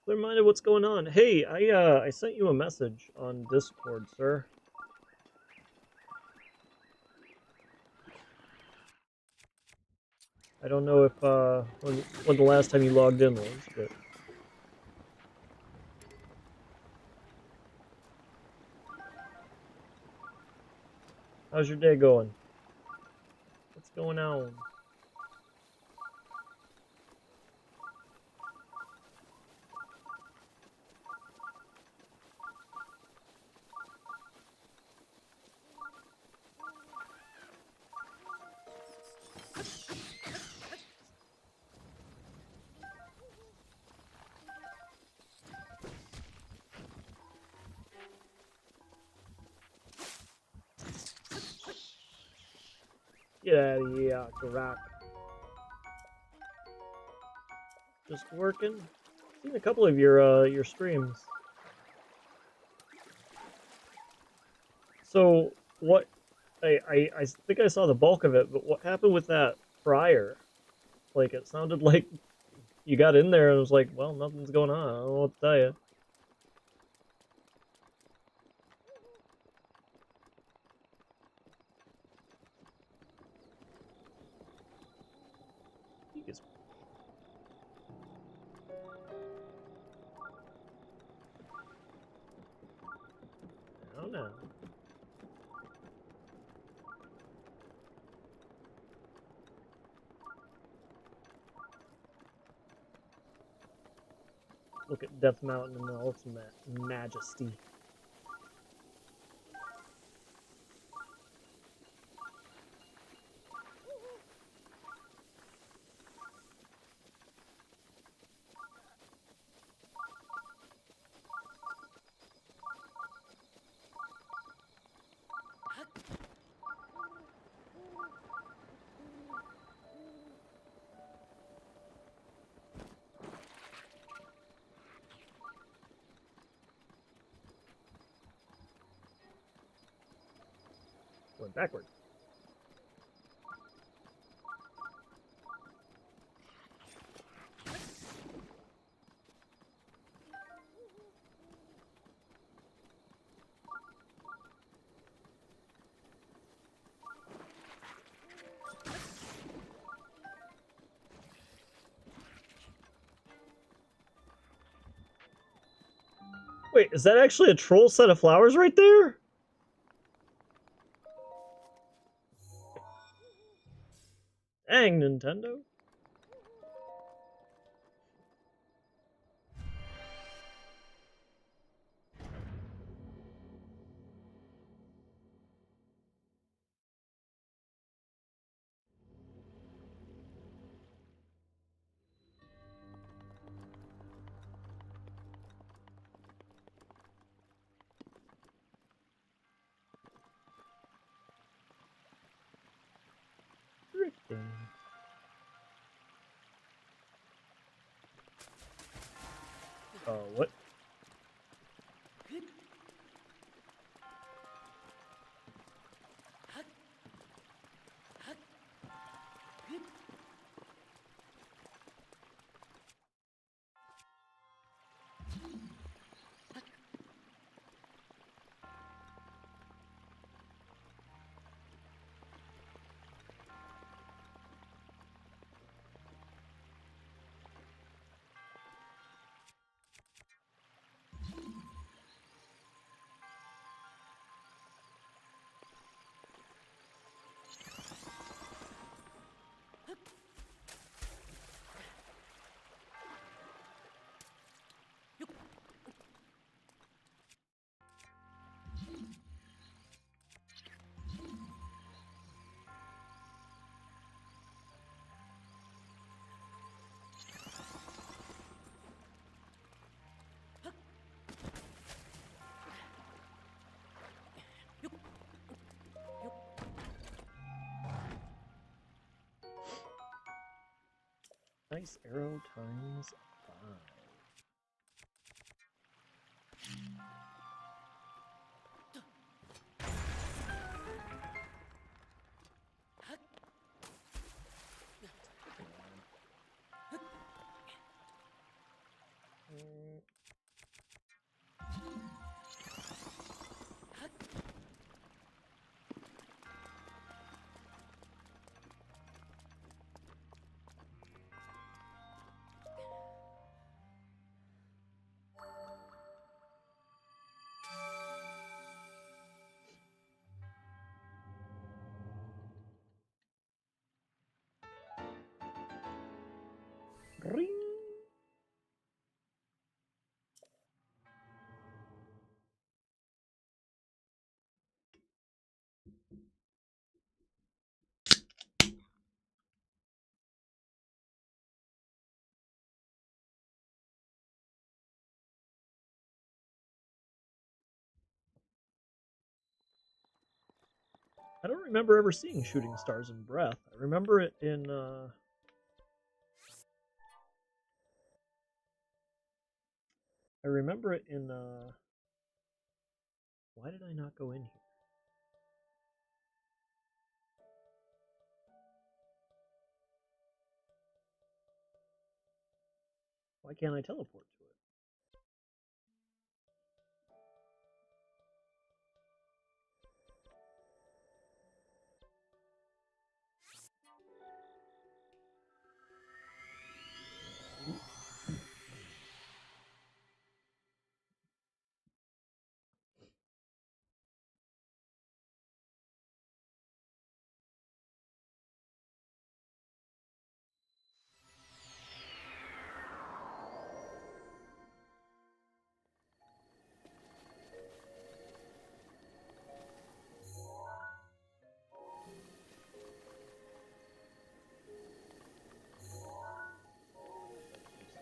Clear-minded, what's going on? Hey, I sent you a message on Discord, sir. I don't know if when the last time you logged in was, but how's your day going? What's going on? Get out of here, Karak. Just working. Seen a couple of your streams. So what? I think I saw the bulk of it, but what happened with that prior? Like it sounded like you got in there and it was like, well, nothing's going on. I don't know what to tell you. You just, I don't know. Look at Death Mountain in the ultimate majesty. Going backward. Wait, is that actually a troll set of flowers right there? Dang, Nintendo. Drifting. What? Nice arrow times 5. Ring. I don't remember ever seeing shooting stars in Breath. I remember it in why did I not go in here? Why can't I teleport to it?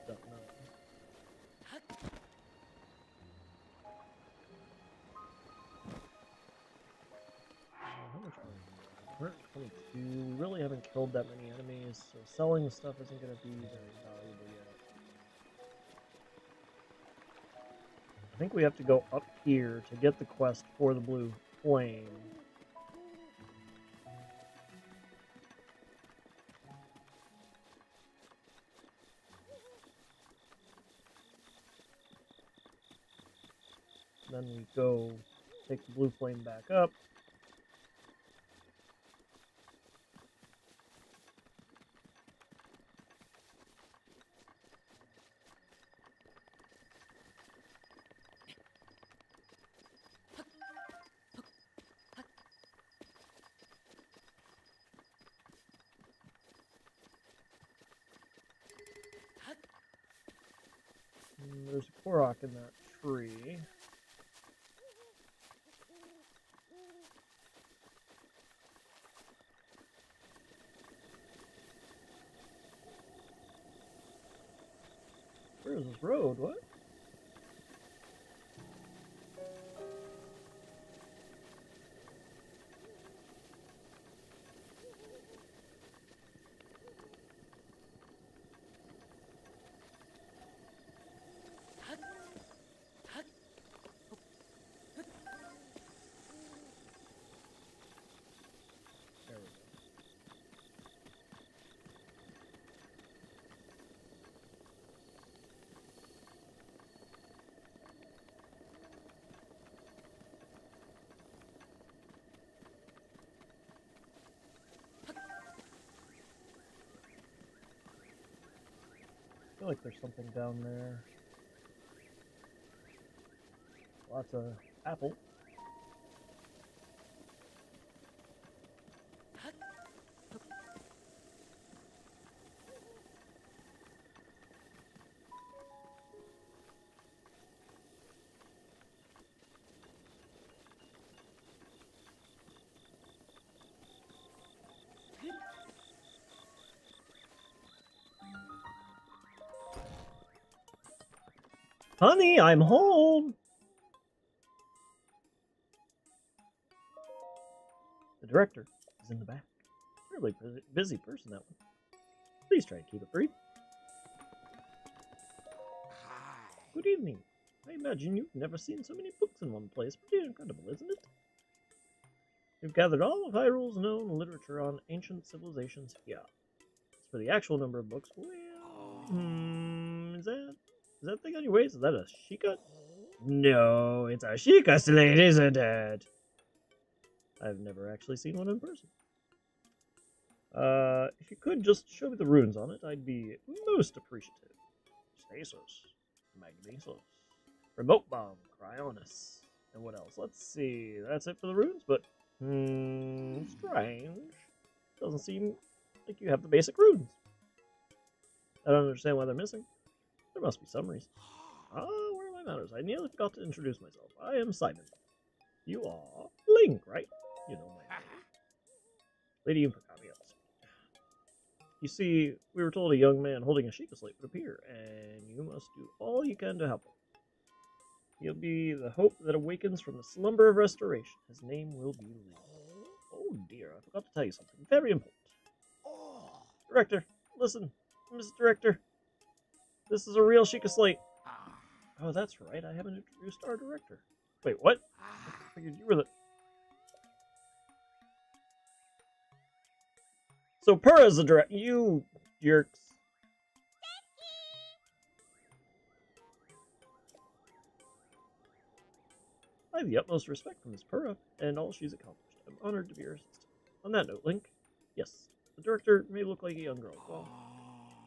Stuff now. How much money? 122. We really haven't killed that many enemies, so selling stuff isn't going to be very valuable yet. I think we have to go up here to get the quest for the blue flame. Then we go take the blue flame back up. There's a Korok in that tree. Where is this road? What? There we go. I feel like there's something down there. Lots of apple. Honey, I'm home! The director is in the back. Really busy person, that one. Please try to keep it brief. Good evening. I imagine you've never seen so many books in one place. Pretty incredible, isn't it? We've gathered all of Hyrule's known literature on ancient civilizations here. As for the actual number of books, well, is that thing on your waist? Is that a Shikah? No, it's a Shikah Slate, isn't it? I've never actually seen one in person. If you could just show me the runes on it, I'd be most appreciative. Stasis, Magnesis, Remote Bomb, Cryonis, and what else? Let's see. That's it for the runes, but strange. Doesn't seem like you have the basic runes. I don't understand why they're missing. There must be some reason. Ah, where are my manners? I nearly forgot to introduce myself. I am Simon. You are Link, right? You know my name. Lady Infocamios. You see, we were told a young man holding a Shikah slate would appear, and you must do all you can to help him. He'll be the hope that awakens from the slumber of restoration. His name will be Lee. Oh dear, I forgot to tell you something very important. Director, listen, Mr. Director. This is a real Shikah slate. Oh, that's right, I haven't introduced our director. Wait, what? I figured you were the... So Purah's the director. You jerks. I have the utmost respect for Miss Purah and all she's accomplished. I'm honored to be her assistant. On that note, Link, yes, the director may look like a young girl. Well,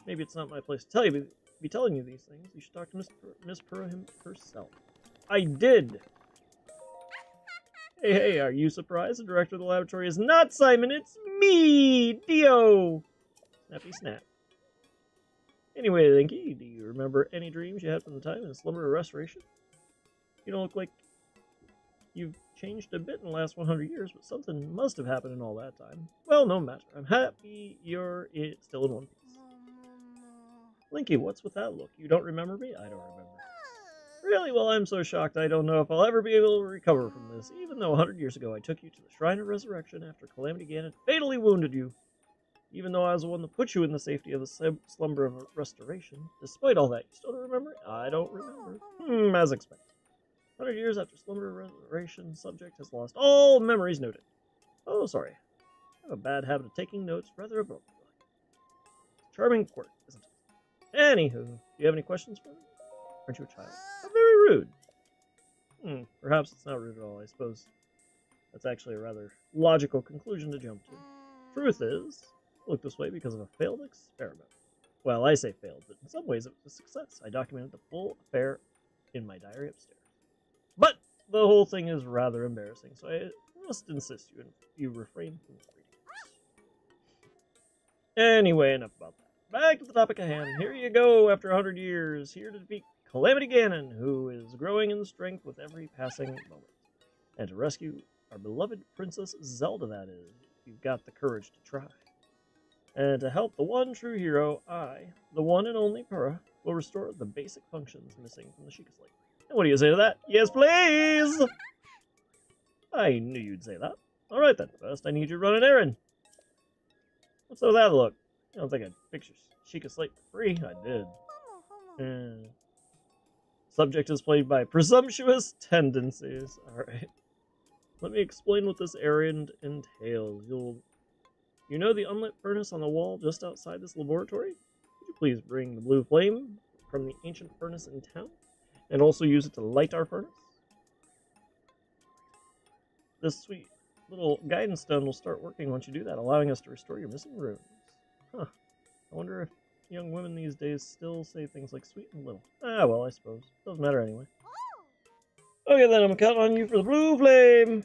maybe it's not my place to tell you, but be telling you these things. You should talk to Miss Purah herself. I did. Hey, are you surprised? The director of the laboratory is not Simon, it's me, Dio. Snappy snap. Anyway, Linky, do you remember any dreams you had from the time in slumber or restoration? You don't look like you've changed a bit in the last 100 years, but something must have happened in all that time. Well, no matter. I'm happy you're still in one piece. Linky, what's with that look? You don't remember me? I don't remember. Really? Well, I'm so shocked I don't know if I'll ever be able to recover from this, even though 100 years ago I took you to the Shrine of Resurrection after Calamity Ganon fatally wounded you. Even though I was the one that put you in the safety of the slumber of restoration. Despite all that, you still don't remember? I don't remember. As expected. 100 years after slumber of restoration, subject has lost all memories noted. Oh, sorry. I have a bad habit of taking notes rather abruptly. Charming quirk, isn't it? Anywho, do you have any questions for me? Aren't you a child? How very rude. Perhaps it's not rude at all. I suppose that's actually a rather logical conclusion to jump to. Truth is, I look this way because of a failed experiment. Well, I say failed, but in some ways it was a success. I documented the full affair in my diary upstairs. But the whole thing is rather embarrassing, so I must insist you refrain from reading. Anyway, enough about that. Back to the topic at hand. Here you go, after 100 years, here to defeat Calamity Ganon, who is growing in strength with every passing moment. And to rescue our beloved Princess Zelda, that is. You've got the courage to try. And to help the one true hero, I, the one and only Purah, will restore the basic functions missing from the Shikah slate. And what do you say to that? Yes, please! I knew you'd say that. Alright then, first I need you to run an errand. What's up with that look? I don't think I'd fix your Shikah slate for free. I did. Subject is played by presumptuous tendencies. Alright. Let me explain what this errand entails. You know the unlit furnace on the wall just outside this laboratory? Could you please bring the blue flame from the ancient furnace in town? And also use it to light our furnace? This sweet little guidance stone will start working once you do that, allowing us to restore your missing runes. Huh. I wonder if young women these days still say things like sweet and little. Ah, well, I suppose. Doesn't matter anyway. Okay, then I'm counting on you for the blue flame!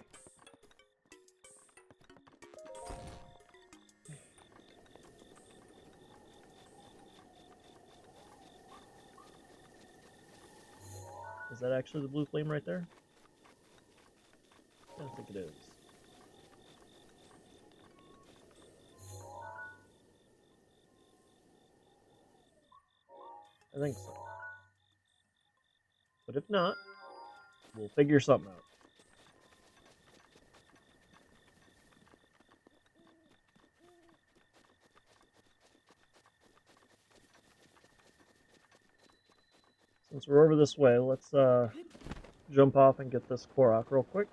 Is that actually the blue flame right there? I don't think it is. I think so. But if not, we'll figure something out. Since we're over this way, let's jump off and get this Korok real quick.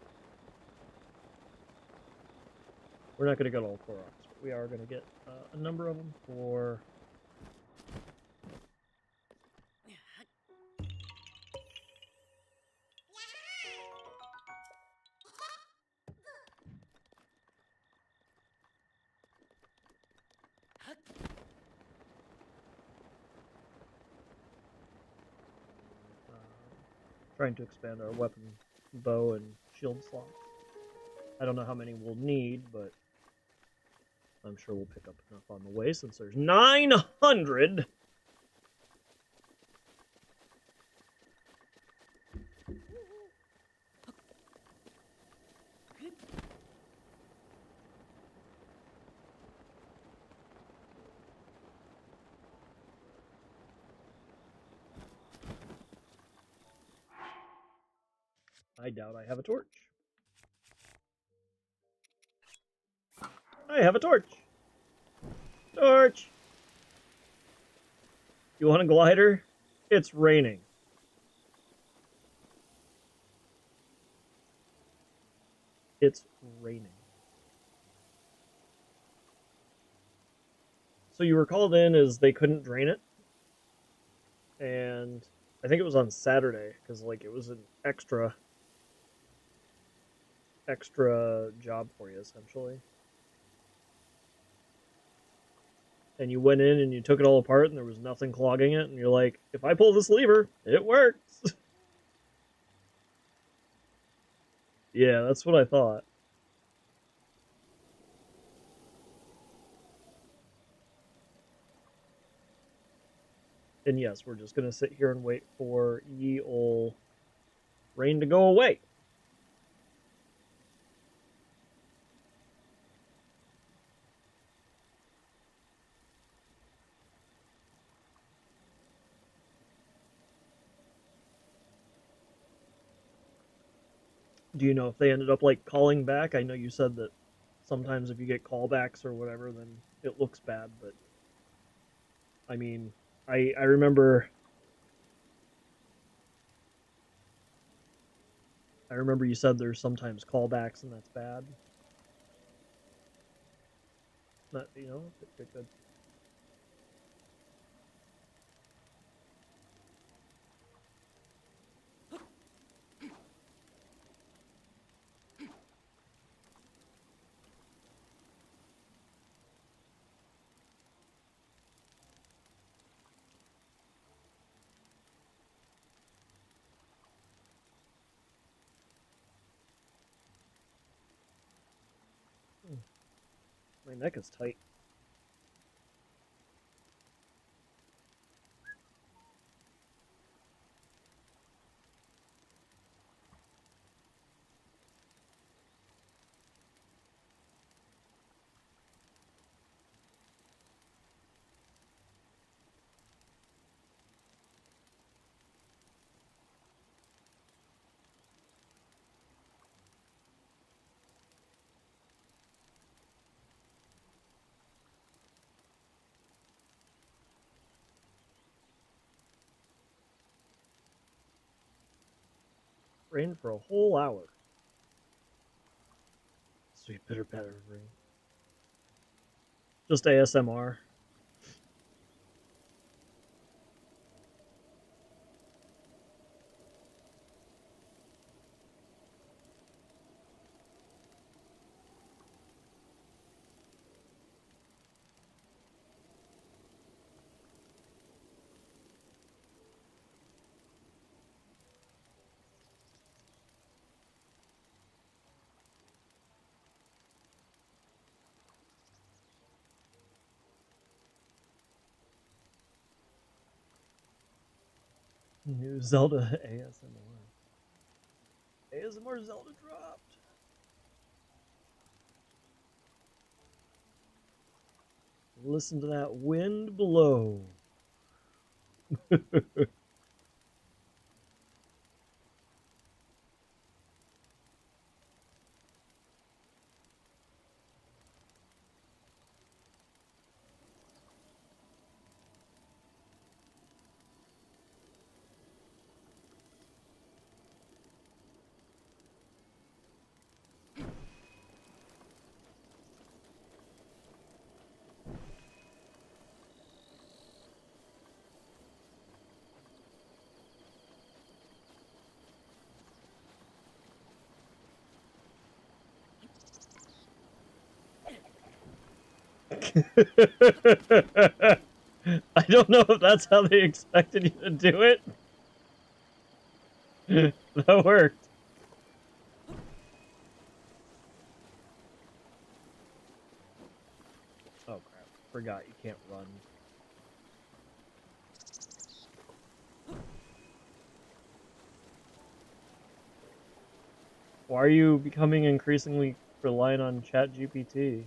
We're not going to get all Koroks, but we are going to get a number of them for... trying to expand our weapon, bow, and shield slots. I don't know how many we'll need, but I'm sure we'll pick up enough on the way since there's 900! I doubt I have a torch. I have a torch! Torch! You want a glider? It's raining. It's raining. So you were called in as they couldn't drain it? And I think it was on Saturday, because, like, it was an extra job for you, essentially. And you went in and you took it all apart and there was nothing clogging it, and you're like, if I pull this lever, it works. Yeah, that's what I thought. And yes, we're just gonna sit here and wait for ye ol' rain to go away. Do you know if they ended up, like, calling back? I know you said that sometimes if you get callbacks or whatever, then it looks bad, but I mean, I remember you said there's sometimes callbacks and that's bad. Not, good. My neck is tight. Rain for a whole hour. Sweet bitter patter of rain. Just ASMR. New Zelda ASMR. ASMR Zelda dropped. Listen to that wind blow. I don't know if that's how they expected you to do it. That worked. Oh crap. Forgot you can't run. Why are you becoming increasingly reliant on ChatGPT?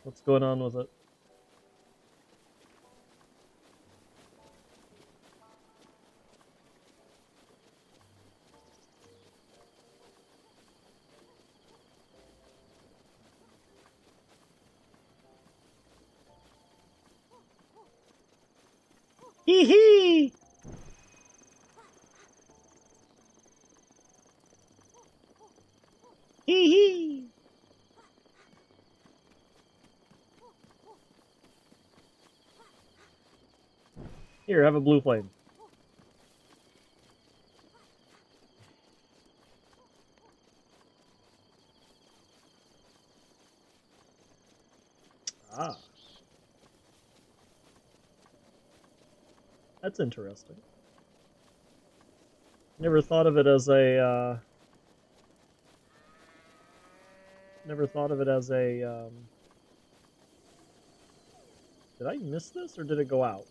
What's going on with it? Hee hee! Hee hee! Here, have a blue flame. Ah. That's interesting. Never thought of it as a, Never thought of it as a, Did I miss this, or did it go out?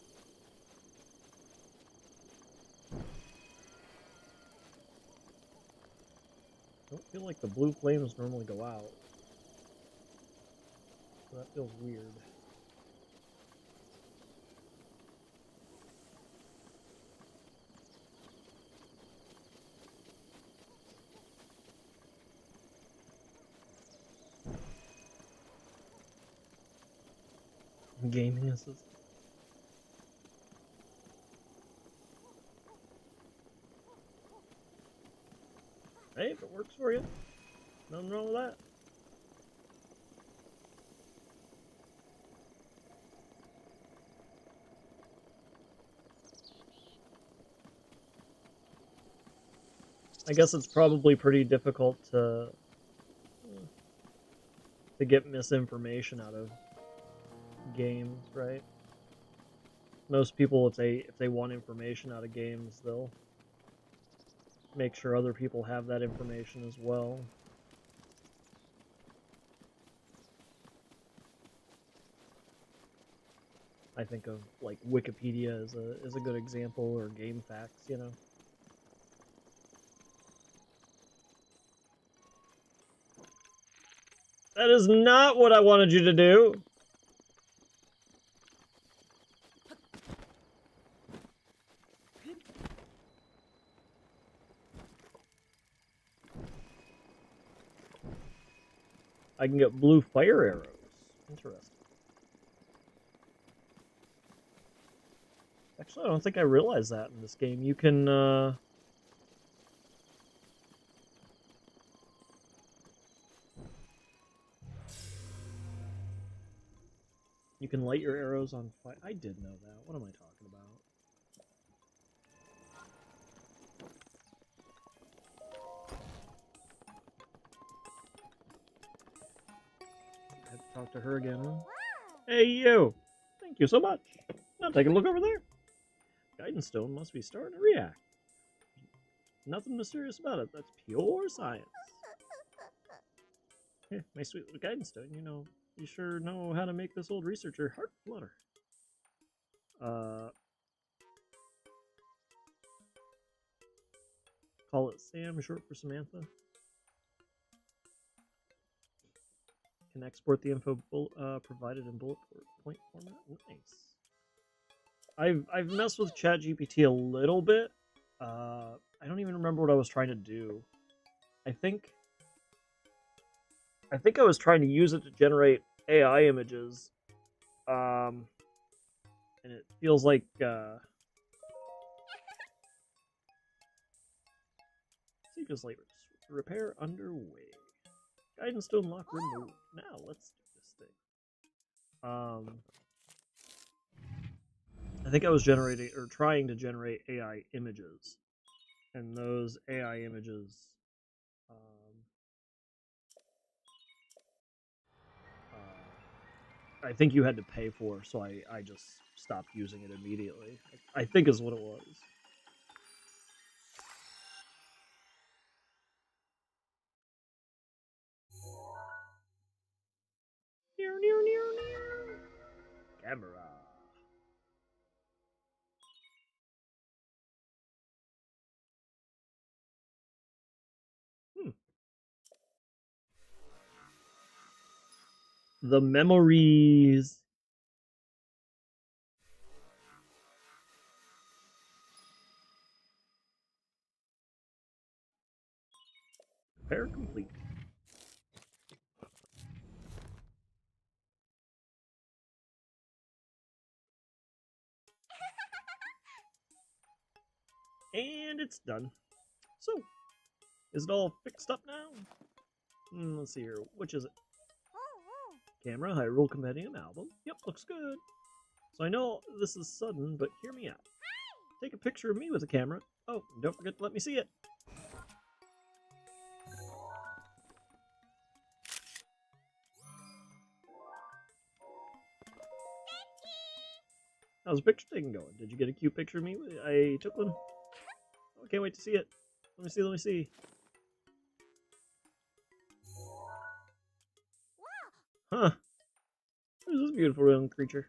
I don't feel like the blue flames normally go out. So that feels weird. Gaming assistant. Hey, if it works for you, nothing wrong with that. I guess it's probably pretty difficult to get misinformation out of games, right? Most people, if they want information out of games, they'll make sure other people have that information as well. I think of like Wikipedia as a good example, or GameFAQs, you know. That is not what I wanted you to do. I can get blue fire arrows. Interesting. Actually, I don't think I realized that in this game. You can, you can light your arrows on fire. I did know that. What am I talking about? I have to talk to her again, huh? Hey, you! Thank you so much. Now take a look over there. Guidance stone must be starting to react. Nothing mysterious about it. That's pure science. Here, my sweet little guidance stone. You sure know how to make this old researcher heart flutter. Call it Sam, short for Samantha. Can export the info provided in bullet point format. Nice. I've messed with ChatGPT a little bit. I don't even remember what I was trying to do. I think I was trying to use it to generate AI images. And it feels like Seeker's Slate repair underway. Guidance stone lock removed. Now let's do this thing. I think I was generating or trying to generate AI images, and those AI images I think you had to pay for, so I just stopped using it immediately. I think is what it was. Camera. The memories. Repair complete. And it's done. So, is it all fixed up now? Let's see here. Which is it? Camera, Hyrule Compendium, album. Yep, looks good. So I know this is sudden, but hear me out. Take a picture of me with a camera. Oh, and don't forget to let me see it. How's the picture taking going? Did you get a cute picture of me? I took one. Oh, I can't wait to see it. Let me see, let me see. Huh. Who's this beautiful little creature?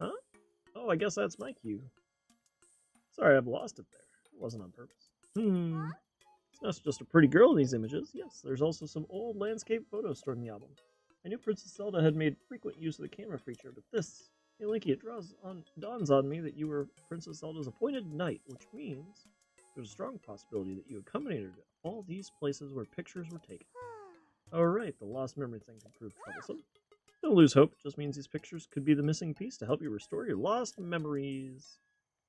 Huh? Oh, I guess that's my cue. Sorry, I've lost it there. It wasn't on purpose. It's not just a pretty girl in these images. Yes, there's also some old landscape photos stored in the album. I knew Princess Zelda had made frequent use of the camera feature, but this... Hey, Linky, it dawns on me that you were Princess Zelda's appointed knight, which means there's a strong possibility that you accompanied her to all these places where pictures were taken. Alright, the lost memory thing can prove troublesome. Don't lose hope, it just means these pictures could be the missing piece to help you restore your lost memories.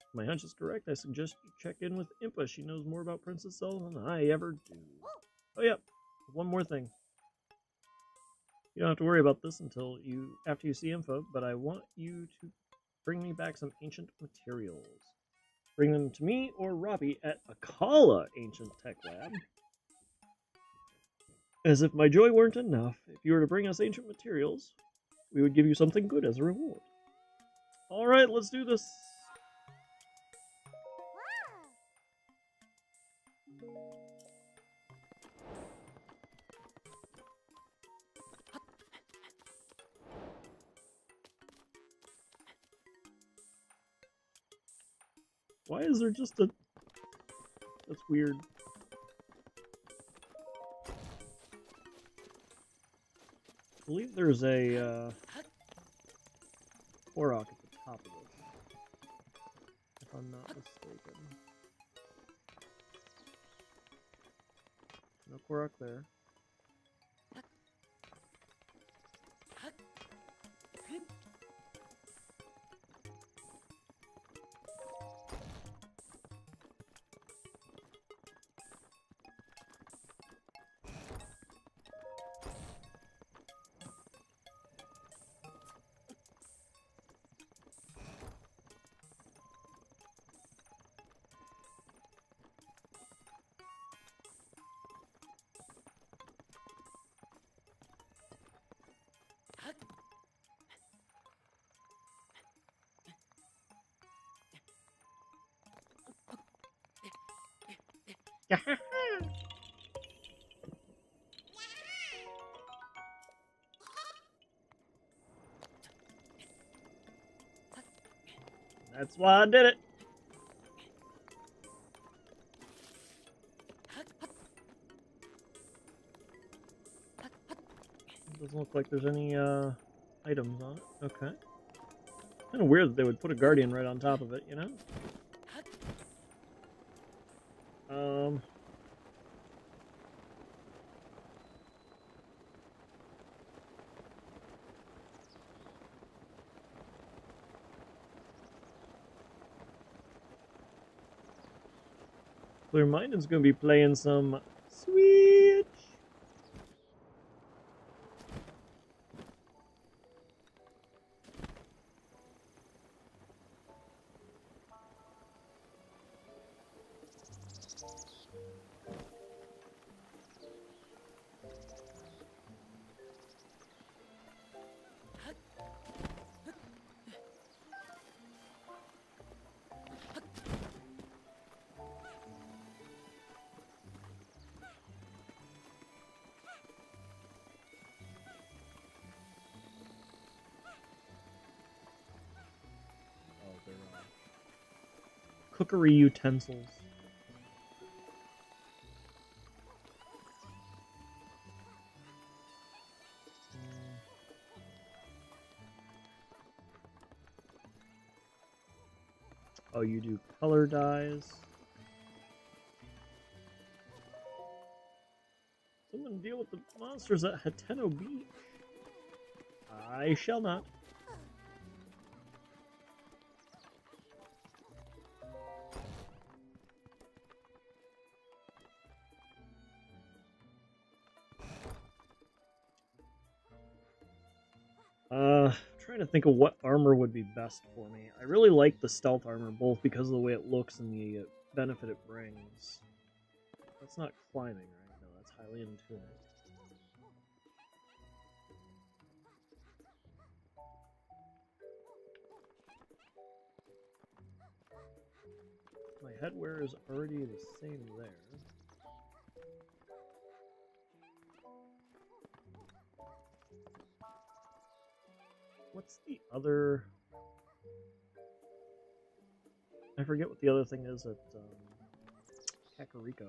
If my hunch is correct, I suggest you check in with Impa. She knows more about Princess Zelda than I ever do. Oh yeah, one more thing. You don't have to worry about this until after you see info, but I want you to bring me back some ancient materials. Bring them to me or Robbie at Akala Ancient Tech Lab. As if my joy weren't enough, if you were to bring us ancient materials, we would give you something good as a reward. Alright, let's do this. Why is there just a... That's weird. I believe there's a Korok at the top of this, if I'm not mistaken. No Korok there. That's why I did it. Doesn't look like there's any items on it. Okay. Kind of weird that they would put a guardian right on top of it, you know? Clear Minded's gonna be playing some Switch. Cookery utensils. Oh, you do color dyes. Someone deal with the monsters at Hateno Beach. I shall not. trying to think of what armor would be best for me. I really like the stealth armor, both because of the way it looks and the benefit it brings. That's not climbing, right? No, that's highly intuitive. My headwear is already the same there. What's the other... I forget what the other thing is at Kakariko.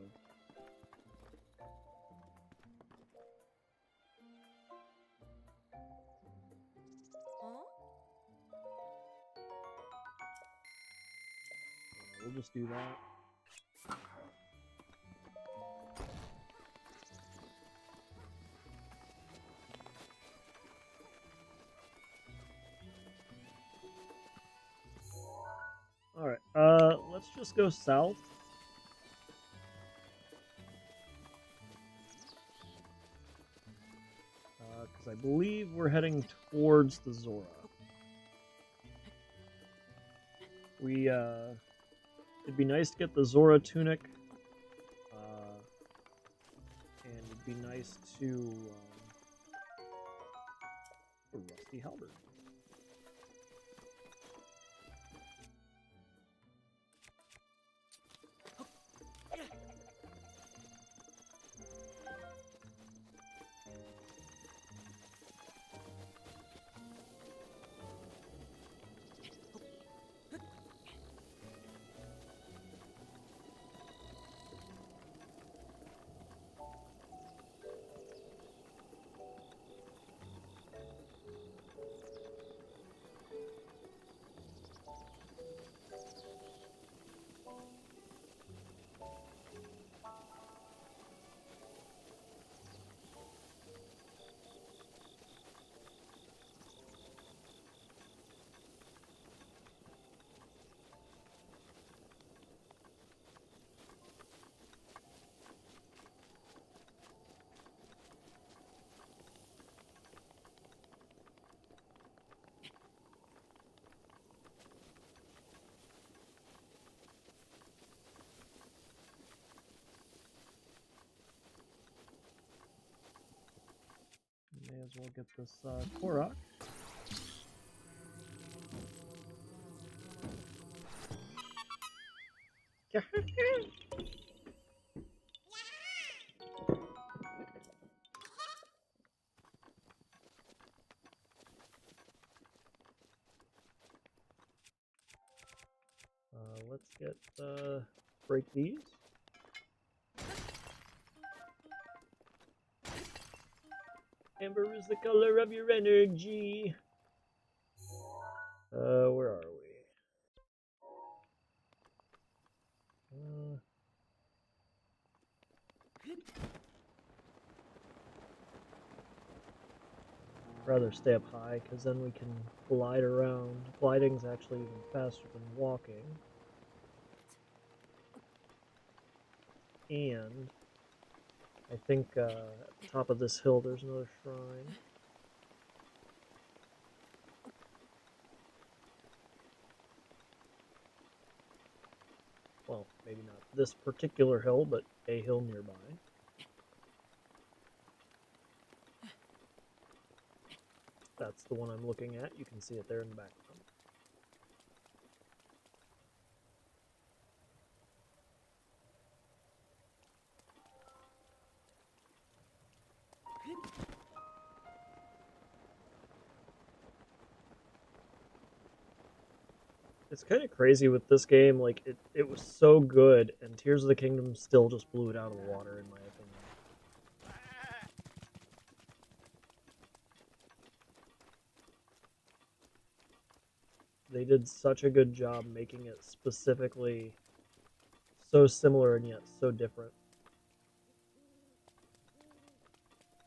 We'll just do that. Alright, let's just go south. Because I believe we're heading towards the Zora. It'd be nice to get the Zora tunic. And it'd be nice to, a rusty halberd. May as well get this Korok. Let's get break these. Amber is the color of your energy. Where are we? Rather stay up high, because then we can glide around. Gliding's actually even faster than walking. And I think at the top of this hill there's another shrine. Well, maybe not this particular hill, but a hill nearby. That's the one I'm looking at. You can see it there in the background. It's kind of crazy with this game, like, it was so good, and Tears of the Kingdom still just blew it out of the water, in my opinion. They did such a good job making it specifically so similar and yet so different.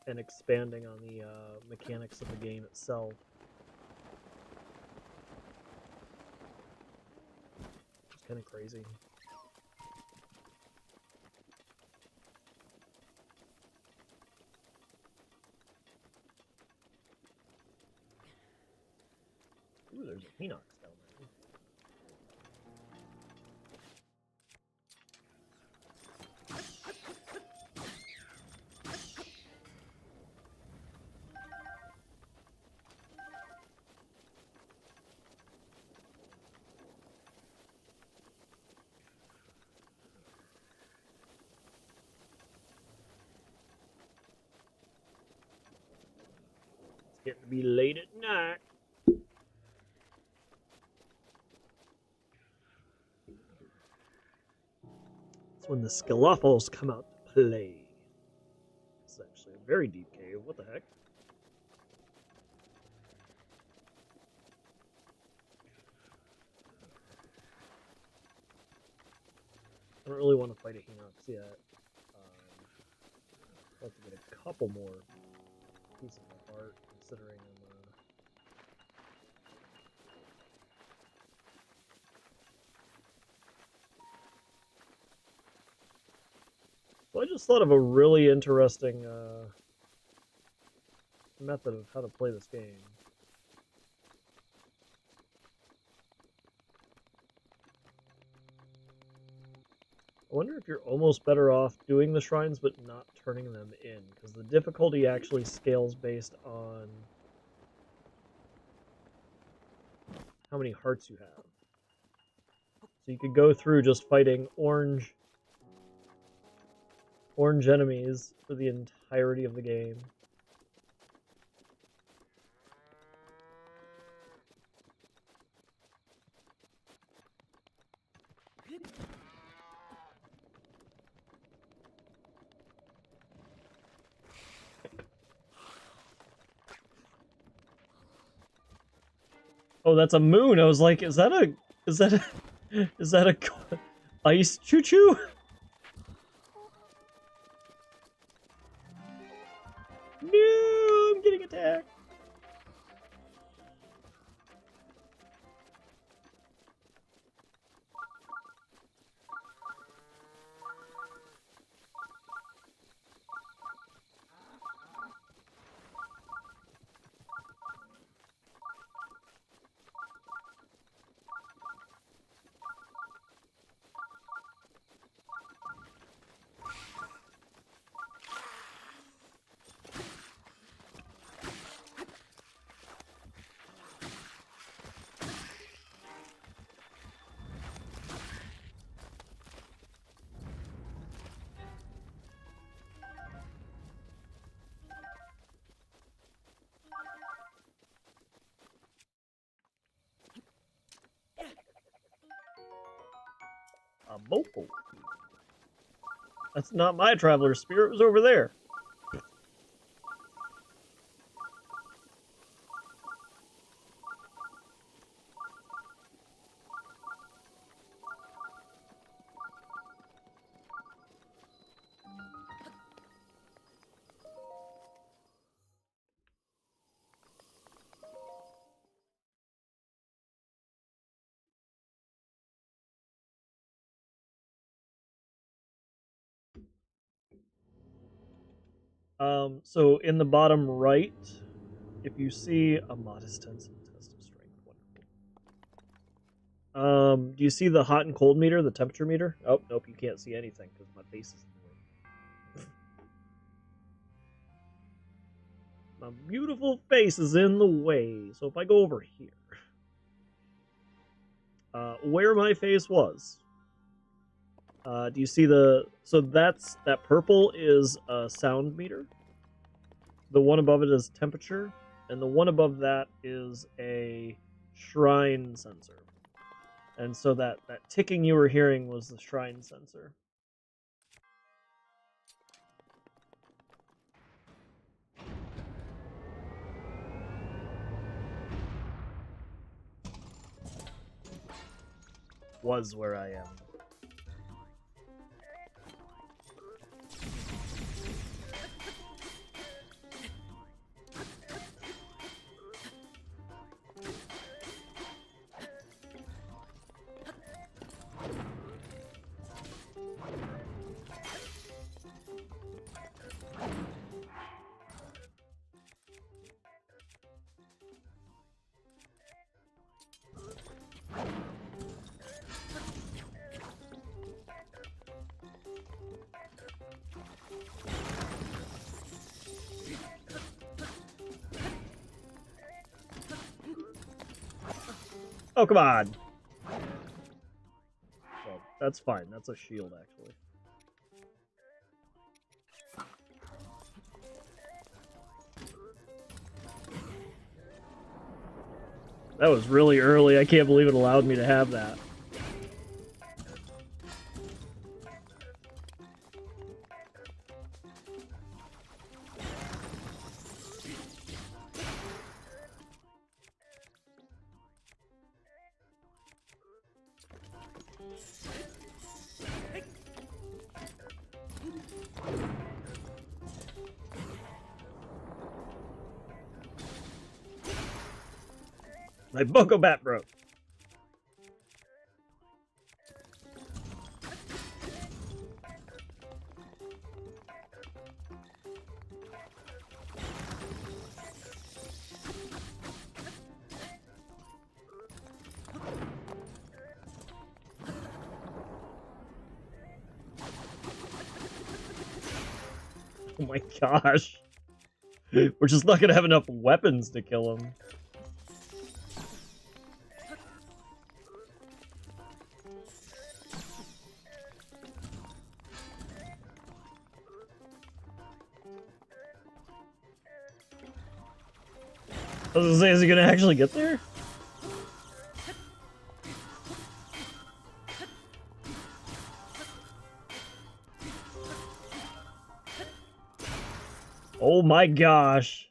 And expanding on the mechanics of the game itself. It's kind of crazy. there's a Hinox down there. It's getting to be late at night. When the Skelephals come out to play. It's actually a very deep cave. What the heck? I don't really want to fight a Hinox yet. I'll have to get a couple more pieces of art, considering I'm So I just thought of a really interesting method of how to play this game. I wonder if you're almost better off doing the shrines but not turning them in, because the difficulty actually scales based on how many hearts you have. So you could go through just fighting orange enemies for the entirety of the game. Oh, that's a moon. I was like, is that a ice choo-choo? No, I'm getting attacked. A Boko. That's not my traveler's spirit. It was over there. So in the bottom right, if you see a modest test of strength, wonderful. Do you see the hot and cold meter, the temperature meter? Oh, nope, you can't see anything because my face is in the way. My beautiful face is in the way. So if I go over here, where my face was, do you see so that purple is a sound meter. The one above it is temperature, and the one above that is a shrine sensor. And so that ticking you were hearing was the shrine sensor. Was where I am. Oh, come on! Well, that's fine. That's a shield, actually. That was really early. I can't believe it allowed me to have that. My Boko Bat broke. Oh my gosh. We're just not gonna have enough weapons to kill him. I was gonna say, is he gonna actually get there? Oh my gosh.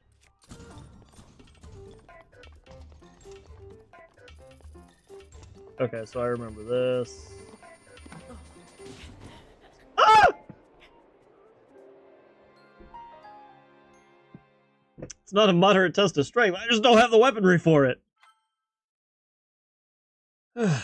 Okay, so I remember this. Ah! It's not a moderate test of strength. I just don't have the weaponry for it. Alright,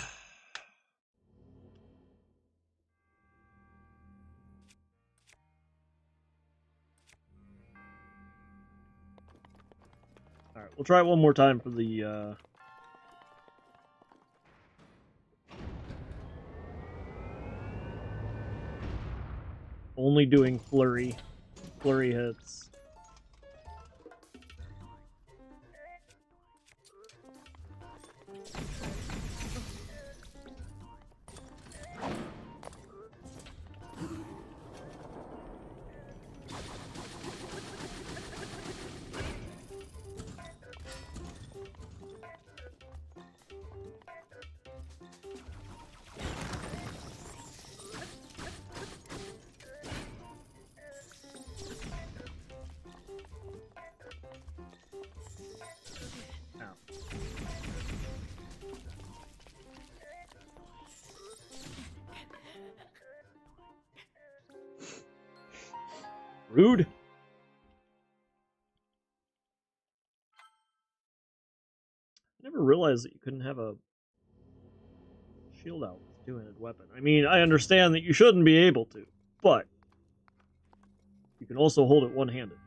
we'll try it one more time for the, only doing flurry hits. Rude. I never realized that you couldn't have a shield out with a two-handed weapon. I mean, I understand that you shouldn't be able to, but you can also hold it one-handed.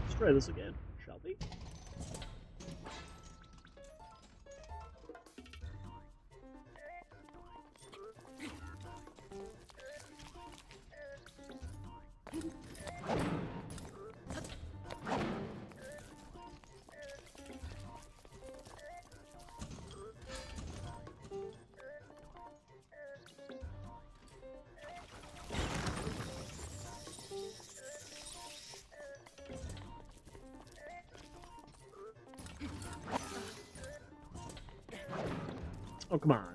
Let's try this again, shall we? Oh, come on.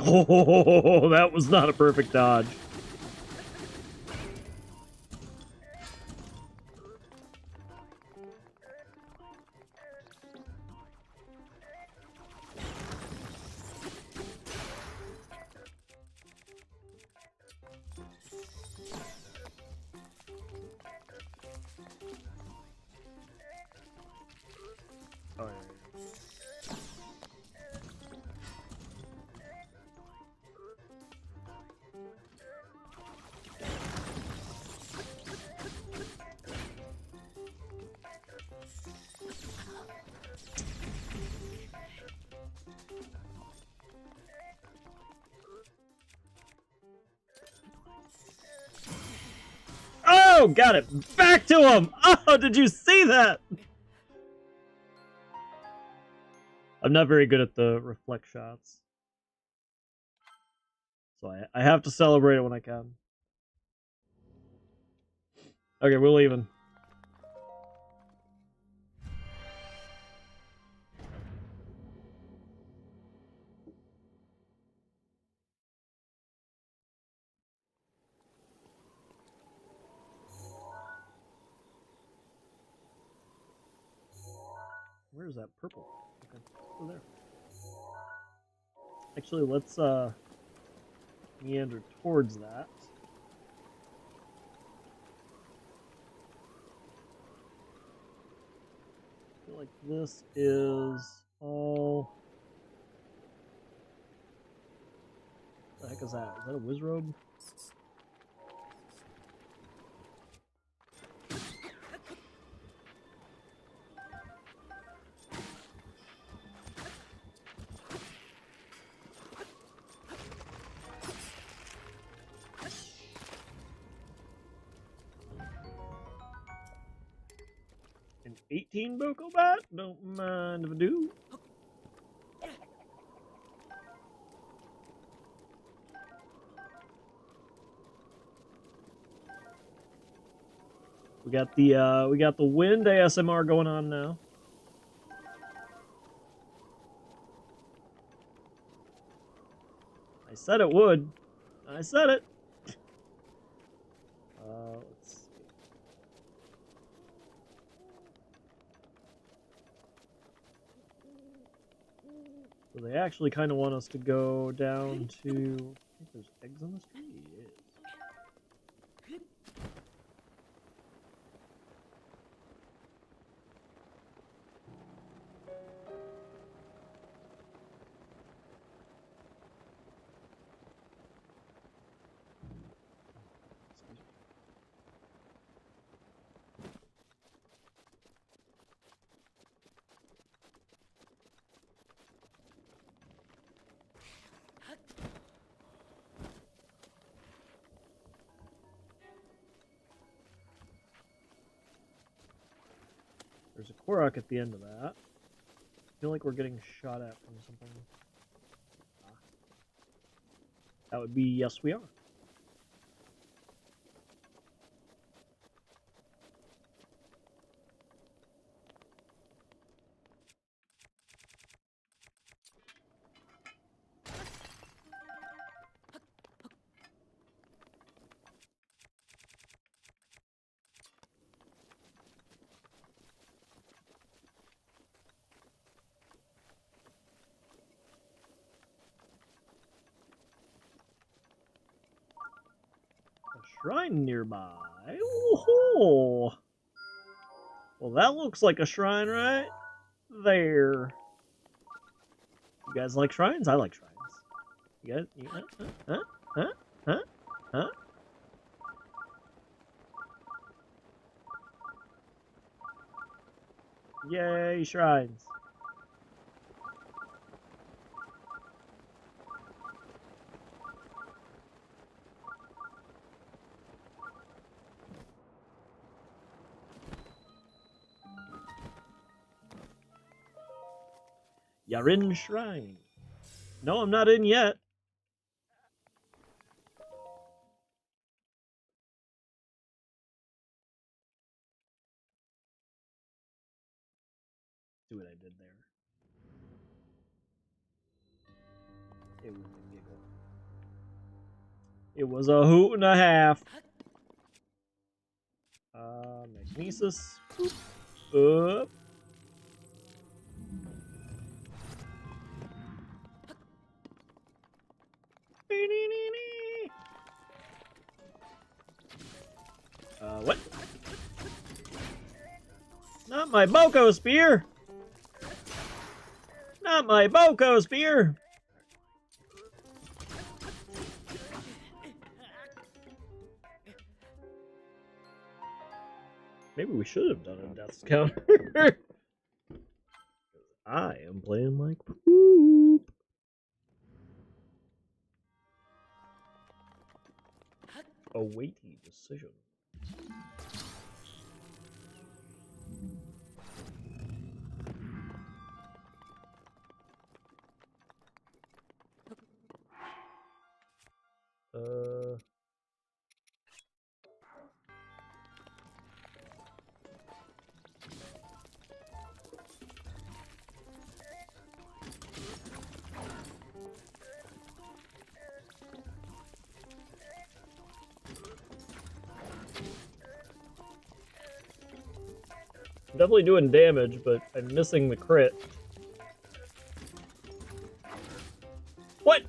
Oh, that was not a perfect dodge. Oh, yeah. Oh, got it. Back to him. Oh, did you see that? I'm not very good at the reflect shots. So I have to celebrate it when I can. Okay, we're leaving. Where's that purple? Okay, over there. Actually, let's meander towards that. I feel like this is all... What the heck is that? Is that a wizrobe? An 18 Boko Bat? Don't mind if I do. We got the wind ASMR going on now. I said it would. I said it. Let's see. So they actually kind of want us to go down to... I think there's eggs on this tree? Yes. There's a Korok at the end of that. I feel like we're getting shot at from something. Ah. That would be yes, we are. Shrine nearby. Ooh. Well, that looks like a shrine right there. You guys like shrines? I like shrines. You guys? Huh? Yay, shrines. You're in shrine. No, I'm not in yet. See what I did there. It was a giggle. It was a hoot and a half. Magnesis. Up. What? Not my Boko Spear! Not my Boko Spear! Maybe we should have done a death counter. I am playing like poop. A weighty decision. I'm definitely doing damage, but I'm missing the crit. What?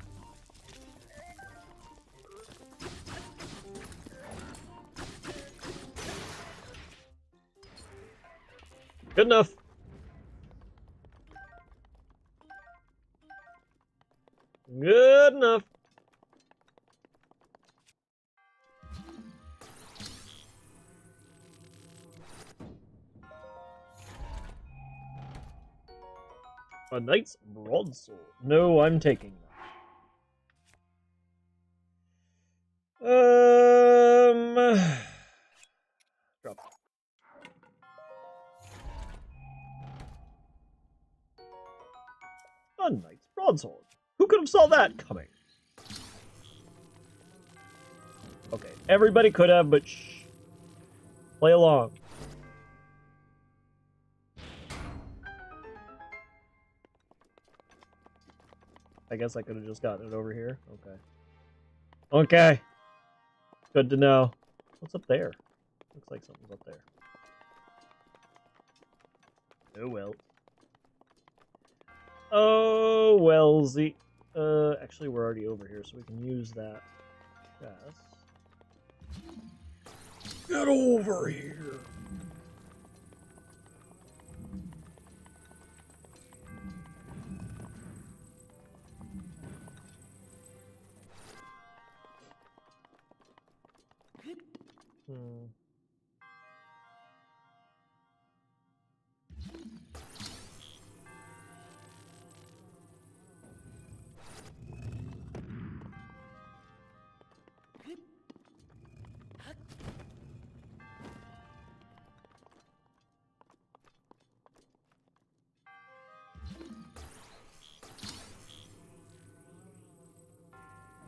Good enough. Good enough. A knight's broadsword. No, I'm taking that. Drop. A knight's broadsword. Who could have saw that coming? Okay, everybody could have, but shh. Play along. I guess I could have just gotten it over here. Okay. Okay. Good to know. What's up there? Looks like something's up there. Oh well. Oh well, Z. Actually, we're already over here, so we can use that chest. Get over here.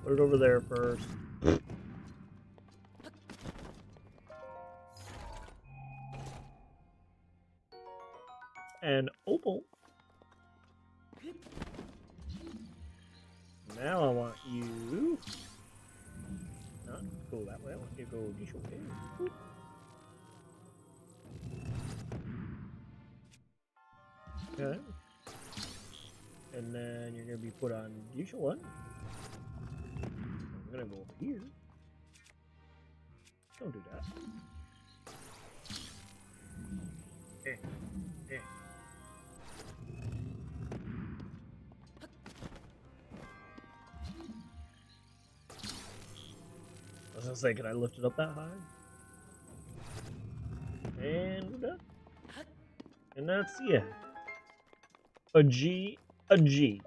Put it over there first. And opal. Now I want you not go that way. I want you to go this way. Okay. And then you're gonna be put on usual one. I'm gonna go over here. Don't do that. I was gonna say, can I lift it up that high? And we're done. And that's yeah. A G, a G.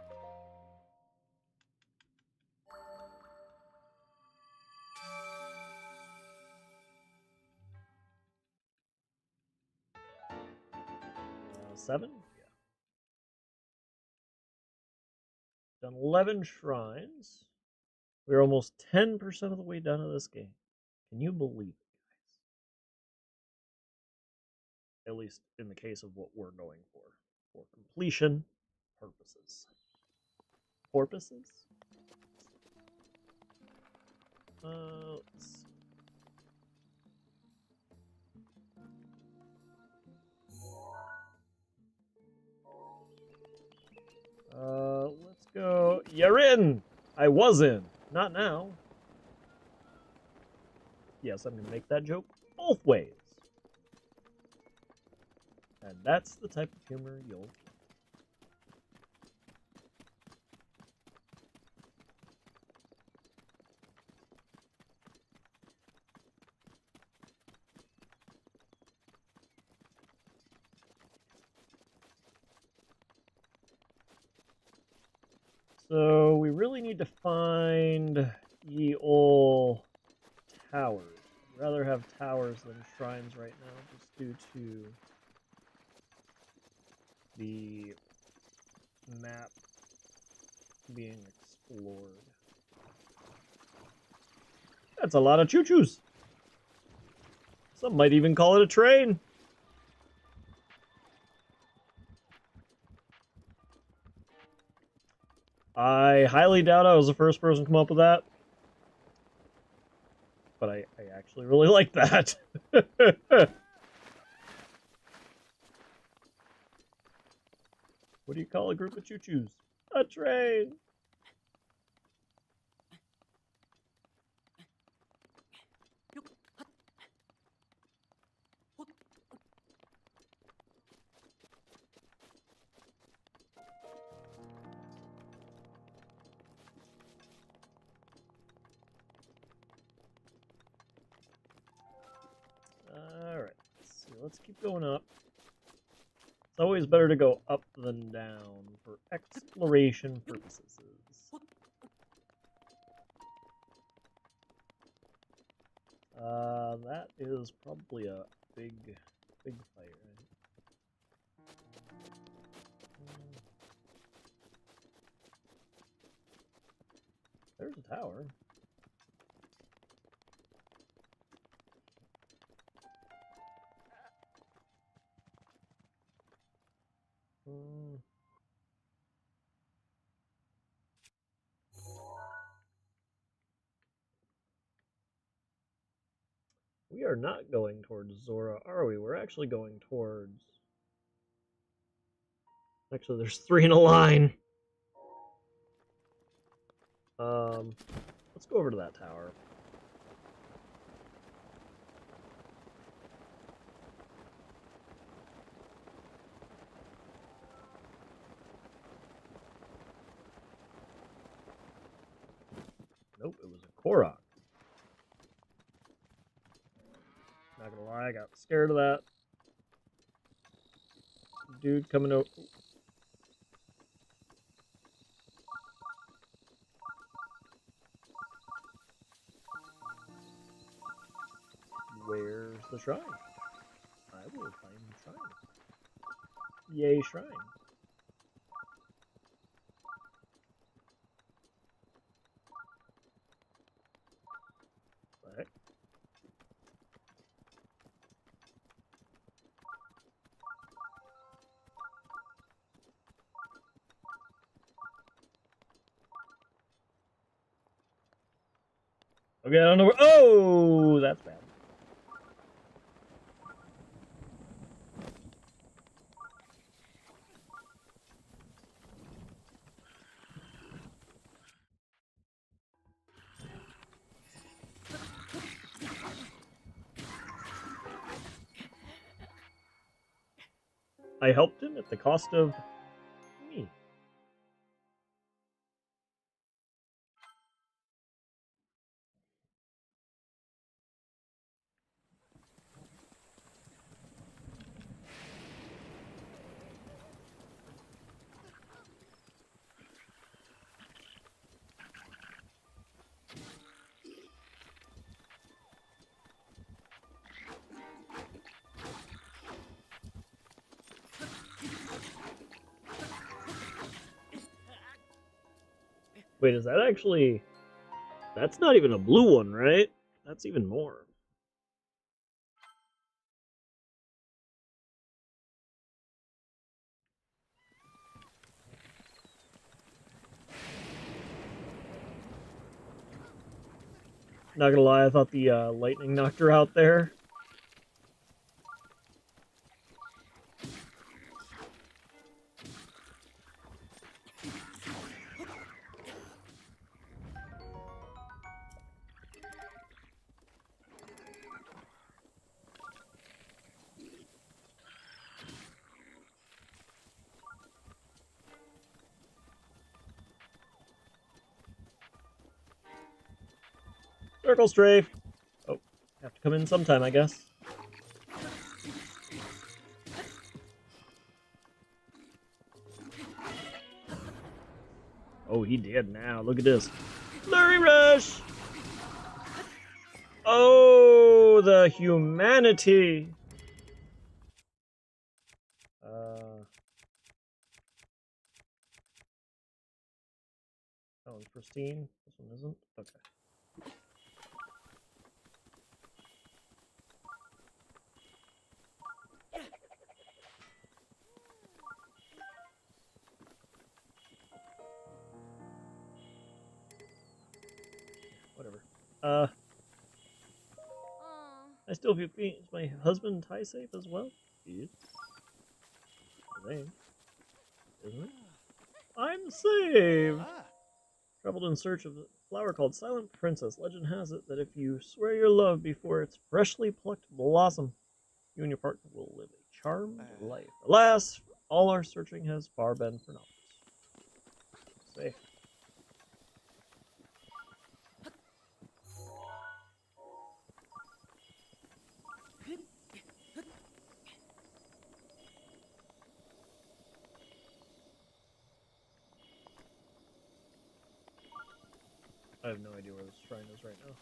Seven? Yeah. Done 11 shrines. We're almost 10% of the way done of this game. Can you believe it, guys? At least in the case of what we're going for completion purposes. Porpoises? Let's see. Let's go. You're in! I was in. Not now. Yes, I'm gonna make that joke both ways. And that's the type of humor you'll get. So we really need to find ye ol' towers. I'd rather have towers than shrines right now, just due to the map being explored. That's a lot of choo-choos. Some might even call it a train. I highly doubt I was the first person to come up with that. But I actually really like that. What do you call a group of choo-choos? A train! Alright, let's keep going up. It's always better to go up than down for exploration purposes. That is probably a big fire. There's a tower. We are not going towards Zora, are we? We're actually going towards... Actually, there's 3 in a line. Let's go over to that tower. Nope, it was a Korok. Not gonna lie, I got scared of that. Dude coming over. Where's the shrine? I will find the shrine. Yay, shrine. What the heck? Okay, I don't know where. Oh, that's bad. I helped him at the cost of me. Wait, is that actually... That's not even a blue one, right? That's even more. Not gonna lie, I thought the lightning knocked her out there. Circle strafe. Oh, have to come in sometime, I guess. Oh, he did now. Look at this. Flurry rush! Oh, the humanity! That one's pristine. This one isn't? Okay. Whatever. I still feel is my husband tie safe as well? Yes. I think. Isn't it? I'm saved! Traveled in search of a flower called Silent Princess. Legend has it that if you swear your love before its freshly plucked blossom, you and your partner will live a charmed life. Alas, all our searching has far been for naught. Safe. I have no idea where this shrine is right now.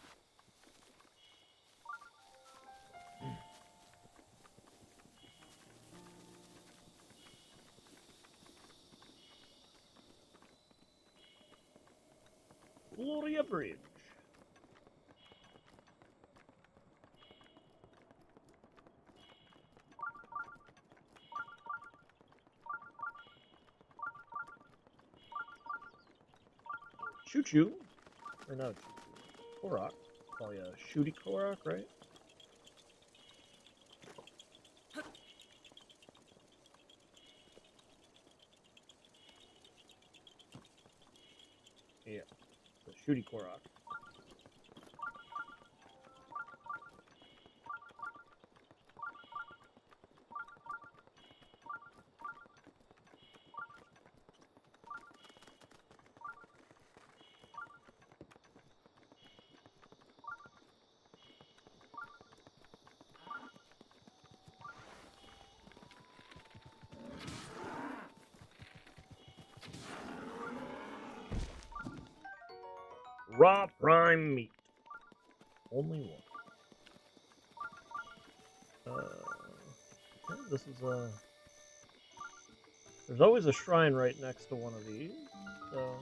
Gloria Bridge. Choo-choo. Or not a choo-choo. Korok. Probably a shooty Korok, right? Yeah. The shooty Korok. Raw prime meat. Only one. Okay, this is a... There's always a shrine right next to one of these, so...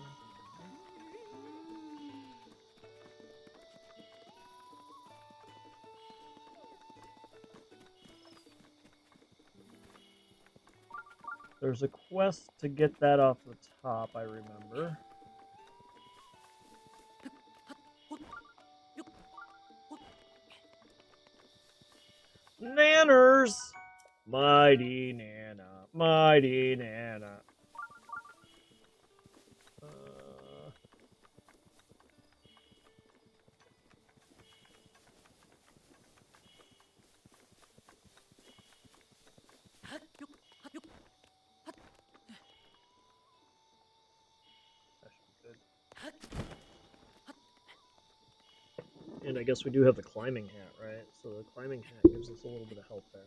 There's a quest to get that off the top, I remember. Nanners! Mighty Nana, mighty Nana. And I guess we do have the climbing hat, right? So the climbing hat gives us a little bit of help there.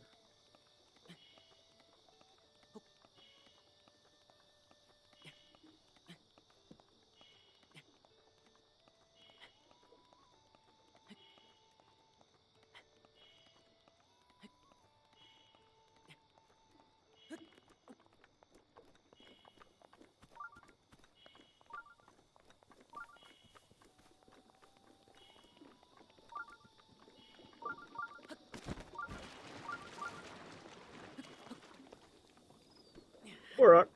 Korok.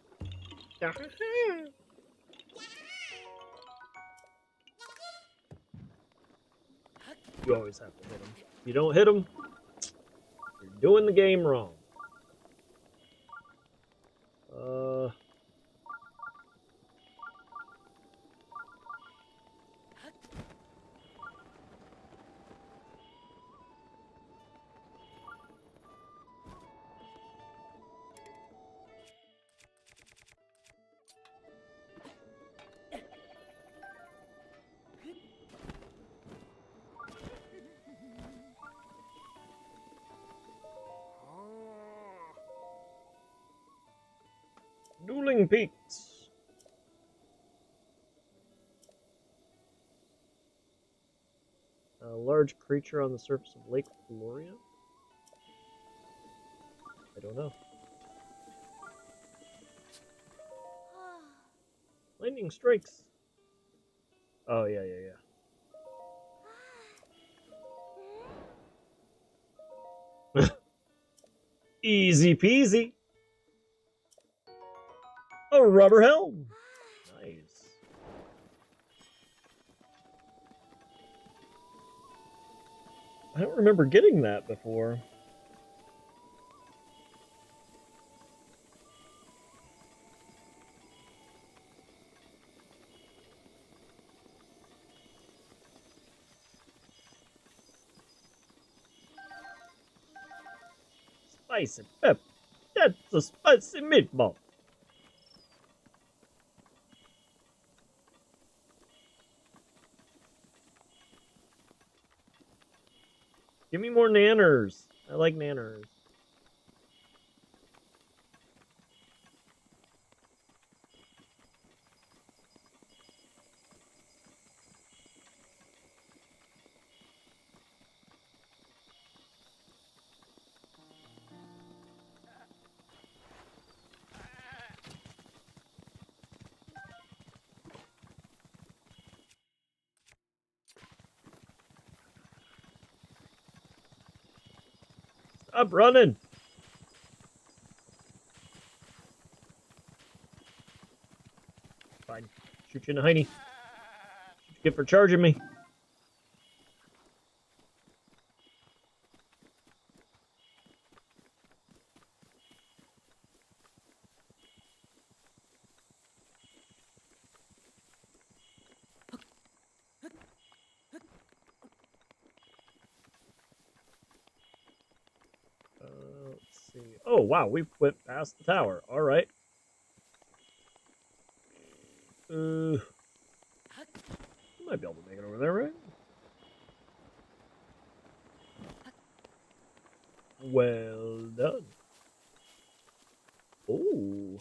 Yeah. You always have to hit him. If you don't hit him, you're doing the game wrong. Dueling Peaks. A large creature on the surface of Lake Floria? I don't know. Lightning strikes. Oh, yeah. Easy peasy. A rubber helm. Nice. I don't remember getting that before. Spicy pep. That's a spicy meatball. Give me more nanners. I like nanners. Stop running. Fine. Shoot you in the hiney. Get for charging me. Let's see. Oh, wow. We went past the tower. All right. You might be able to make it over there, right? Well done. Oh,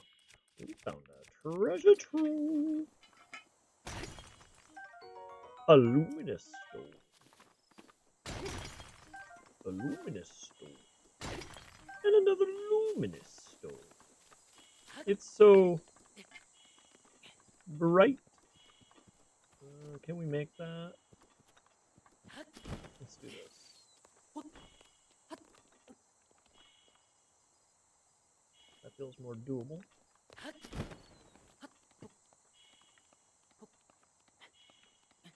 we found a treasure trove. A luminous stone. A luminous stone. And another luminous stone. It's so bright. Can we make that? Let's do this. That feels more doable.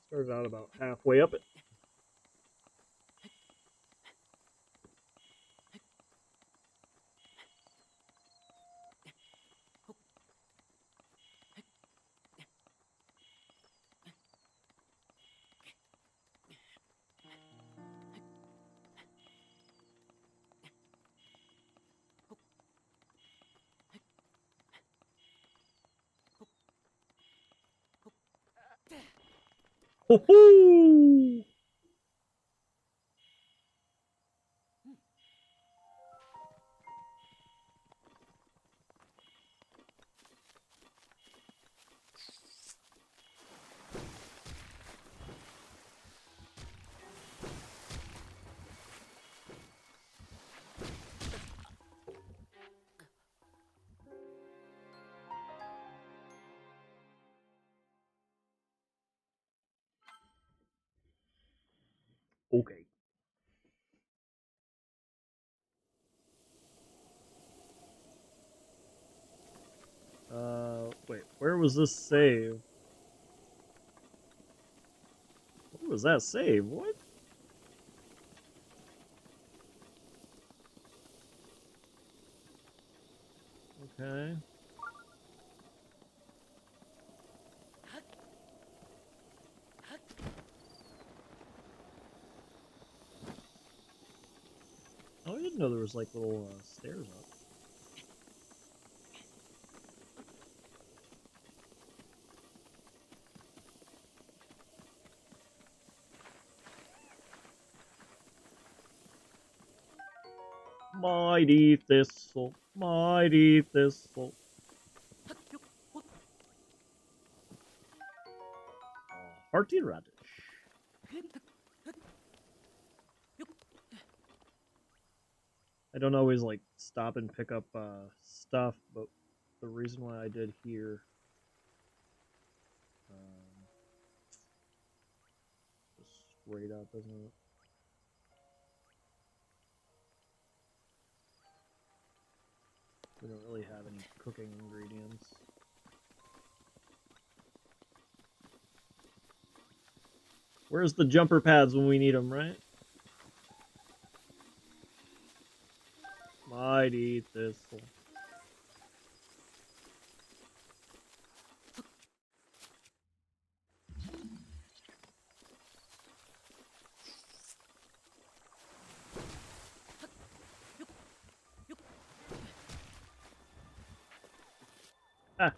Started out about halfway up it. Ho-hoo! Okay. Wait, where was this save? What was that save? What? didn't know there was like little stairs up. Mighty thistle, mighty thistle. Hearty radish. I don't always like stop and pick up stuff, but the reason why I did here, just straight up, isn't it? We don't really have any cooking ingredients. Where's the jumper pads when we need them, right? Mighty thistle. Ah.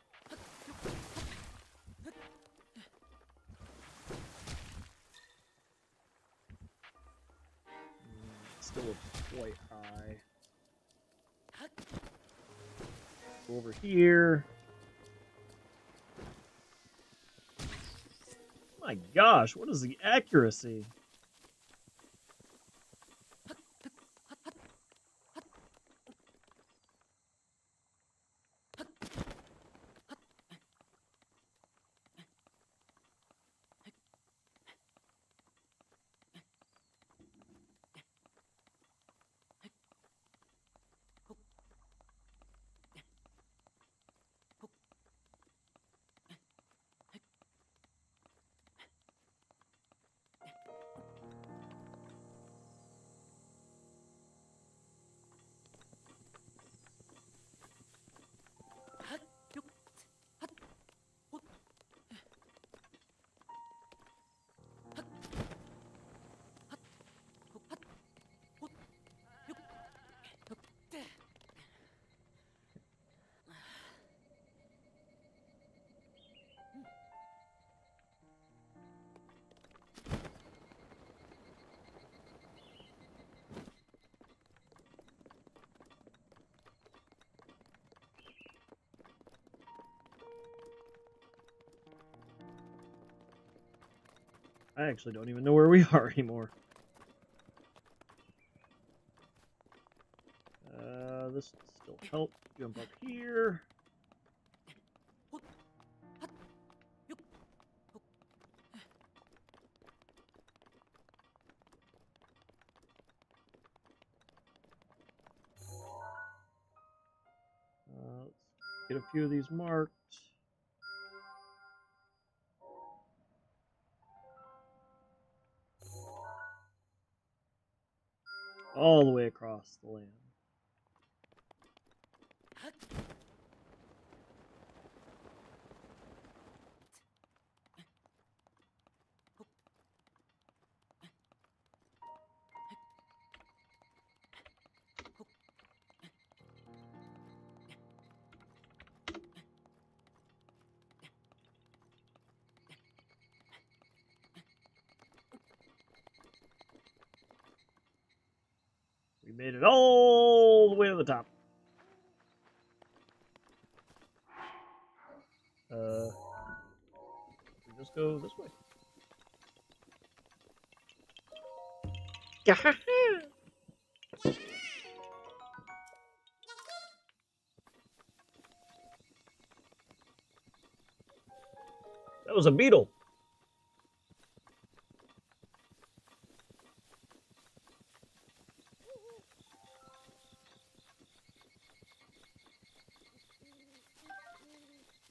Still quite high. Go over here. My gosh, what is the accuracy? I actually don't even know where we are anymore. This will still help. Jump up here. Let's get a few of these marked. All the way across the land. We made it all the way to the top. We just go this way. That was a beetle.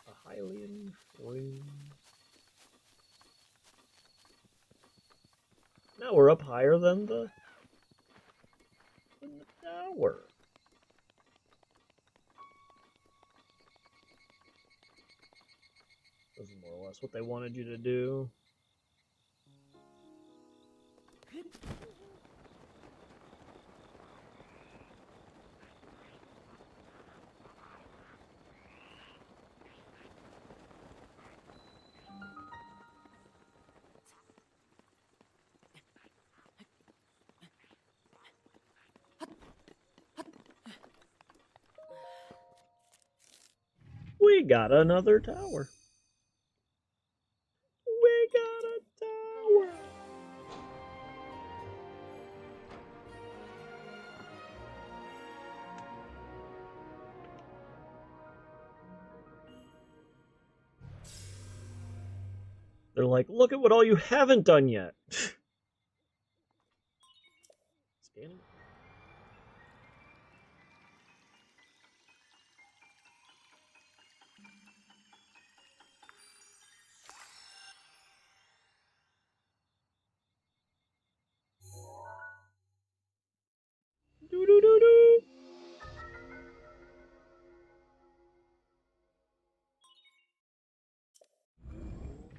A Hylian flame. Now we're up higher than the tower. This is more or less what they wanted you to do. We got another tower. We got a tower. They're like, look at what all you haven't done yet. Scanning. Do-do-do-do.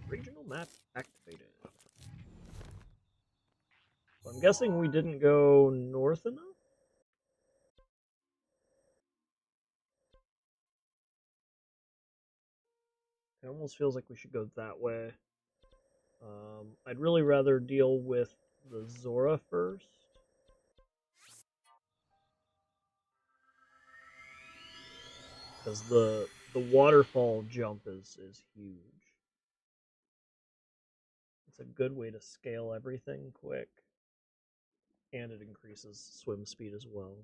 Regional map activated. So I'm guessing we didn't go north enough? It almost feels like we should go that way. I'd really rather deal with the Zora first. Because the waterfall jump is huge. It's a good way to scale everything quick. And it increases swim speed as well.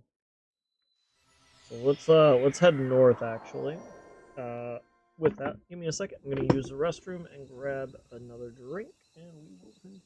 So let's head north actually. With that, give me a second. I'm gonna use the restroom and grab another drink, and we will continue.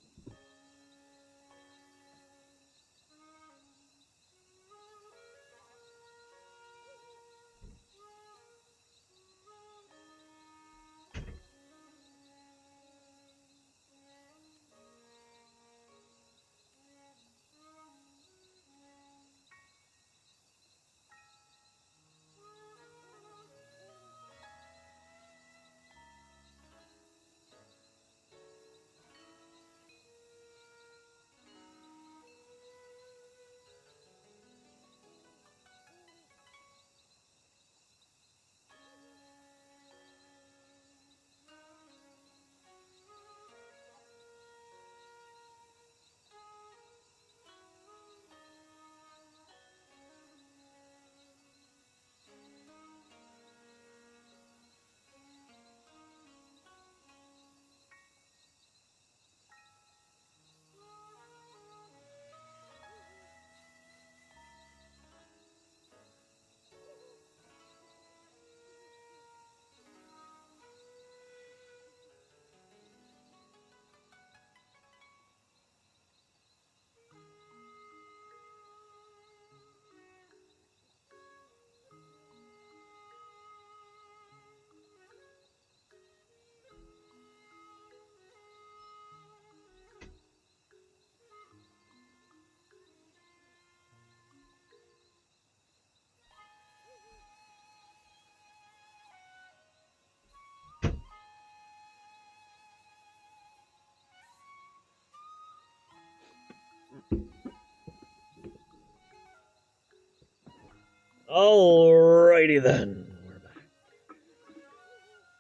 Alrighty then, we're back.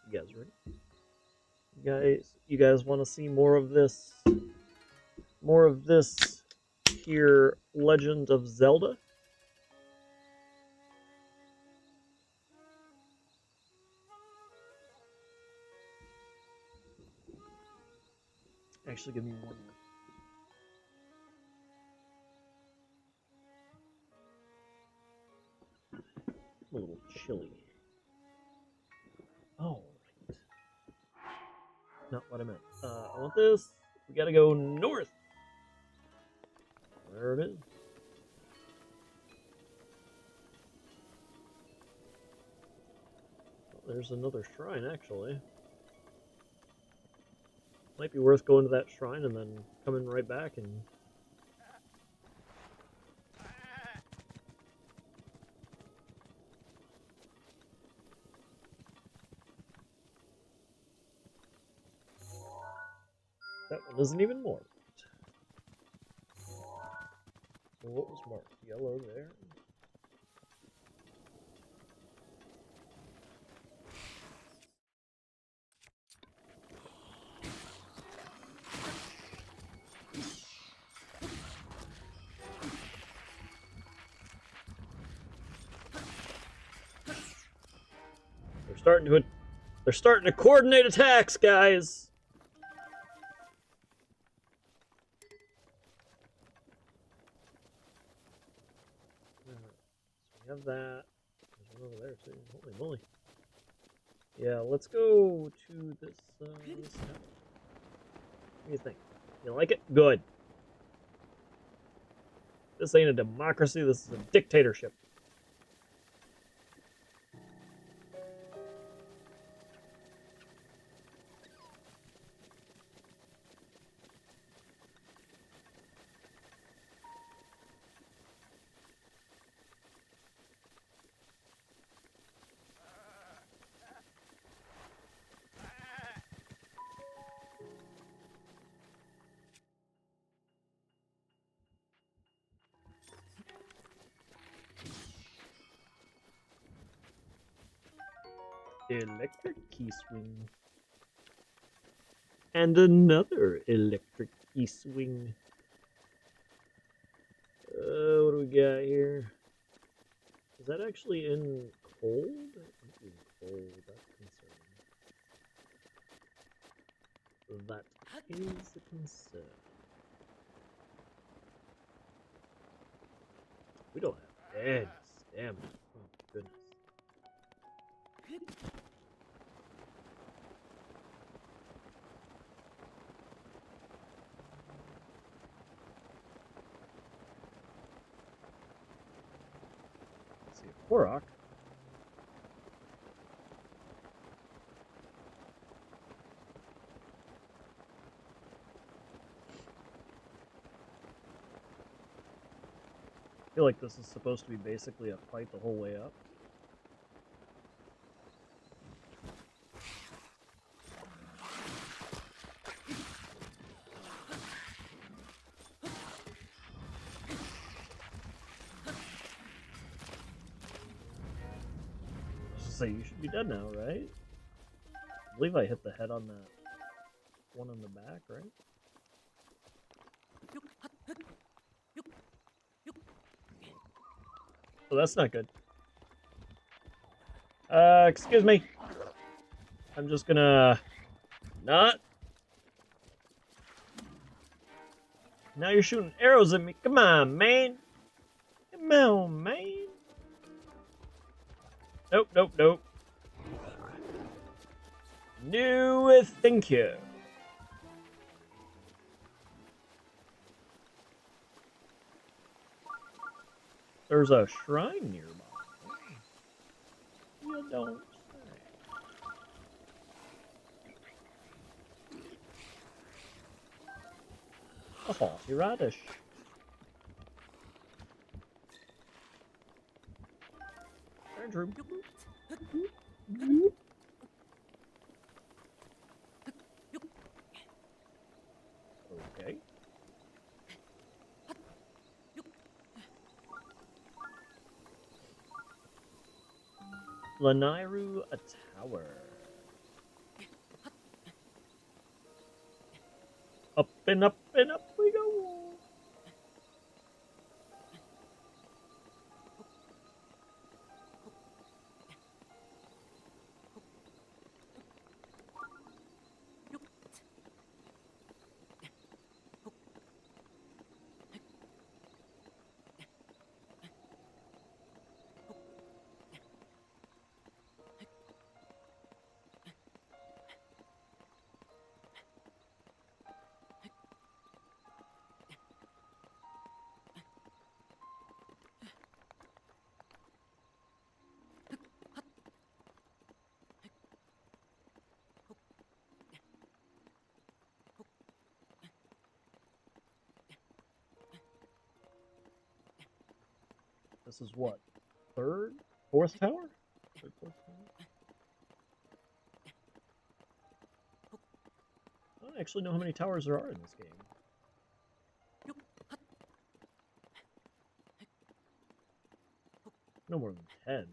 You guys ready? You guys want to see more of this? More of this here, Legend of Zelda? Actually, give me one. I'm a little chilly. Oh, right. Not what I meant. I want this. We gotta go north. There it is. Well, there's another shrine, actually. Might be worth going to that shrine and then coming right back and... That one isn't even marked. So what was marked? Yellow there? They're starting to coordinate attacks, guys. So we have that. There's one over there too. Holy moly! Yeah, let's go to this. This town. What do you think? You like it? Good. This ain't a democracy. This is a dictatorship. Electric key swing. And another electric key swing. What do we got here? Is that actually in cold? In cold, that's concerning. That is a concern. We don't have any stamina. Oh, goodness. Let's see a Korok. I feel like this is supposed to be basically a fight the whole way up. Say you should be dead now, right? I believe I hit the head on that one in the back, right? Oh, that's not good. Excuse me. I'm just gonna not. Now you're shooting arrows at me. Come on, man. Come on, man. Nope, nope, nope. No, thank you. There's a shrine nearby. You don't say. A horsey radish. Andrew. Okay. Lanairu, a tower. Up and up and up we go. This is what? Third? Fourth tower? Third, fourth tower? I don't actually know how many towers there are in this game. No more than 10, right?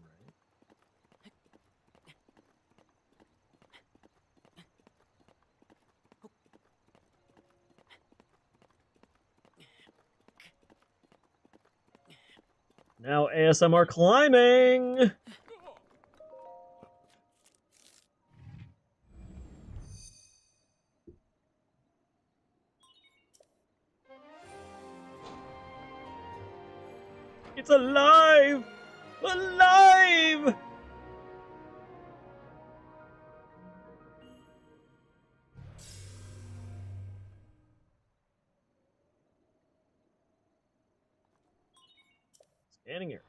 Now ASMR climbing! It's alive! Alive! Scanning here.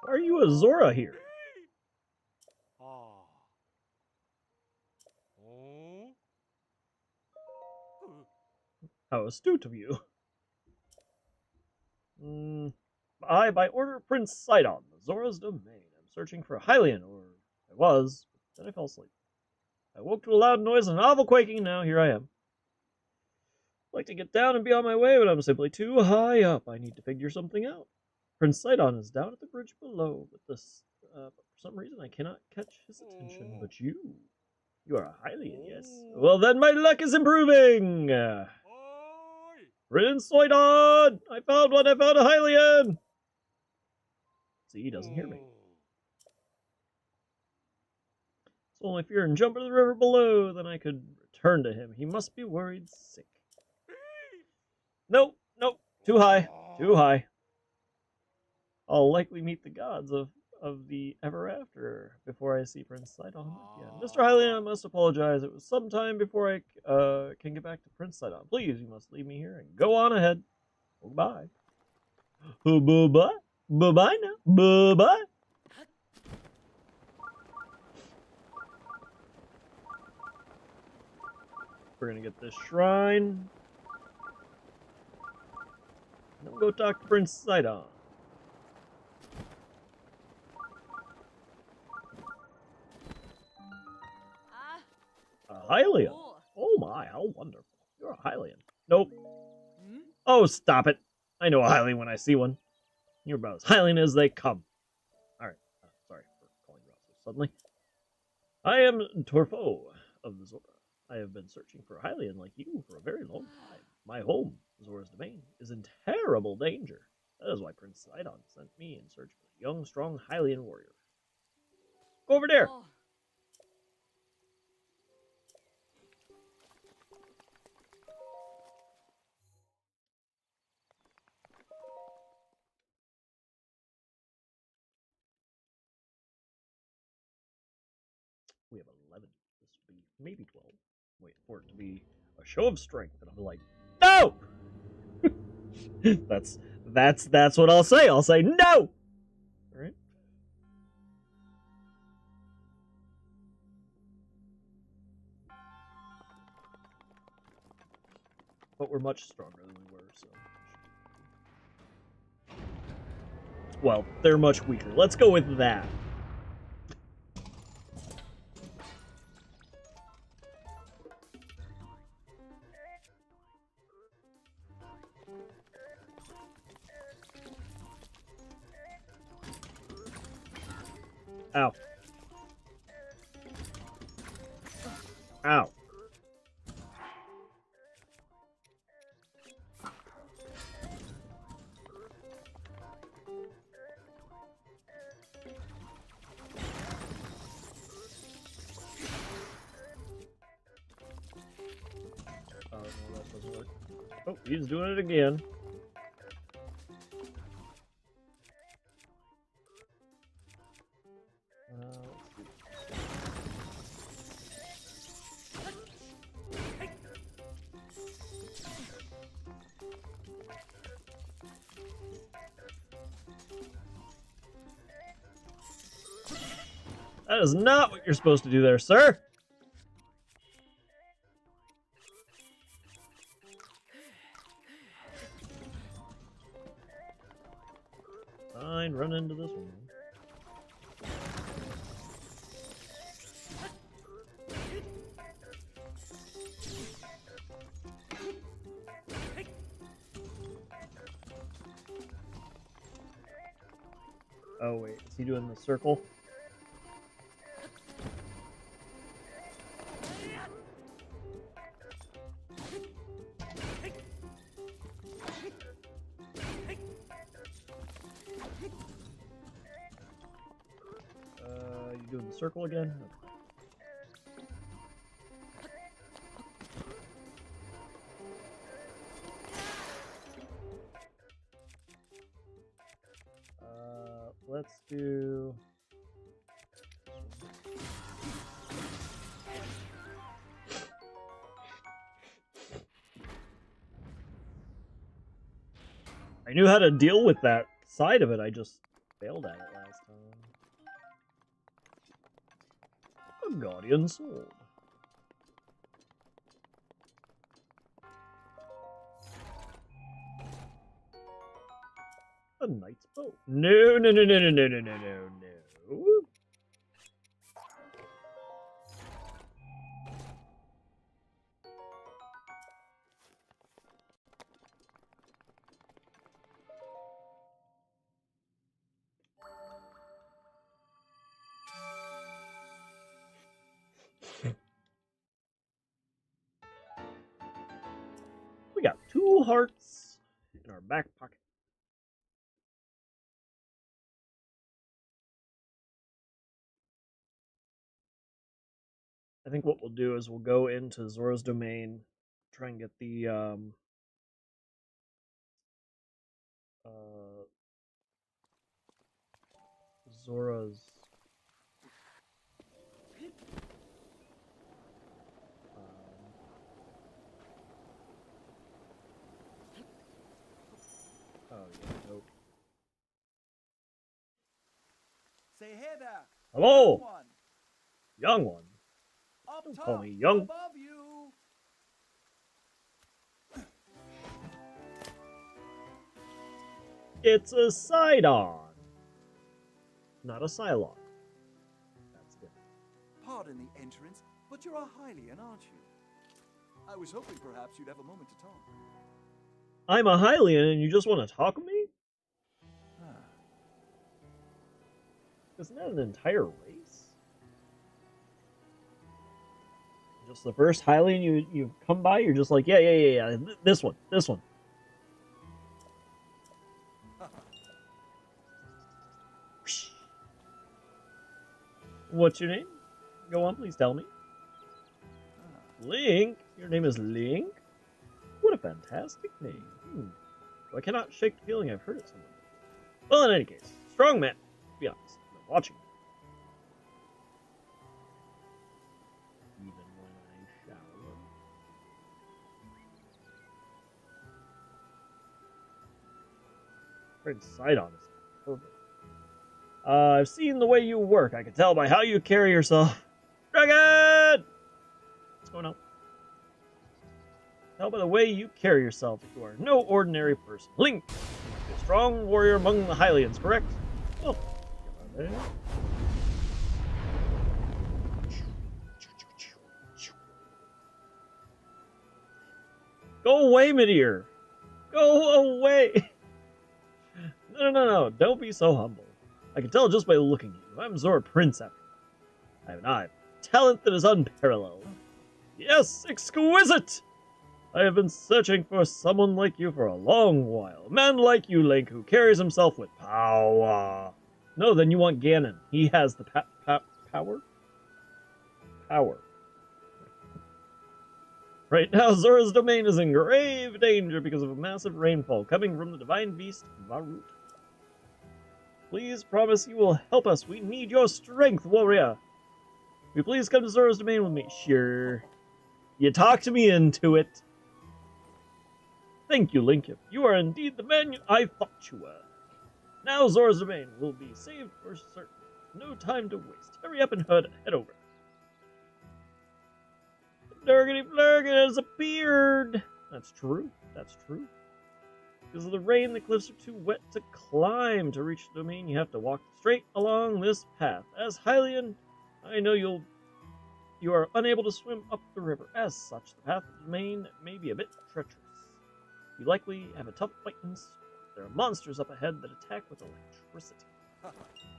Why are you a Zora here? How astute of you. By order of Prince Sidon, Zora's domain. I'm searching for Hylian, or I was, but then I fell asleep. I woke to a loud noise and an awful quaking, now here I am. I'd like to get down and be on my way, but I'm simply too high up. I need to figure something out. Prince Sidon is down at the bridge below, but for some reason I cannot catch his attention. But you are a Hylian, yes? Well, then my luck is improving! Prince Sidon! I found a Hylian! See, he doesn't hear me. So only fear and jump into the river below, then I could return to him. He must be worried sick. Nope, too high. I'll likely meet the gods of the ever after before I see Prince Sidon again. Mr. Hylian, I must apologize. It was some time before I can get back to Prince Sidon. Please, you must leave me here and go on ahead. Goodbye. Bye-bye. Bye-bye now. Bye-bye. We're gonna get this shrine. Then we'll go talk to Prince Sidon. A Hylian? Oh my, how wonderful. You're a Hylian. Nope. Oh, stop it. I know a Hylian when I see one. You're about as Hylian as they come. Alright, sorry for calling you out so suddenly. I am Torfo of the Zora. I have been searching for a Hylian like you for a very long time. My home, Zora's domain, is in terrible danger. That is why Prince Sidon sent me in search of a young, strong Hylian warrior. Go over there! We have 11. This would be maybe 12. Wait for it to be a show of strength, and I'll be like, no! that's what I'll say. I'll say no! Alright? But we're much stronger than we were, so. Well, they're much weaker. Let's go with that. Ow. Ow. Oh, no, that doesn't work. Oh, he's doing it again. That is not what you're supposed to do there, sir. Fine, run into this one. Oh wait, is he doing the circle? You doing the circle again? Let's do... I knew how to deal with that side of it, I just failed at it last time. A Guardian Sword. A Knight's Bow. No, no, no, no, no, no, no, no, no, no. We got 2 hearts in our back pocket. I think what we'll do is we'll go into Zora's Domain, try and get the Zora's oh yeah, nope. Say hey there. Hello, One. young one. Up Don't top, call me young. above you. It's a Sidon, not a Cylon. That's different. Pardon the entrance, but you're a Hylian, aren't you? I was hoping perhaps you'd have a moment to talk. I'm a Hylian and you just want to talk with me? Isn't that an entire race? Just the first Hylian you've come by, you're just like, yeah, this one. What's your name? Go on, please tell me. Link? Your name is Link? What a fantastic name. Well, I cannot shake the feeling I've heard it somewhere. Well, in any case, strong man. To be honest, I'm watching. Even when I shower. Right side on is perfect. I've seen the way you work. I can tell by how you carry yourself. Dragon! What's going on? Tell by the way you carry yourself that you are no ordinary person. Link! You're a strong warrior among the Hylians, correct? Oh. Go away, Midir! Go away! No. Don't be so humble. I can tell just by looking at you. I'm Zora Prince after all. I have an eye, talent that is unparalleled. Yes, exquisite! I have been searching for someone like you for a long while. A man like you, Link, who carries himself with power. No, then you want Ganon. He has the power? Power. Right now, Zora's Domain is in grave danger because of a massive rainfall coming from the divine beast, Varut. Please promise you will help us. We need your strength, warrior. Will you please come to Zora's Domain with me? Sure. You talked me into it. Thank you, Link. You are indeed the man I thought you were. Now Zora's Domain will be saved for certain. No time to waste. Hurry up and head over. Durgity Flurg has appeared. That's true. Because of the rain, the cliffs are too wet to climb. To reach the domain, you have to walk straight along this path. As Hylian, I know you are unable to swim up the river. As such, the path to the domain may be a bit treacherous. You likely have a tough fight in store. There are monsters up ahead that attack with electricity.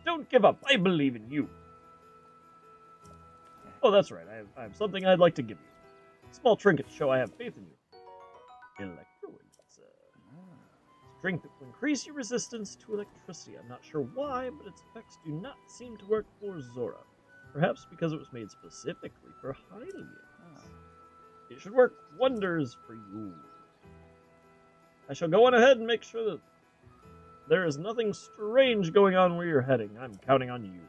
Don't give up. I believe in you. Oh, that's right. I have something I'd like to give you. A small trinket to show I have faith in you. Electrolyzer. Drink that will increase your resistance to electricity. I'm not sure why, but its effects do not seem to work for Zora. Perhaps because it was made specifically for Hylians. It should work wonders for you. I shall go on ahead and make sure that there is nothing strange going on where you're heading. I'm counting on you.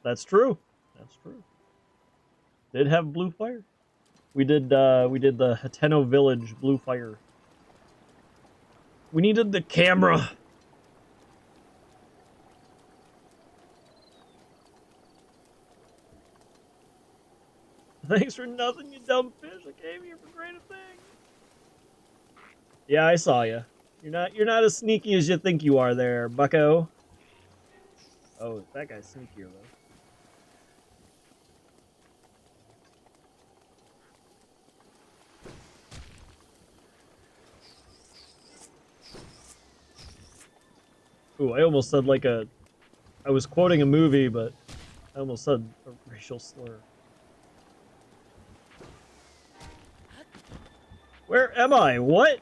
That's true. That's true. Did have blue fire. We did the Hateno Village blue fire. We needed the camera. Thanks for nothing, you dumb fish. I came here for greater things. Yeah, I saw you. You're not as sneaky as you think you are there, bucko. Oh, that guy's sneakier though. Ooh, I almost said I was quoting a movie, but I almost said a racial slur. Where am I? What?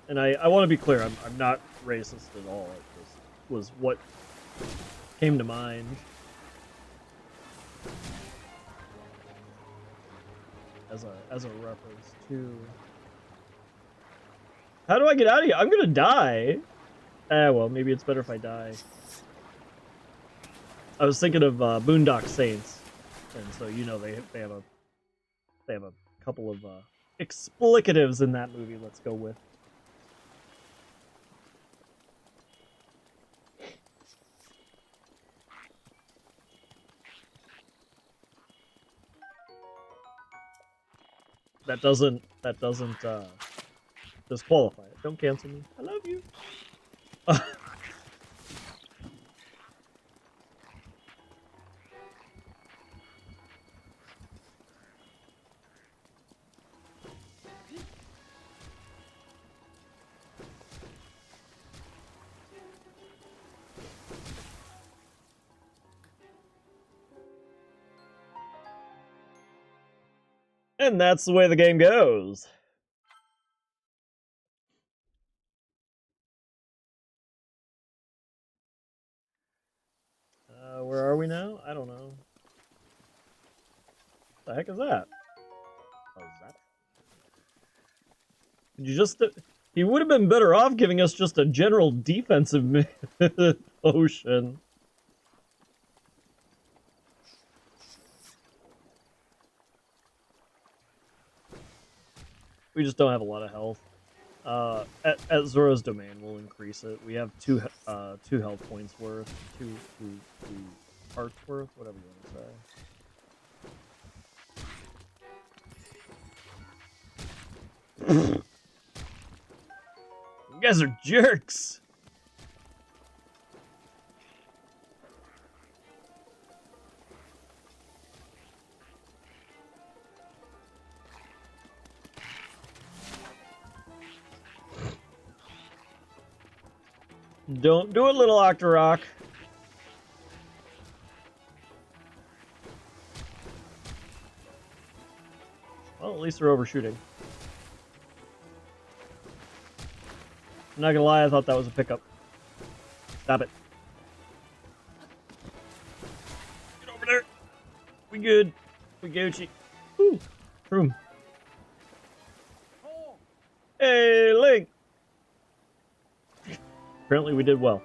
And I want to be clear, I'm not racist at all. It just was what came to mind. As a reference to... How do I get out of here? I'm gonna die. Well, maybe it's better if I die. I was thinking of Boondock Saints, and so you know they have a couple of explicatives in that movie. Let's go with. That doesn't disqualify it. Don't cancel me. I love you. And that's the way the game goes. Where are we now? I don't know. What the heck is that? Oh, is that? Could you just... He would have been better off giving us just a general defensive ocean. We just don't have a lot of health. At Zora's Domain, we'll increase it. We have two health points worth, two hearts worth, whatever you want to say. You guys are jerks. Don't do it, little Octorok. Well, at least they're overshooting. I'm not gonna lie, I thought that was a pickup. Stop it. Get over there. We good. We Gucci. Woo. Room. Hey, Link. Apparently we did well.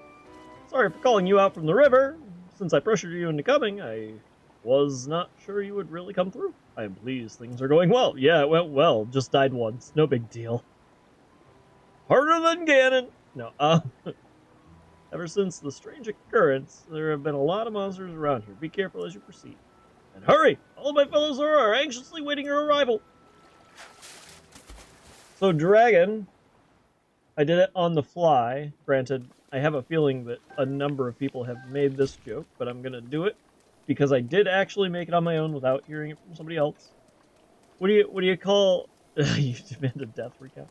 Sorry for calling you out from the river. Since I pressured you into coming, I was not sure you would really come through. I am pleased things are going well. Yeah, it went well. Just died once. No big deal. Harder than Ganon. No, ever since the strange occurrence, there have been a lot of monsters around here. Be careful as you proceed. And hurry! All of my fellow Zora are anxiously waiting your arrival. So, Dragon... I did it on the fly. Granted, I have a feeling that a number of people have made this joke, but I'm gonna do it because I did actually make it on my own without hearing it from somebody else. What do you call? You demanded death recap.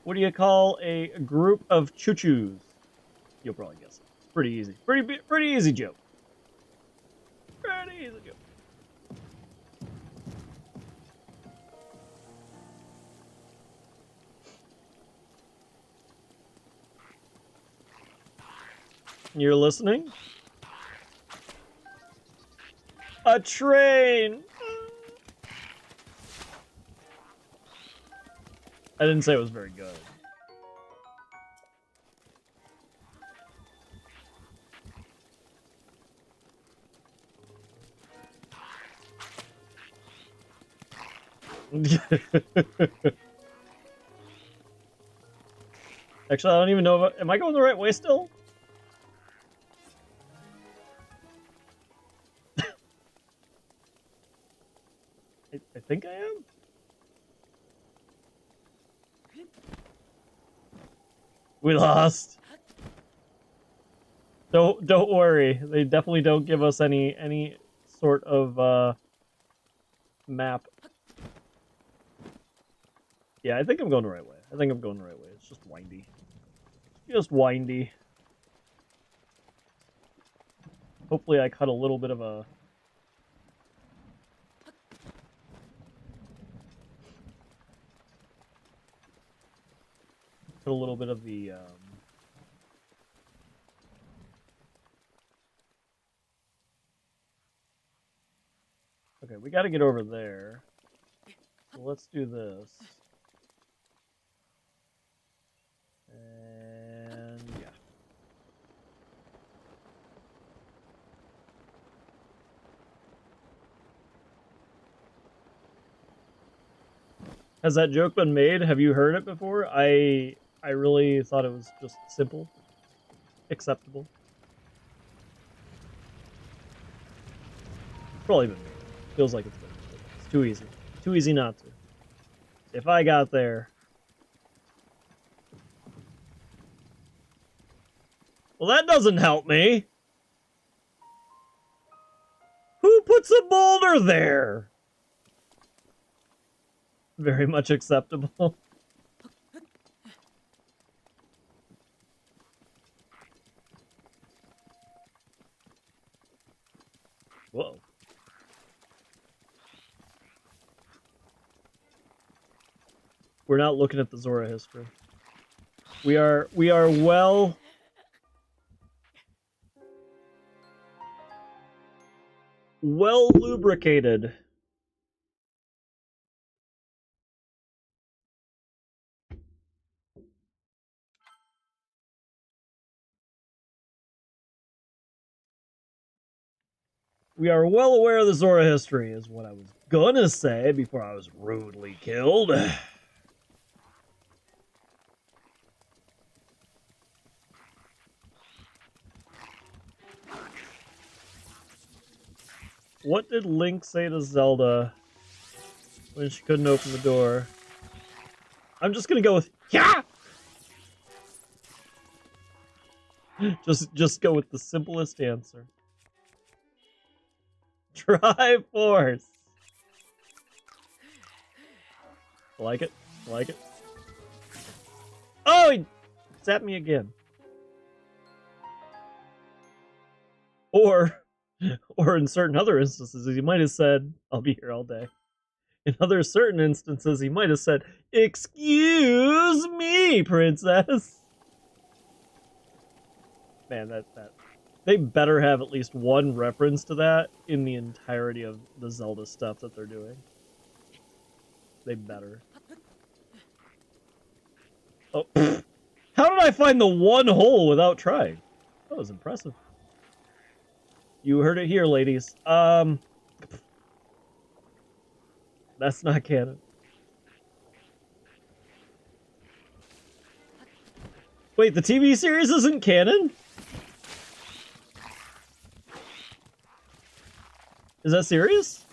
What do you call a group of choo-choos? You'll probably guess it. It's pretty easy. Pretty easy joke. Pretty easy joke. You're listening? A train! I didn't say it was very good. Actually, I don't even know if am I going the right way still? I think I am. We lost. Don't worry. They definitely don't give us any sort of map. Yeah, I think I'm going the right way. It's just windy. Just windy. Hopefully I cut a little bit of a... Cut a little bit of the... Okay, we gotta get over there. So let's do this. And yeah. Has that joke been made? Have you heard it before? I really thought it was just simple. Acceptable. Probably been made. Feels like it's been made. It's too easy. Too easy not to. If I got there... Well, that doesn't help me. Who puts a boulder there? Very much acceptable. Whoa. We're not looking at the Zora history. We are well lubricated. We are well aware of the Zora history, is what I was gonna say before I was rudely killed. What did Link say to Zelda when she couldn't open the door? I'm just gonna go with yeah. Just go with the simplest answer. Triforce. I like it. I like it. Oh, he zapped me again. Or in certain other instances, he might have said, I'll be here all day. In other certain instances, he might have said, excuse me, princess. Man, that they better have at least one reference to that in the entirety of the Zelda stuff that they're doing. They better. Oh, how did I find the one hole without trying? That was impressive. You heard it here, ladies. That's not canon. Wait, the TV series isn't canon? Is that serious?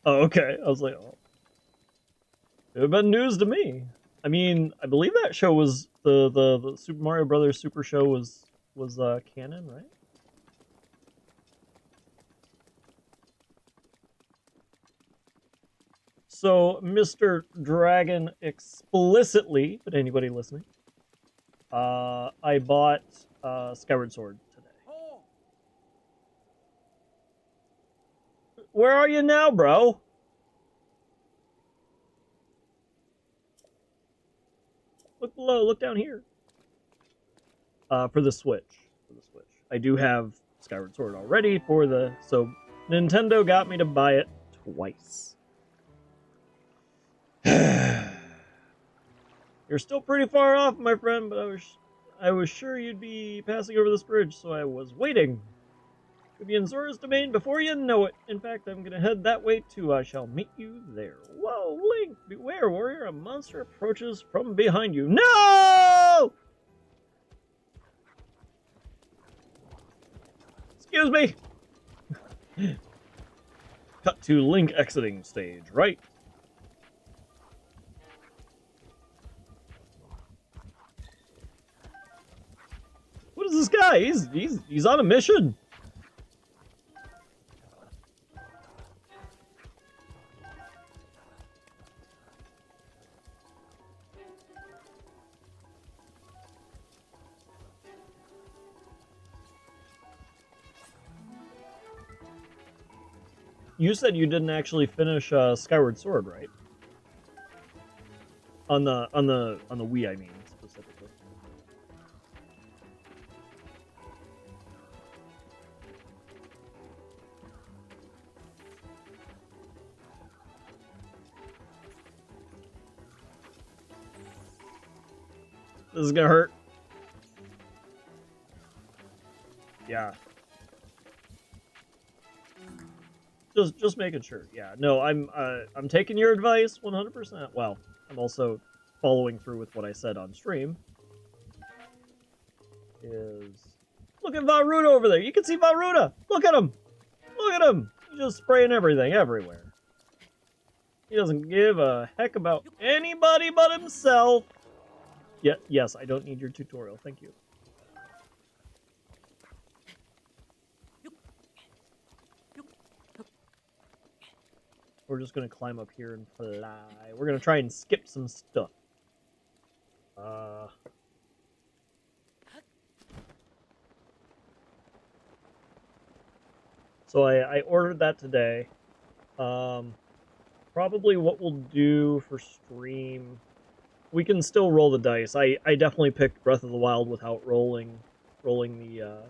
Oh, okay. I was like, oh. It would have been news to me. I mean, I believe that show was the Super Mario Brothers Super Show was canon, right? So, Mr. Dragon explicitly, but anybody listening, I bought Skyward Sword today. Oh. Where are you now, bro? Look below. Look down here. For the Switch. I do have Skyward Sword already so Nintendo got me to buy it twice. You're still pretty far off, my friend, but I was sure you'd be passing over this bridge, so I was waiting. Could be in Zora's domain before you know it. In fact, I'm gonna head that way too. I shall meet you there. Whoa, Link! Beware, warrior! A monster approaches from behind you. No! Excuse me! Cut to Link exiting stage, right? What is this guy? He's on a mission. You said you didn't actually finish Skyward Sword, right? On the Wii, I mean, specifically. This is gonna hurt. Yeah. Just making sure. Yeah. No, I'm taking your advice 100%. Well, I'm also following through with what I said on stream. Look at Varuda over there. You can see Varuda. Look at him. Look at him. He's just spraying everything everywhere. He doesn't give a heck about anybody but himself. Yes, I don't need your tutorial. Thank you. We're just gonna climb up here and fly. We're gonna try and skip some stuff. So I ordered that today. Probably what we'll do for stream, we can still roll the dice. I definitely picked Breath of the Wild without rolling the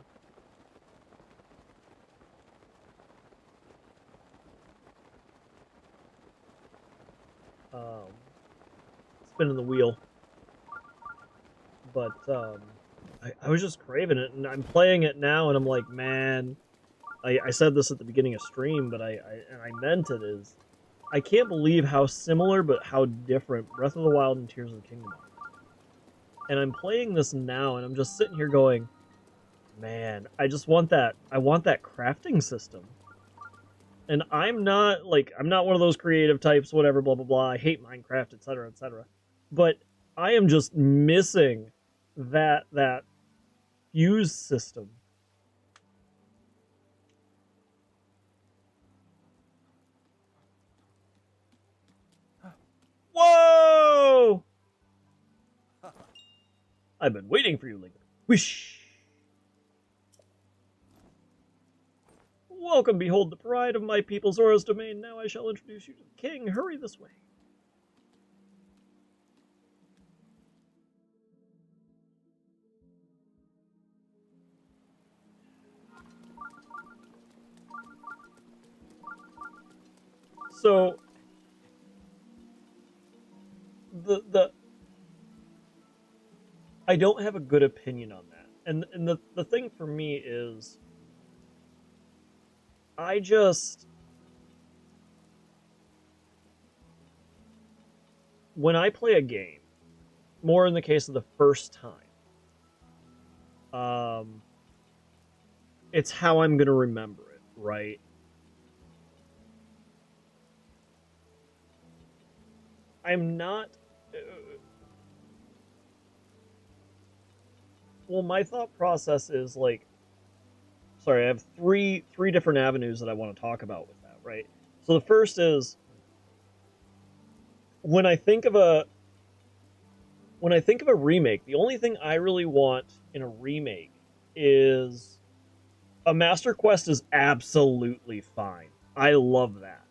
spinning the wheel. But I was just craving it, and I'm playing it now, and I'm like, man, I said this at the beginning of stream, but I meant it, is I can't believe how similar but how different Breath of the Wild and Tears of the Kingdom are. And I'm playing this now, and I'm just sitting here going, man, I just want that. I want that crafting system. And I'm not one of those creative types, whatever, blah blah blah. I hate Minecraft, etc., etc. But I am just missing that fuse system. Whoa! I've been waiting for you, Link. Whoosh! Welcome, behold the pride of my people, Zora's domain. Now I shall introduce you to the king. Hurry this way. So I don't have a good opinion on that. And the thing for me is when I play a game, more in the case of the first time, it's how I'm going to remember it, right? I'm not. Well, my thought process is like, sorry, I have three different avenues that I want to talk about with that, right? So the first is when I think of a remake, the only thing I really want in a remake is a Master Quest is absolutely fine. I love that.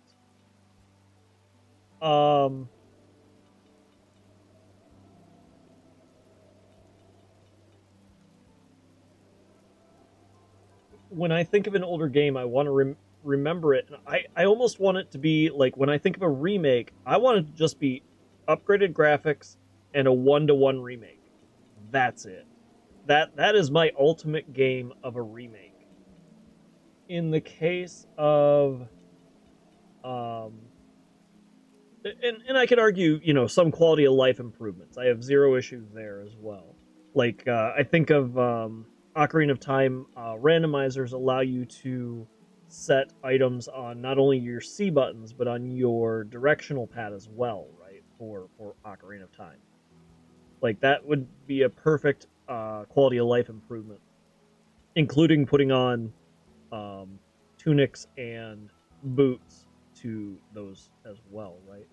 When I think of an older game, I want to remember it. And I almost want it to be like when I think of a remake, I want it to just be upgraded graphics and a 1-to-1 remake. That's it. That is my ultimate game of a remake. In the case of and I could argue, some quality of life improvements. I have zero issues there as well. Like I think of Ocarina of Time randomizers allow you to set items on not only your C buttons but on your directional pad as well, right? For Ocarina of Time, like that would be a perfect quality of life improvement, including putting on tunics and boots to those as well, right?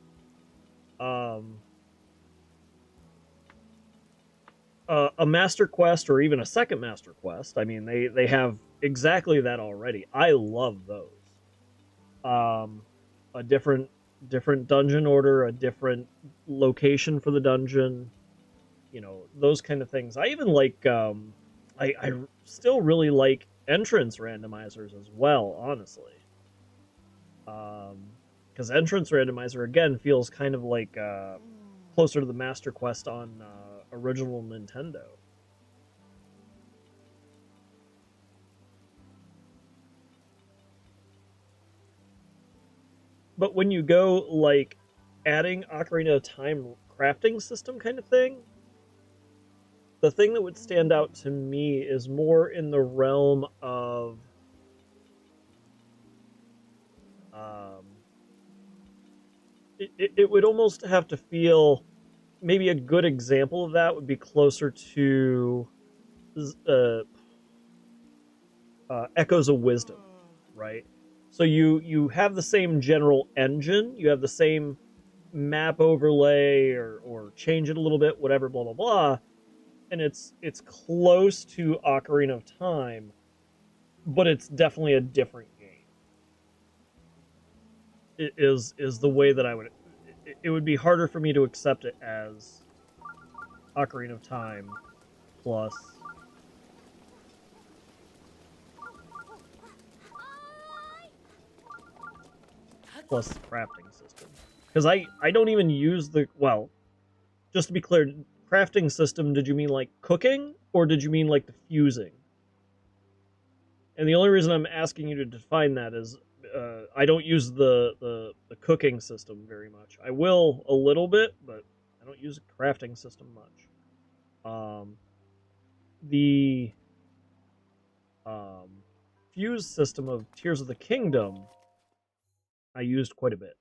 A master quest or even a second master quest. I mean, they have exactly that already. I love those. A different dungeon order, a different location for the dungeon. Those kind of things. I even like. I still really like entrance randomizers as well. Honestly, because entrance randomizer again feels kind of like closer to the master quest on original Nintendo. But when you go like adding Ocarina of Time crafting system kind of thing, the thing that would stand out to me is more in the realm of it would almost have to feel, maybe a good example of that would be closer to uh, Echoes of Wisdom, right? So you have the same general engine, you have the same map overlay or change it a little bit, whatever, blah blah blah, and it's close to Ocarina of Time, but it's definitely a different game. It is the way that I would. It would be harder for me to accept it as Ocarina of Time plus crafting system, because I don't even use the, well, just to be clear, crafting system, did you mean like cooking or did you mean like the fusing? And the only reason I'm asking you to define that is I don't use the cooking system very much. I will a little bit, but I don't use a crafting system much. The um, fuse system of Tears of the Kingdom I used quite a bit.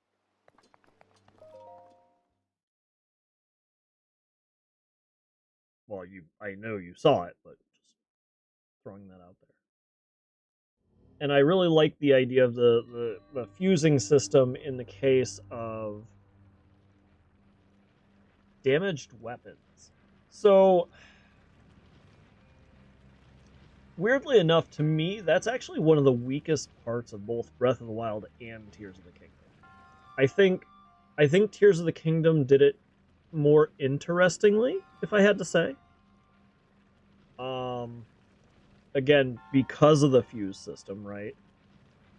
Well, I know you saw it, but just throwing that out there. And I really like the idea of the fusing system in the case of damaged weapons. So, weirdly enough, to me, that's actually one of the weakest parts of both Breath of the Wild and Tears of the Kingdom. I think Tears of the Kingdom did it more interestingly, if I had to say. Again, because of the fuse system, right?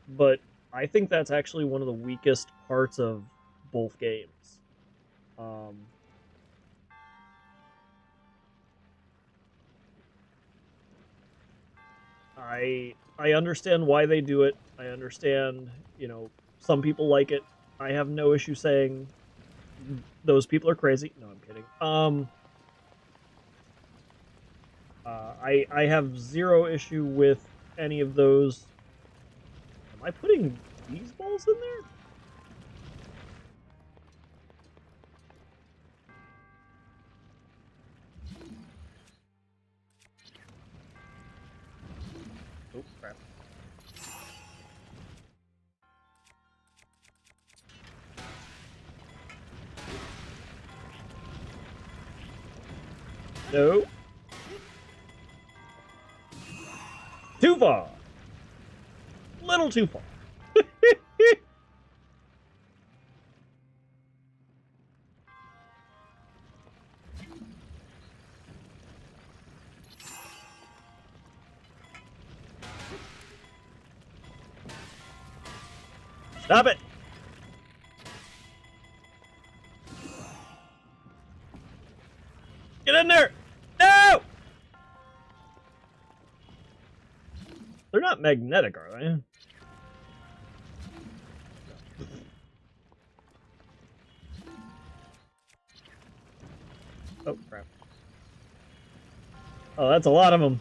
But I think that's actually one of the weakest parts of both games. I understand why they do it. I understand, some people like it. I have no issue saying those people are crazy. No, I'm kidding. I have zero issue with any of those. Am I putting these balls in there? crap. No. Too far. Little too far. Stop it! Get in there! No! They're not magnetic, are they? Oh, crap. Oh, that's a lot of them.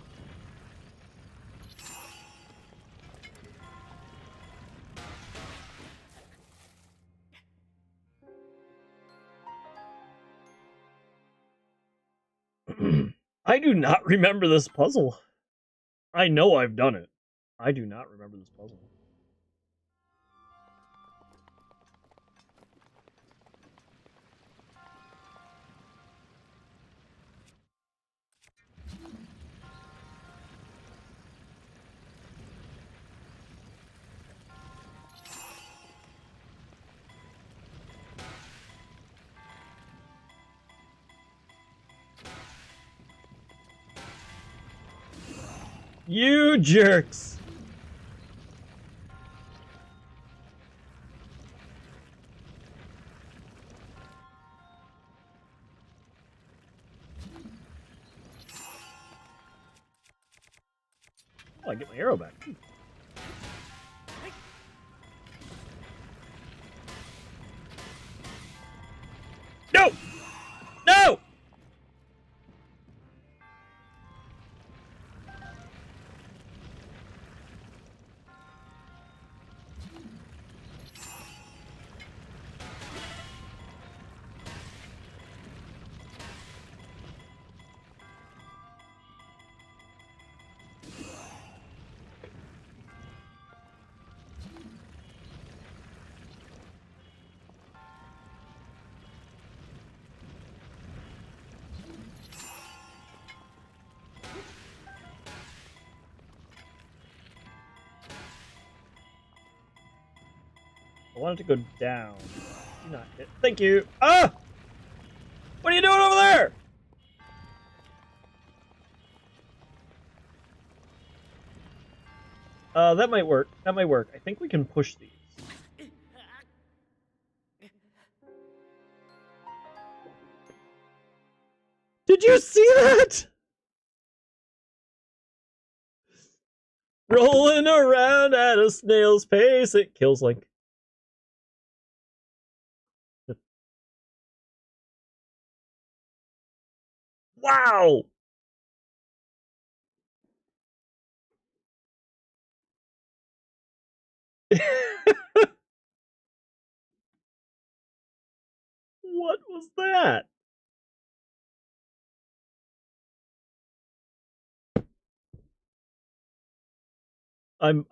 I do not remember this puzzle. I know I've done it. I do not remember this puzzle. You jerks! Oh, I get my arrow back. No! No! I want it to go down. Do not hit. Thank you. Ah! What are you doing over there? That might work. That might work. I think we can push these. Did you see that? Rolling around at a snail's pace. It kills Link. Wow! What was that? I'm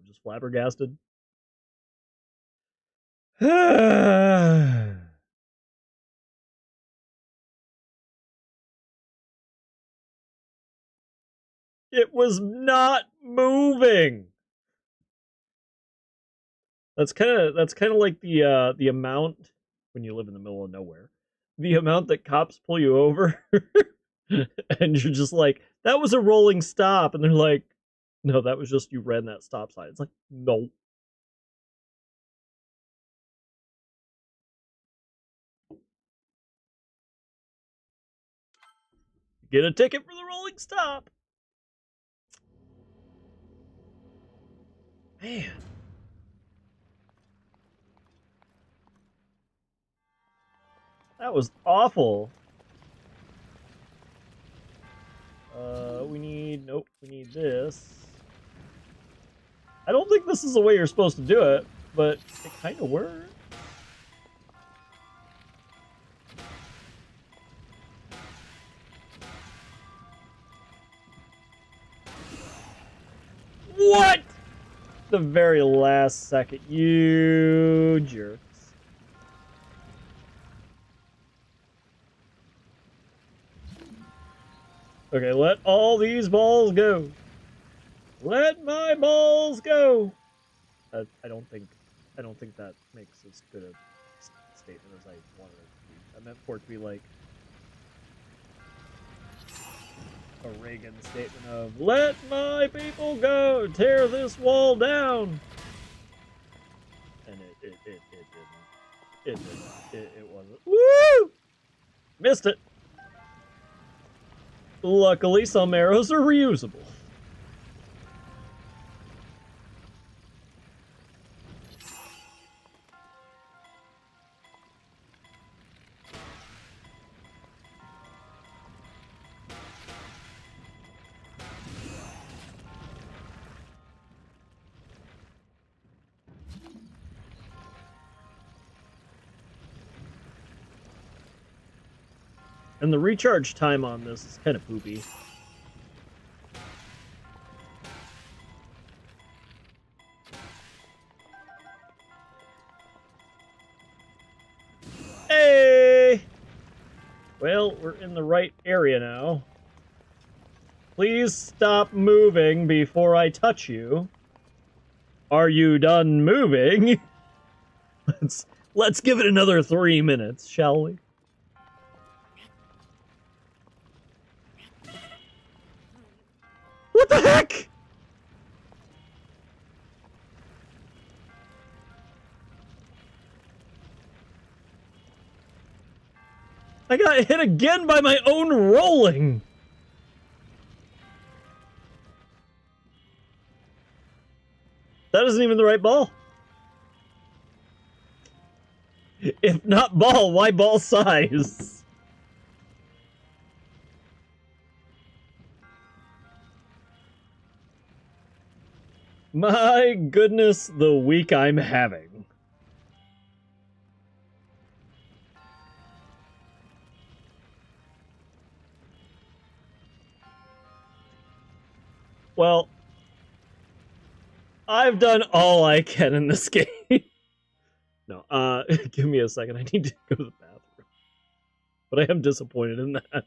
just flabbergasted. It was not moving. That's kind of like the amount when you live in the middle of nowhere. The amount that cops pull you over and you're just like, that was a rolling stop, and they're like, no, that was just you ran that stop sign. It's like, no. Get a ticket for the rolling stop. Man. That was awful. We need this. I don't think this is the way you're supposed to do it, but it kind of worked. What? The very last second, you jerks. Okay, let all these balls go. Let my balls go. I don't think that makes as good a statement as I wanted it to be. I meant for it to be like a Reagan statement of "Let my people go, tear this wall down," and it didn't. It wasn't. Woo! Missed it. Luckily, some arrows are reusable. And the recharge time on this is kind of poopy. Hey! Well, we're in the right area now. Please stop moving before I touch you. Are you done moving? Let's give it another 3 minutes, shall we? What the heck? I got hit again by my own rolling. That isn't even the right ball. If not ball, why ball size? My goodness, the week I'm having. Well, I've done all I can in this game. No, give me a second. I need to go to the bathroom. But I am disappointed in that.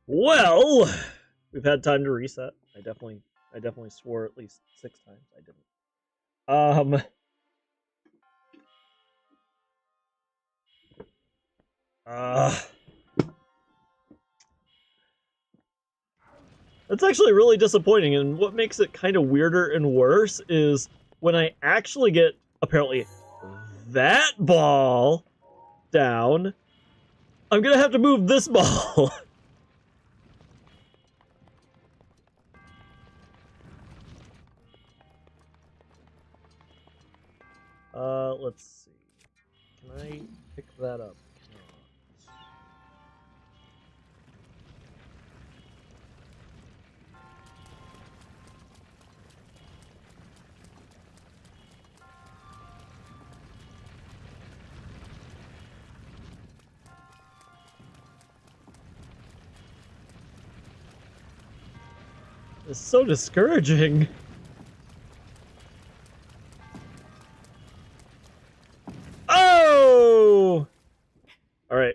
Well, we've had time to reset. I definitely swore at least 6 times. I didn't. That's actually really disappointing, and what makes it kind of weirder and worse is when I actually get, apparently, that ball, down. I'm gonna have to move this ball. Let's see. Can I pick that up? It's so discouraging. Oh! Alright.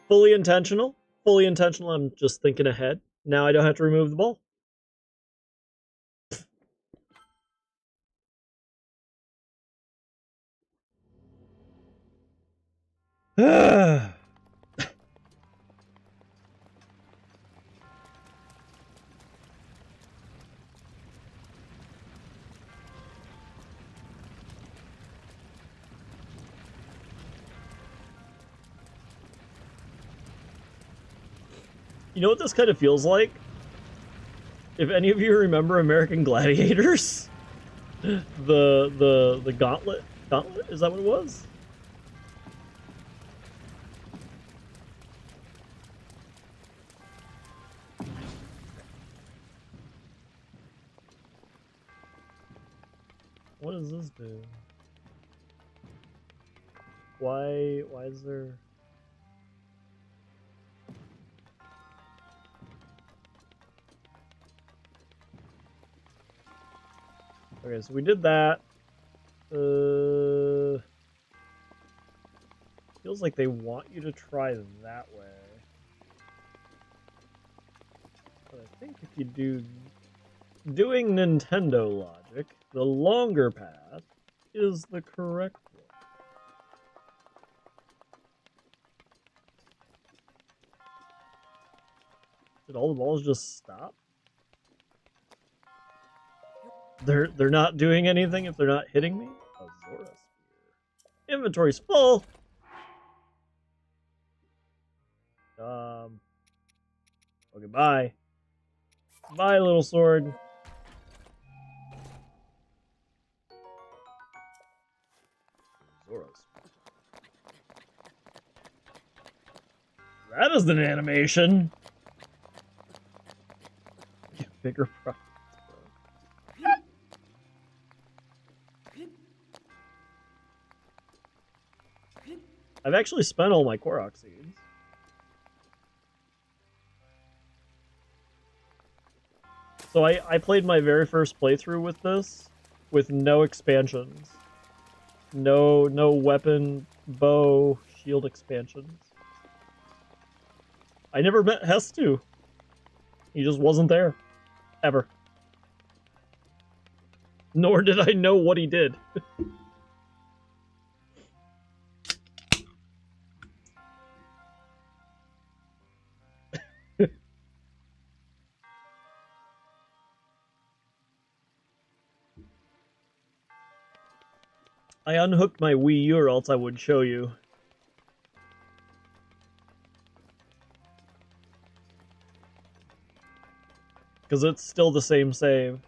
Fully intentional. Fully intentional. I'm just thinking ahead. Now I don't have to remove the ball. You know what this kind of feels like? If any of you remember American Gladiators, the gauntlet, is that what it was? What does this do? Why is there? Okay, so we did that. Feels like they want you to try that way. But I think if you doing Nintendo logic, the longer path is the correct one. Did all the balls just stop? They're not doing anything if they're not hitting me? Oh, Zora Spear. Inventory's full! Okay, bye. Bye, little sword. Zora Spear. That is an animation! Bigger profits, bro. I've actually spent all my Korok seeds. So I played my very first playthrough with this with no expansions. No weapon, bow, shield expansions. I never met S2. He just wasn't there. Ever. Nor did I know what he did. I unhooked my Wii U or else I would show you. Because it's still the same save.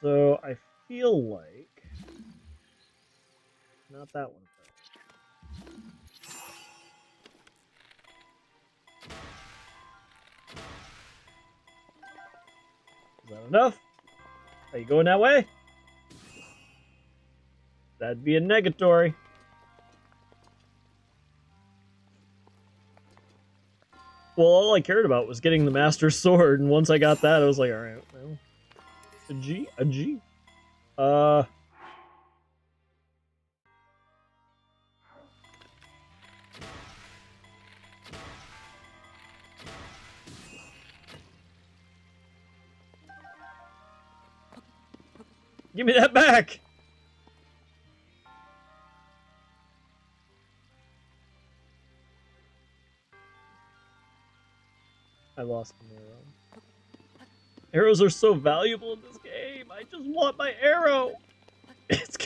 So I feel like... Not that one. Is that enough? Are you going that way? That'd be a negatory. Well, all I cared about was getting the Master Sword, and once I got that, I was like, alright, well... A G? A G? Give me that back! I lost the arrow. Arrows are so valuable in this game. I just want my arrow. It's.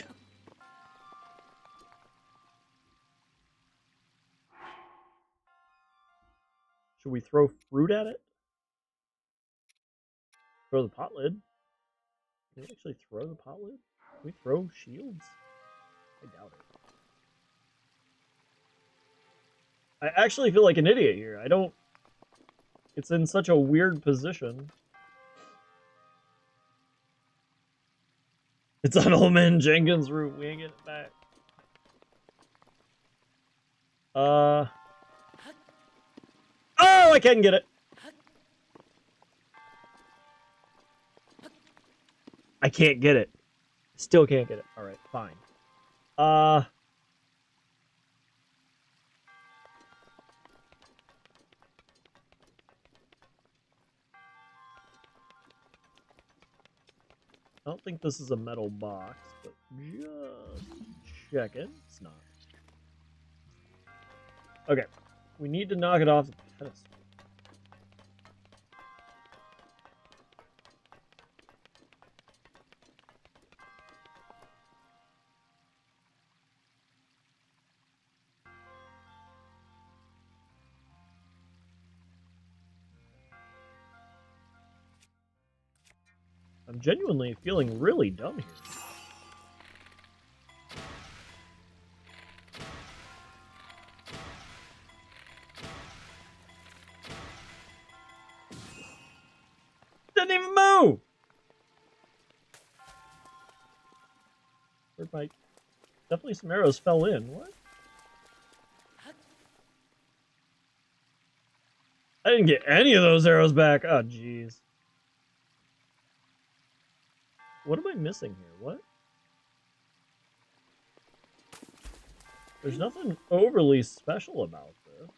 Should we throw fruit at it? Throw the pot lid? Can we actually throw the pot lid? Can we throw shields? I doubt it. I actually feel like an idiot here. I don't... It's in such a weird position. It's on Old Man Jenkins' route. We ain't getting it back. Oh, I can get it. I can't get it. Still can't get it. Alright, fine. I don't think this is a metal box, but just checking. It's not. Okay. We need to knock it off the pedestal. I'm genuinely feeling really dumb here. Didn't even move! Where'd my... Definitely some arrows fell in. What? I didn't get any of those arrows back. Oh, jeez. What am I missing here? What? There's nothing overly special about this.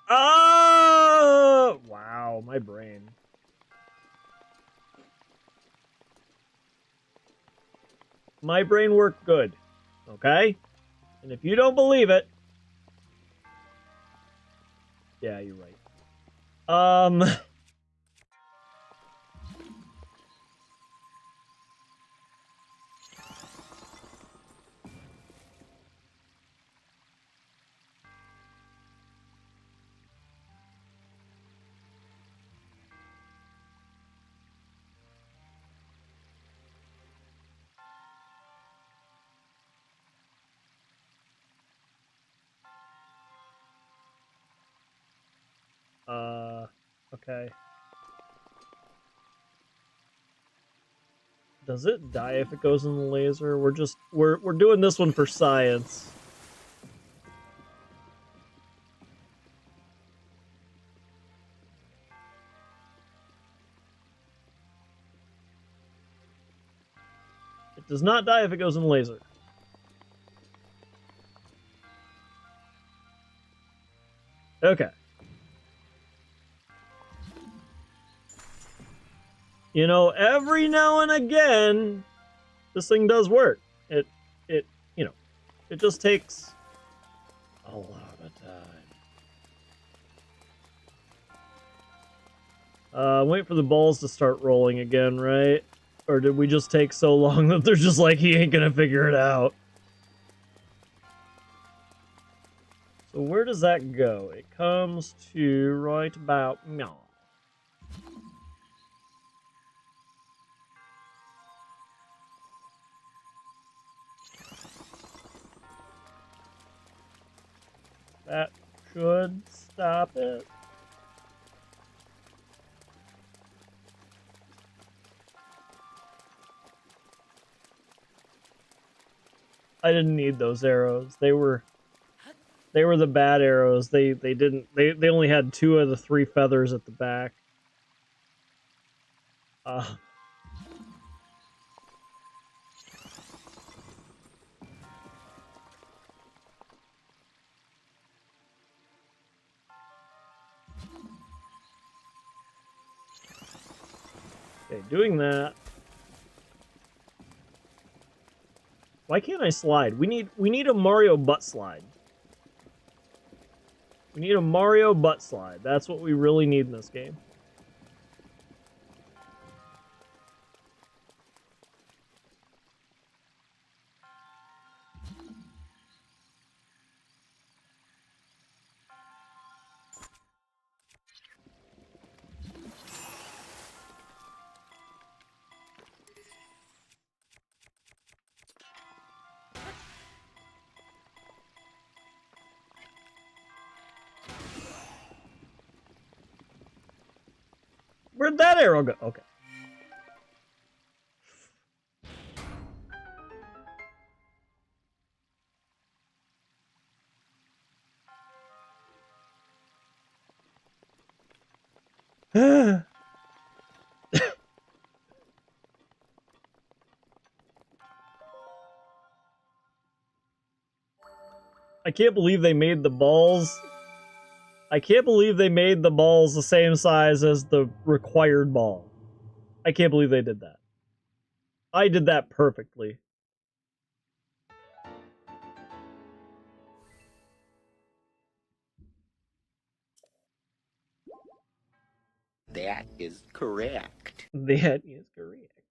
Oh! Wow, my brain. My brain worked good. Okay? And if you don't believe it... Yeah, you're right. Okay. Does it die if it goes in the laser? We're doing this one for science. It does not die if it goes in the laser. Okay. You know, every now and again, this thing does work. You know, it just takes a lot of time. Wait for the balls to start rolling again, right? Or did we just take so long that they're just like, he ain't gonna figure it out? So where does that go? It comes to right about now. That should stop it. I didn't need those arrows. They were the bad arrows. They only had 2 of the 3 feathers at the back. Okay, doing that. Why can't I slide? We need a Mario butt slide. We need a Mario butt slide. That's what we really need in this game. Where'd that arrow go? Okay. I can't believe they made the balls. I can't believe they made the balls the same size as the required ball. I can't believe they did that. I did that perfectly. That is correct. That is correct.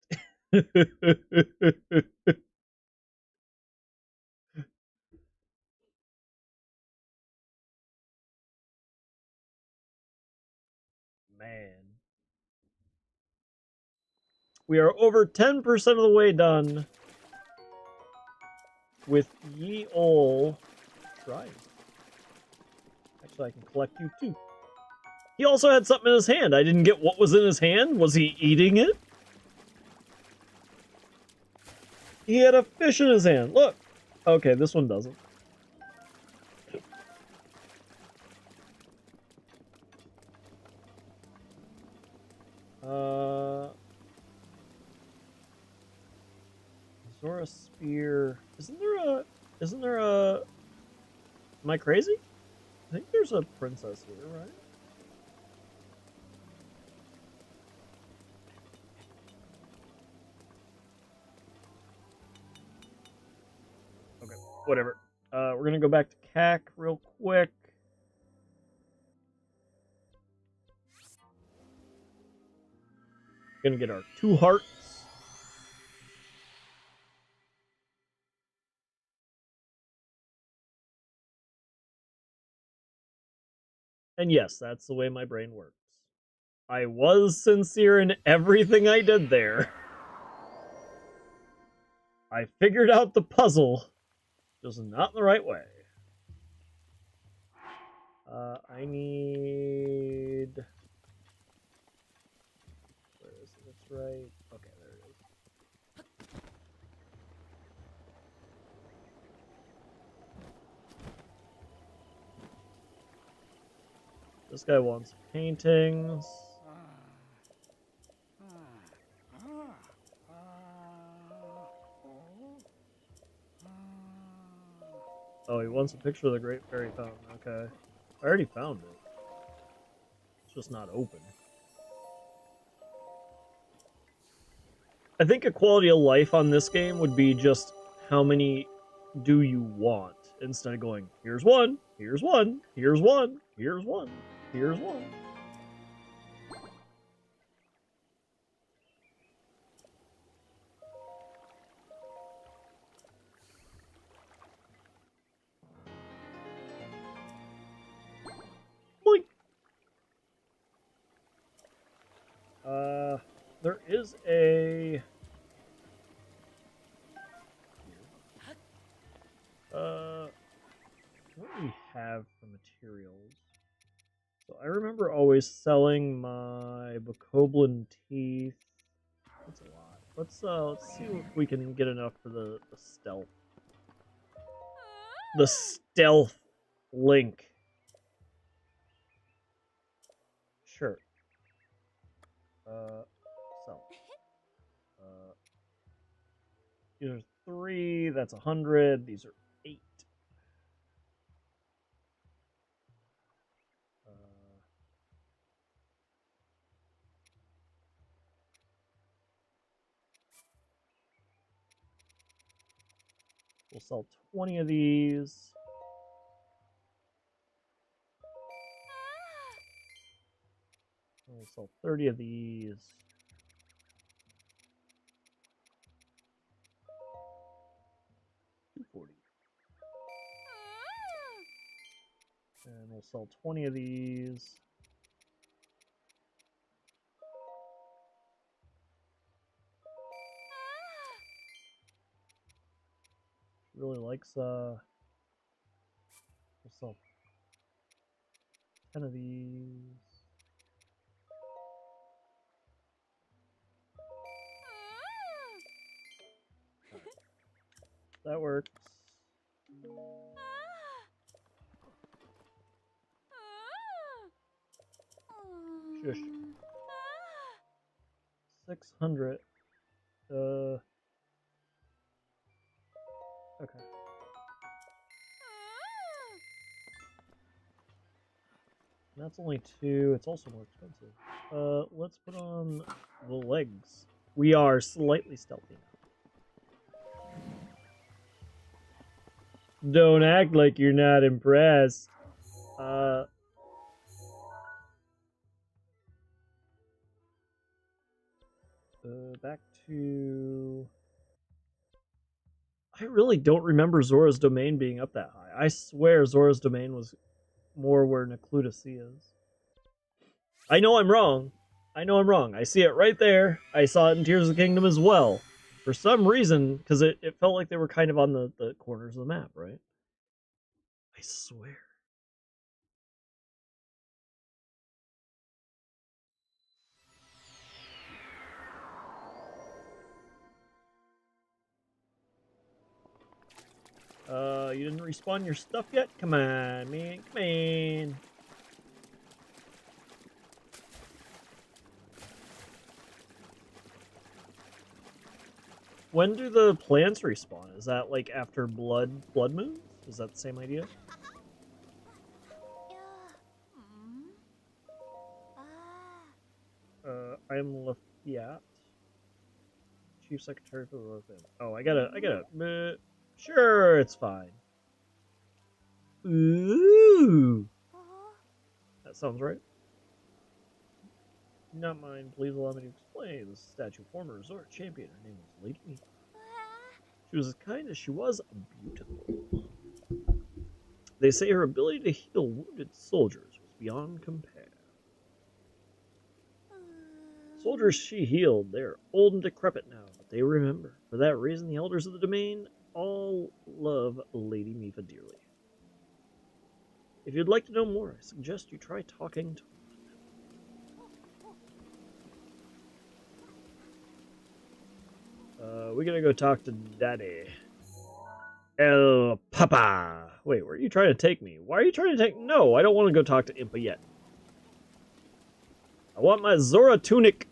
Man. We are over 10% of the way done with ye ol' shrine. Actually, I can collect you too. He also had something in his hand. I didn't get what was in his hand. Was he eating it? He had a fish in his hand. Look. Okay, this one doesn't. Zora spear. Isn't there a... Am I crazy? I think there's a princess here, right? Okay, whatever. We're gonna go back to CAC real quick. Gonna get our 2 hearts. And yes, that's the way my brain works. I was sincere in everything I did there. I figured out the puzzle, just not in the right way. I need... Where is it? It's right... Okay, there it is. This guy wants paintings. Oh, he wants a picture of the Great Fairy Fountain. Okay. I already found it. It's just not open. I think a quality of life on this game would be just how many do you want, instead of going, here's one, here's one, here's one, here's one, here's one. Boink. There is a... What do we have for materials? So I remember always selling my Bokoblin teeth. That's a lot. Let's see if we can get enough for the stealth. The stealth link. Sure. Sell. These are 3, that's 100, these are 8. We'll sell 20 of these. We'll sell 30 of these. $240. And we'll sell 20 of these. She really likes we'll sell 10 of these. That works. Shush. 600. Okay. And that's only 2. It's also more expensive. Let's put on the legs. We are slightly stealthy now. Don't act like you're not impressed. Back to... I really don't remember Zora's Domain being up that high. I swear Zora's Domain was more where Necluda Sea is. I know I'm wrong. I see it right there. I saw it in Tears of the Kingdom as well. For some reason, because it felt like they were kind of on the corners of the map, right? I swear. You didn't respawn your stuff yet? Come on, man. Come on. When do the plants respawn? Is that like after blood moons? Is that the same idea? I'm Lafiat, Chief Secretary for the Royal Family. Oh, I gotta. Sure, it's fine. Ooh, that sounds right. Not mine. Please allow me to explain. This statue former resort champion. Her name was Lady Mika. She was as kind as she was beautiful. They say her ability to heal wounded soldiers was beyond compare. Soldiers she healed, they're old and decrepit now, but they remember. For that reason, the elders of the domain all love Lady Mika dearly. If you'd like to know more, I suggest you try talking to we gotta go talk to Daddy. El Papa! Wait, where are you trying to take me? Why are you trying to take... No, I don't want to go talk to Impa yet. I want my Zora tunic.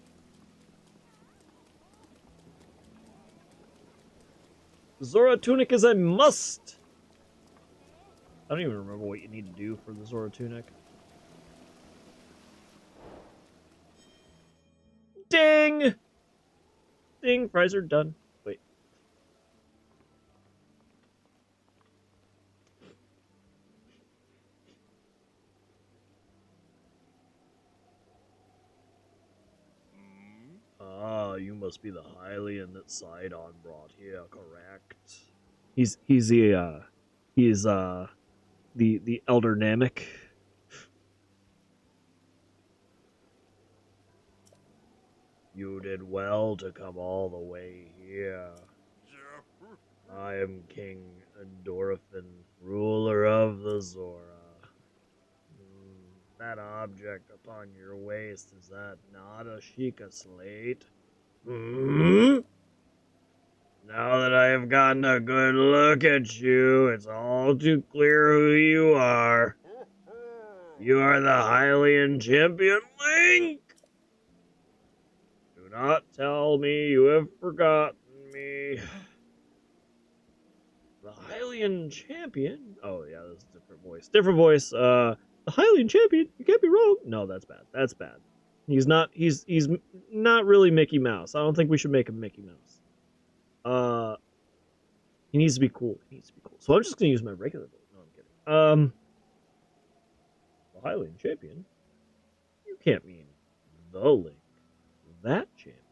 Zora tunic is a must! I don't even remember what you need to do for the Zora tunic. Ding! Ding, fries are done. Wait. Ah, you must be the Hylian that Sidon brought here, correct? He's the Elder Namek. You did well to come all the way here. I am King Endorphin, ruler of the Zora. That object upon your waist, is that not a Shikah slate? Now that I have gotten a good look at you, it's all too clear who you are. You are the Hylian champion Link! Do not tell me you have forgotten me. The Hylian champion? Oh yeah, that's a different voice. Different voice. The Hylian champion? You can't be wrong. No, that's bad. That's bad. He's not not really Mickey Mouse. I don't think we should make him Mickey Mouse. He needs to be cool. He needs to be cool. So I'm just going to use my regular build. No, I'm kidding. The Hylian champion? You can't mean the Link. That champion.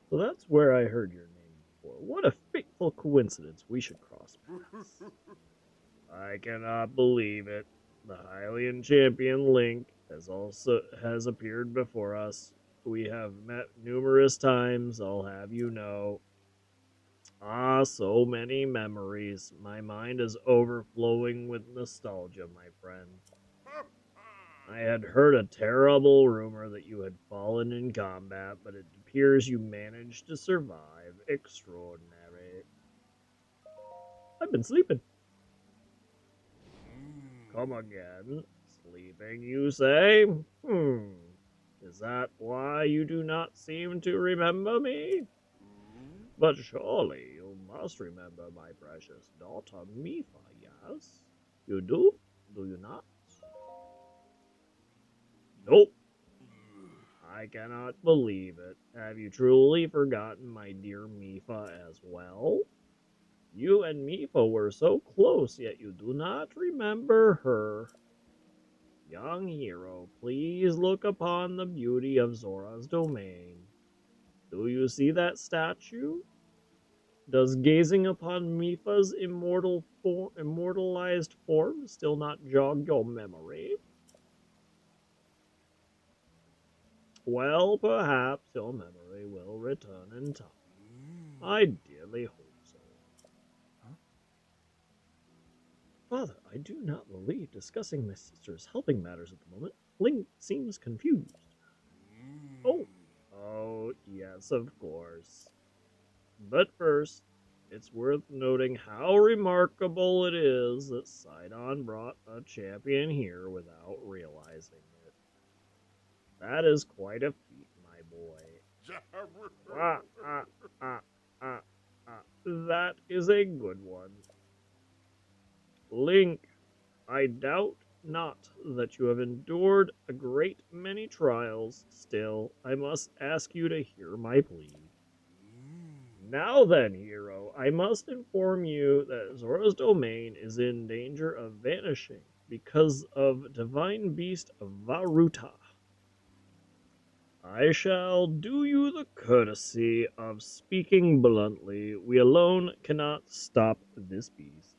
So that's where I heard your name before. What a fateful coincidence we should cross paths. I cannot believe it. The Hylian champion Link has appeared before us. We have met numerous times, I'll have you know. Ah, so many memories. My mind is overflowing with nostalgia, my friend. I had heard a terrible rumor that you had fallen in combat, but it appears you managed to survive. Extraordinary. I've been sleeping. Come again. Sleeping, you say? Is that why you do not seem to remember me? But surely you must remember my precious daughter Mifa, yes? You do? Do you not? Nope. I cannot believe it. Have you truly forgotten my dear Mifa as well? You and Mifa were so close, yet you do not remember her. Young hero, please look upon the beauty of Zora's domain. Do you see that statue? Does gazing upon Mifa's immortalized form still not jog your memory? Well, perhaps your memory will return in time. I dearly hope so. Father, I do not believe discussing my sister's helping matters at the moment. Link seems confused. Oh, yes, of course. But first, it's worth noting how remarkable it is that Sidon brought a champion here without realizing it. That is quite a feat, my boy. That is a good one. Link, I doubt not that you have endured a great many trials. Still, I must ask you to hear my plea. Now then, hero, I must inform you that Zora's domain is in danger of vanishing because of Divine Beast Varuta. I shall do you the courtesy of speaking bluntly. We alone cannot stop this beast.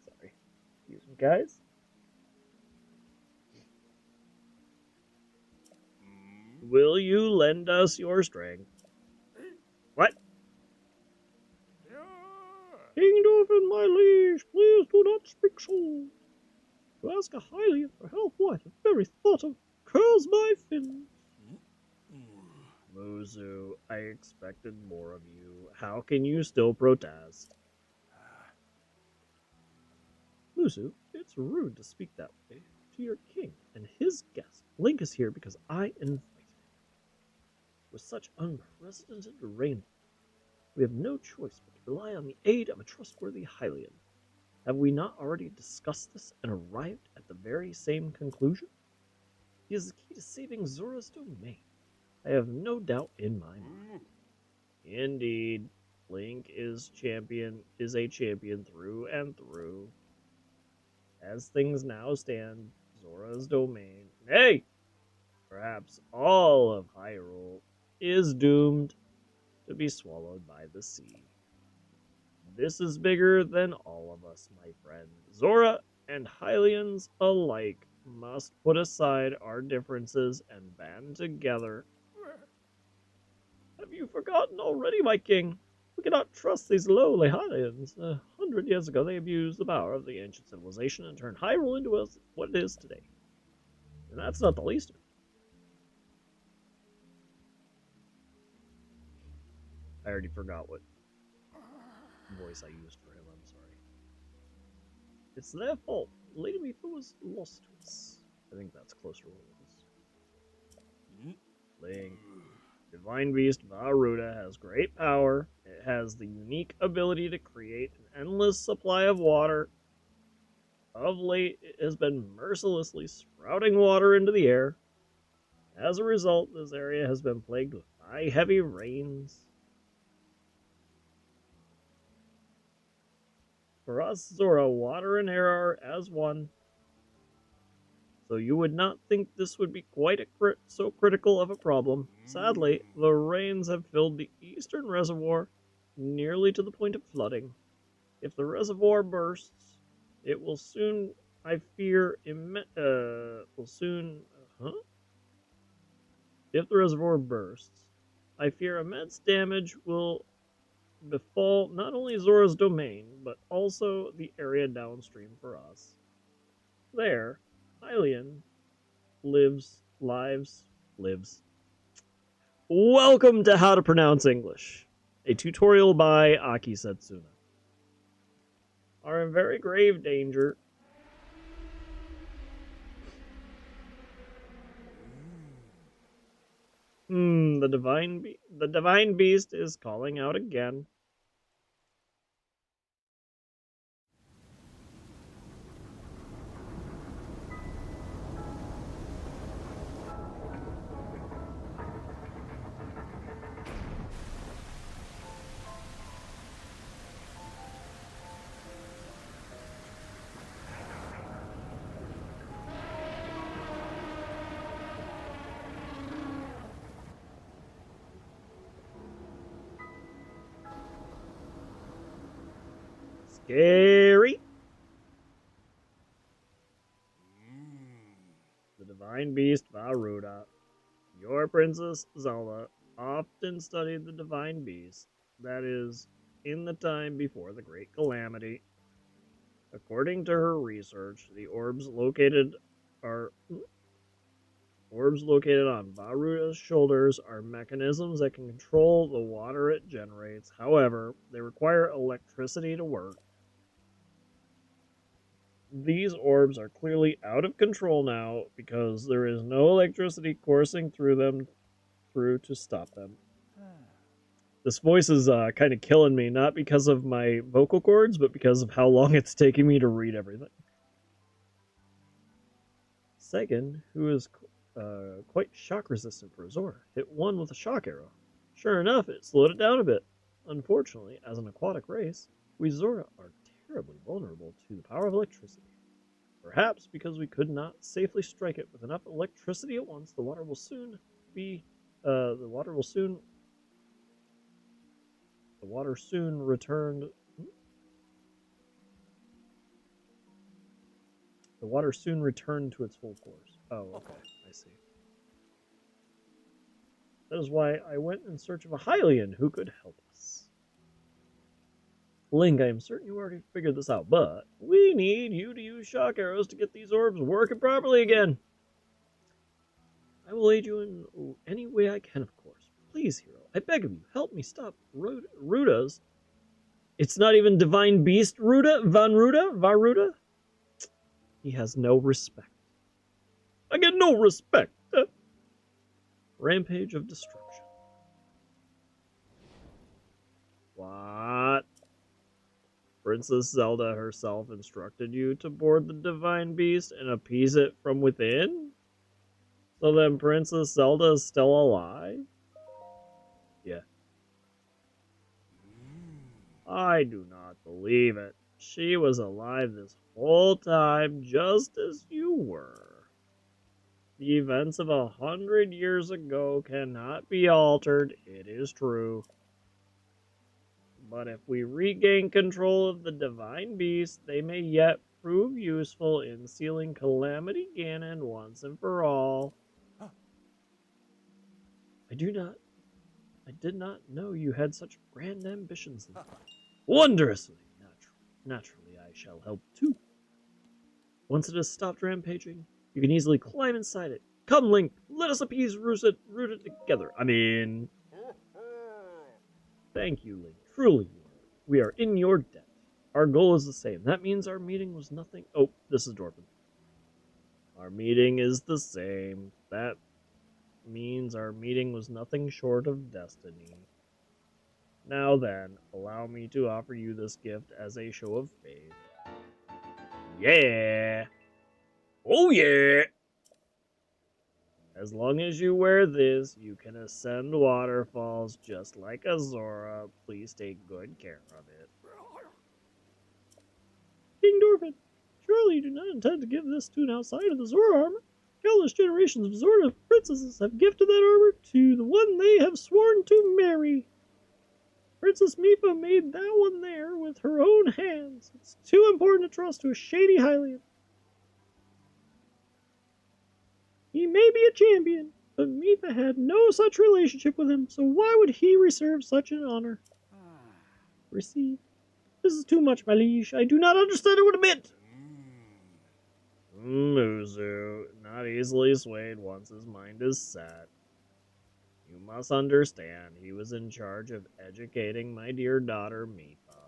Sorry. Excuse me, guys. Will you lend us your strength? What? King Dolphin, my liege, please do not speak so. To ask a Hylian for help, why, the very thought of curls my fins. Muzu, I expected more of you. How can you still protest? Muzu, it's rude to speak that way to your king and his guest. Link is here because I invited him. With such unprecedented rainfall, we have no choice but to rely on the aid of a trustworthy Hylian. Have we not already discussed this and arrived at the very same conclusion? He is the key to saving Zora's domain. I have no doubt in my mind. Indeed, Link is a champion through and through. As things now stand, Zora's domain, nay, perhaps all of Hyrule, is doomed to be swallowed by the sea. This is bigger than all of us, my friend. Zora and Hylians alike must put aside our differences and band together. Have you forgotten already, my king? We cannot trust these lowly Hylians. 100 years ago, they abused the power of the ancient civilization and turned Hyrule into what it is today. And that's not the least of it. I already forgot what voice I used for him, I'm sorry. It's their fault. Lady Mifa was lost to us. I think that's closer to what it was. Link. Divine Beast Varuta has great power. It has the unique ability to create an endless supply of water. Of late, it has been mercilessly sprouting water into the air. As a result, this area has been plagued with by heavy rains. For us, Zora, water and air are as one. So you would not think this would be quite so critical of a problem. Sadly, the rains have filled the eastern reservoir nearly to the point of flooding. If the reservoir bursts, it will soon, I fear, If the reservoir bursts, I fear immense damage will befall not only Zora's domain, but also the area downstream for us. There, Hylian lives. Welcome to How to Pronounce English, a tutorial by Aki Setsuna. Are in very grave danger. The divine beast is calling out again. Scary. The divine beast Varuda. Your Princess Zelda often studied the divine beast, that is, in the time before the Great Calamity. According to her research, the orbs located on Varuda's shoulders are mechanisms that can control the water it generates. However, they require electricity to work. These orbs are clearly out of control now because there is no electricity coursing through to stop them. This voice is kind of killing me, not because of my vocal cords, but because of how long it's taking me to read everything. Sagan, who is quite shock resistant for Zora, hit one with a shock arrow. Sure enough, it slowed it down a bit. Unfortunately, as an aquatic race, we Zora are terribly vulnerable to the power of electricity. Perhaps because we could not safely strike it with enough electricity at once, the water soon returned to its full course. Oh, okay. I see. That is why I went in search of a Hylian who could help us. Link, I am certain you already figured this out, but we need you to use shock arrows to get these orbs working properly again. I will aid you in any way I can, of course. Please, hero, I beg of you, help me stop Ruda's. It's not even Divine Beast Varuda? He has no respect. I get no respect. Rampage of destruction. What? Princess Zelda herself instructed you to board the divine beast and appease it from within? So then Princess Zelda is still alive? Yeah. I do not believe it. She was alive this whole time, just as you were. The events of 100 years ago cannot be altered, it is true. But if we regain control of the divine beast, they may yet prove useful in sealing Calamity Ganon once and for all. I did not know you had such grand ambitions. Wondrously naturally, I shall help too. Once it has stopped rampaging, you can easily climb inside it. Come, Link, let us appease Ruda together. Thank you, Link. Truly, we are in your debt. Our goal is the same. That means our meeting was nothing. Oh, this is Dorpin. Our meeting is the same. That means our meeting was nothing short of destiny. Now then, allow me to offer you this gift as a show of faith. Yeah! Oh yeah! As long as you wear this, you can ascend waterfalls just like a Zora. Please take good care of it. King Dorfin, surely you do not intend to give this to an outsider of the Zora armor? Countless generations of Zora princesses have gifted that armor to the one they have sworn to marry. Princess Mifa made that one there with her own hands. It's too important to trust to a shady Hylian. He may be a champion, but Mifa had no such relationship with him, so why would he reserve such an honor? Receive. This is too much, my liege. I do not understand it one bit. Muzu, not easily swayed once his mind is set. You must understand, he was in charge of educating my dear daughter, Mifa.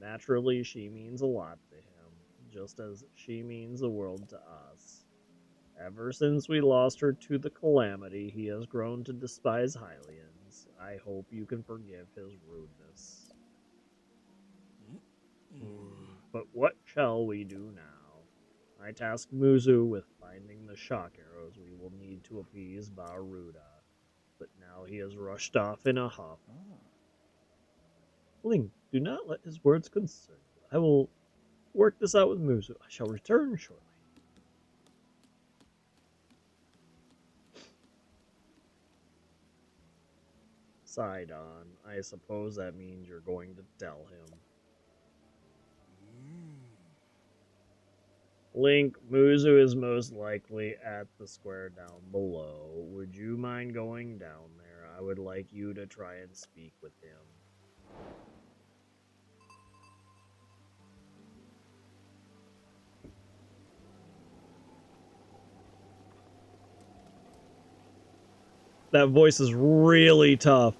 Naturally, she means a lot to him, just as she means the world to us. Ever since we lost her to the calamity, he has grown to despise Hylians. I hope you can forgive his rudeness. But what shall we do now? I tasked Muzu with finding the shock arrows we will need to appease Baruda, but now he has rushed off in a huff. Link, do not let his words concern you. I will work this out with Muzu. I shall return shortly. Sidon, I suppose that means you're going to tell him. Link, Muzu is most likely at the square down below. Would you mind going down there? I would like you to try and speak with him. That voice is really tough.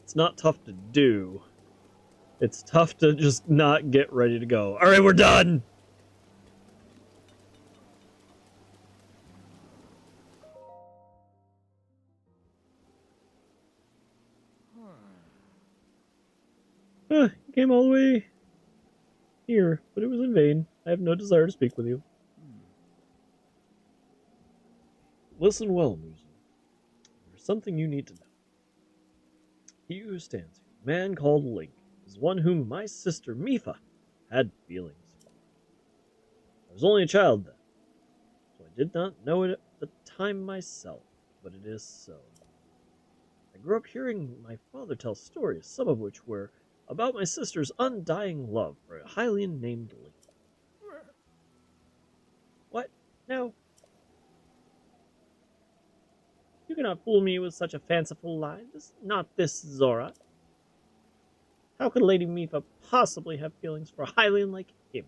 It's not tough to do. It's tough to just not get ready to go. Alright, we're done! Came all the way here, but it was in vain. I have no desire to speak with you. Listen well, Muzu. There's something you need to know. He who stands here, a man called Link, is one whom my sister Mifa had feelings for. I was only a child then, so I did not know it at the time myself, but it is so. I grew up hearing my father tell stories, some of which were about my sister's undying love for a Hylian named Link. What? No. You cannot fool me with such a fanciful lie. Not this Zora. How could Lady Mifa possibly have feelings for a Hylian like him?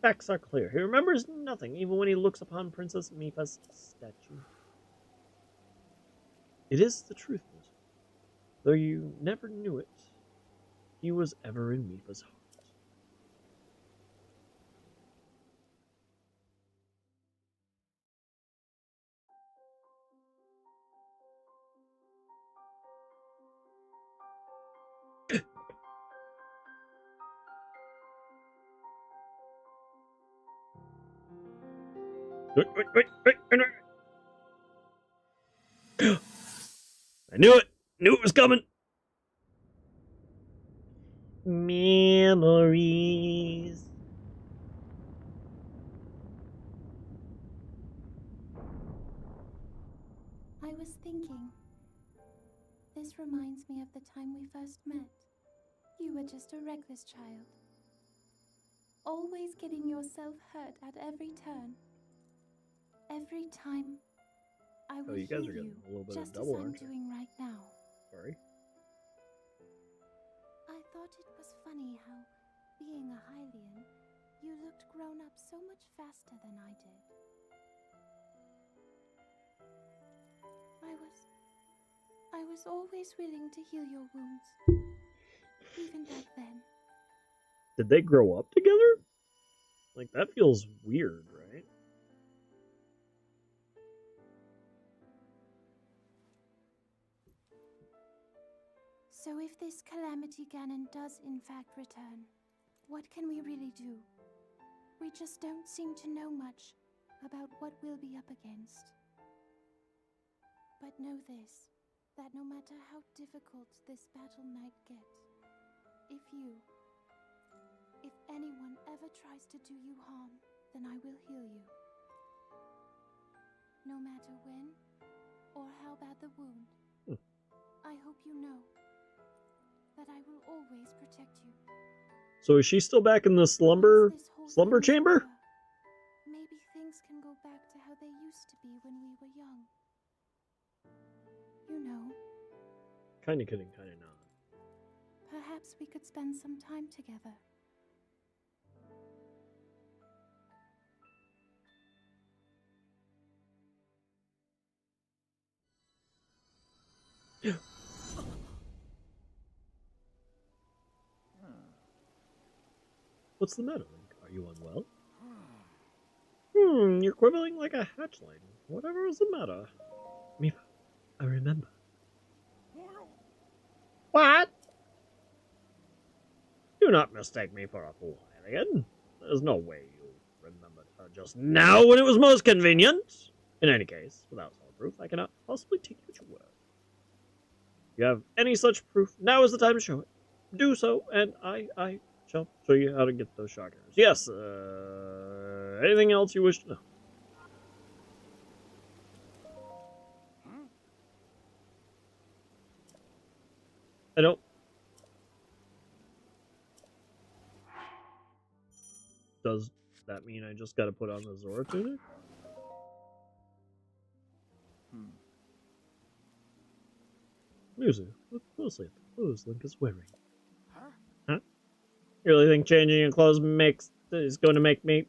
Facts are clear. He remembers nothing, even when he looks upon Princess Mifa's statue. It is the truth, Muzu. Though you never knew it, he was ever in Mifa's heart. Wait. I knew it! Knew it was coming! Memories. I was thinking. This reminds me of the time we first met. You were just a reckless child. Always getting yourself hurt at every turn. Every time I would You guys heal are getting you, a little bit just of double, as I'm aren't you? doing right now. Sorry. I thought it was funny how, being a Hylian, you looked grown up so much faster than I did. I was always willing to heal your wounds, even back then. Did they grow up together? Like, that feels weird, right? So if this Calamity Ganon does in fact return, what can we really do? We just don't seem to know much about what we'll be up against. But know this, that no matter how difficult this battle might get, if anyone ever tries to do you harm, then I will heal you. No matter when or how bad the wound, I hope you know that I will always protect you. So is she still back in the slumber chamber? Maybe things can go back to how they used to be when we were young. You know. Kinda kidding, kinda not. Perhaps we could spend some time together. What's the matter, Link? Are you unwell? You're quibbling like a hatchling. Whatever is the matter? Mipha, I remember. What? Do not mistake me for a fool, alien. There's no way you remembered her just now when it was most convenient. In any case, without solid proof, I cannot possibly take you at your word. If you have any such proof, now is the time to show it. Do so, and I shall show you how to get those shock arrows. Yes, anything else you wish to know? I don't. Does that mean I just gotta put on the Zora tunic? Muzu, look closely at the clothes Link is wearing. Huh? You really think changing your clothes is going to make me...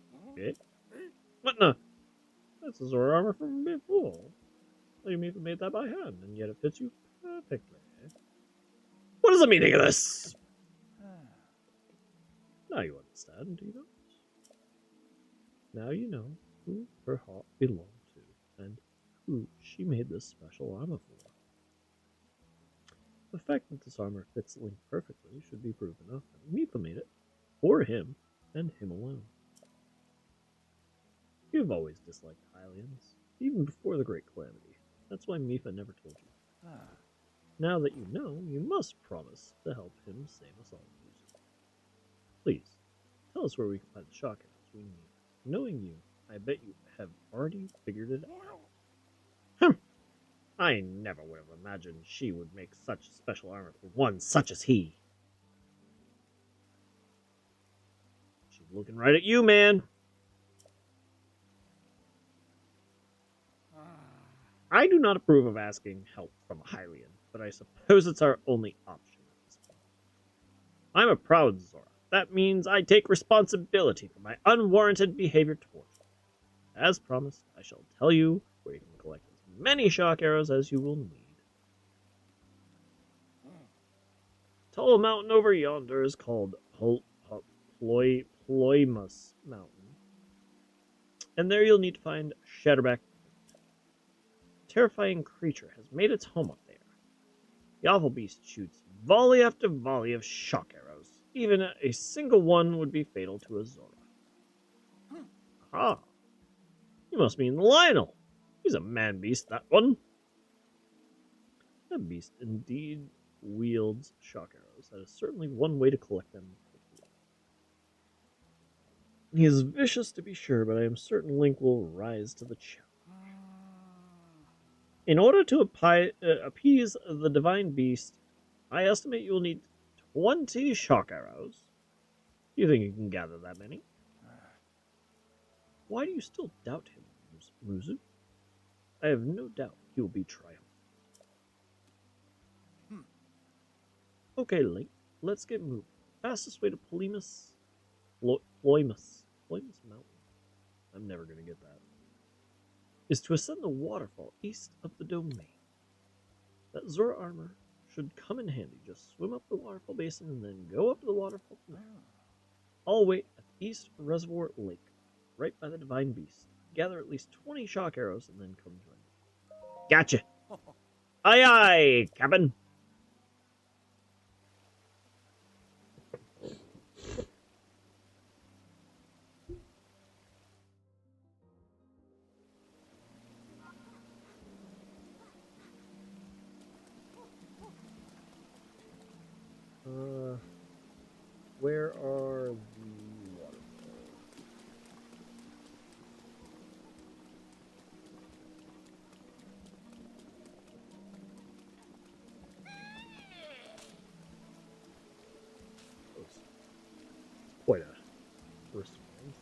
What no? That's a Zora armor from before. You even made that by hand, and yet it fits you perfectly. What is the meaning of this? Now you understand, do you not? Now you know who her heart belonged to, and who she made this special armor for. The fact that this armor fits Link perfectly should be proof enough that Mipha made it for him and him alone. You've always disliked Hylians, even before the Great Calamity. That's why Mipha never told you. Now that you know, you must promise to help him save us all. Please, tell us where we can find the shock arrows we need. Knowing you, I bet you have already figured it out. I never would have imagined she would make such special armor for one such as he. She's looking right at you, man. I do not approve of asking help from a Hylian, but I suppose it's our only option at this point. I'm a proud Zora. That means I take responsibility for my unwarranted behavior towards you. As promised, I shall tell you where you can collect as many shock arrows as you will need. Tall mountain over yonder is called Ploymus Mountain. And there you'll need to find Shatterback. A terrifying creature has made its home up there. The awful beast shoots volley after volley of shock arrows. Even a single one would be fatal to a Zora. Ah, you must mean Lionel. He's a man-beast, that one. That beast indeed wields shock arrows. That is certainly one way to collect them. He is vicious, to be sure, but I am certain Link will rise to the challenge. In order to appease the divine beast, I estimate you will need 20 shock arrows. Do you think you can gather that many? Why do you still doubt him, Muzu? I have no doubt he will be triumphant. Okay, Link, let's get moving. Fastest way to Ploymus Mountain. I'm never going to get that. Is to ascend the waterfall east of the domain. That Zora armor should come in handy. Just swim up the waterfall basin and then go up to the waterfall from there. I'll wait at the East Reservoir Lake, right by the Divine Beast. Gather at least 20 shock arrows and then come join me. Gotcha! Aye aye, Captain! Where are the waterfalls? It's quite a first one.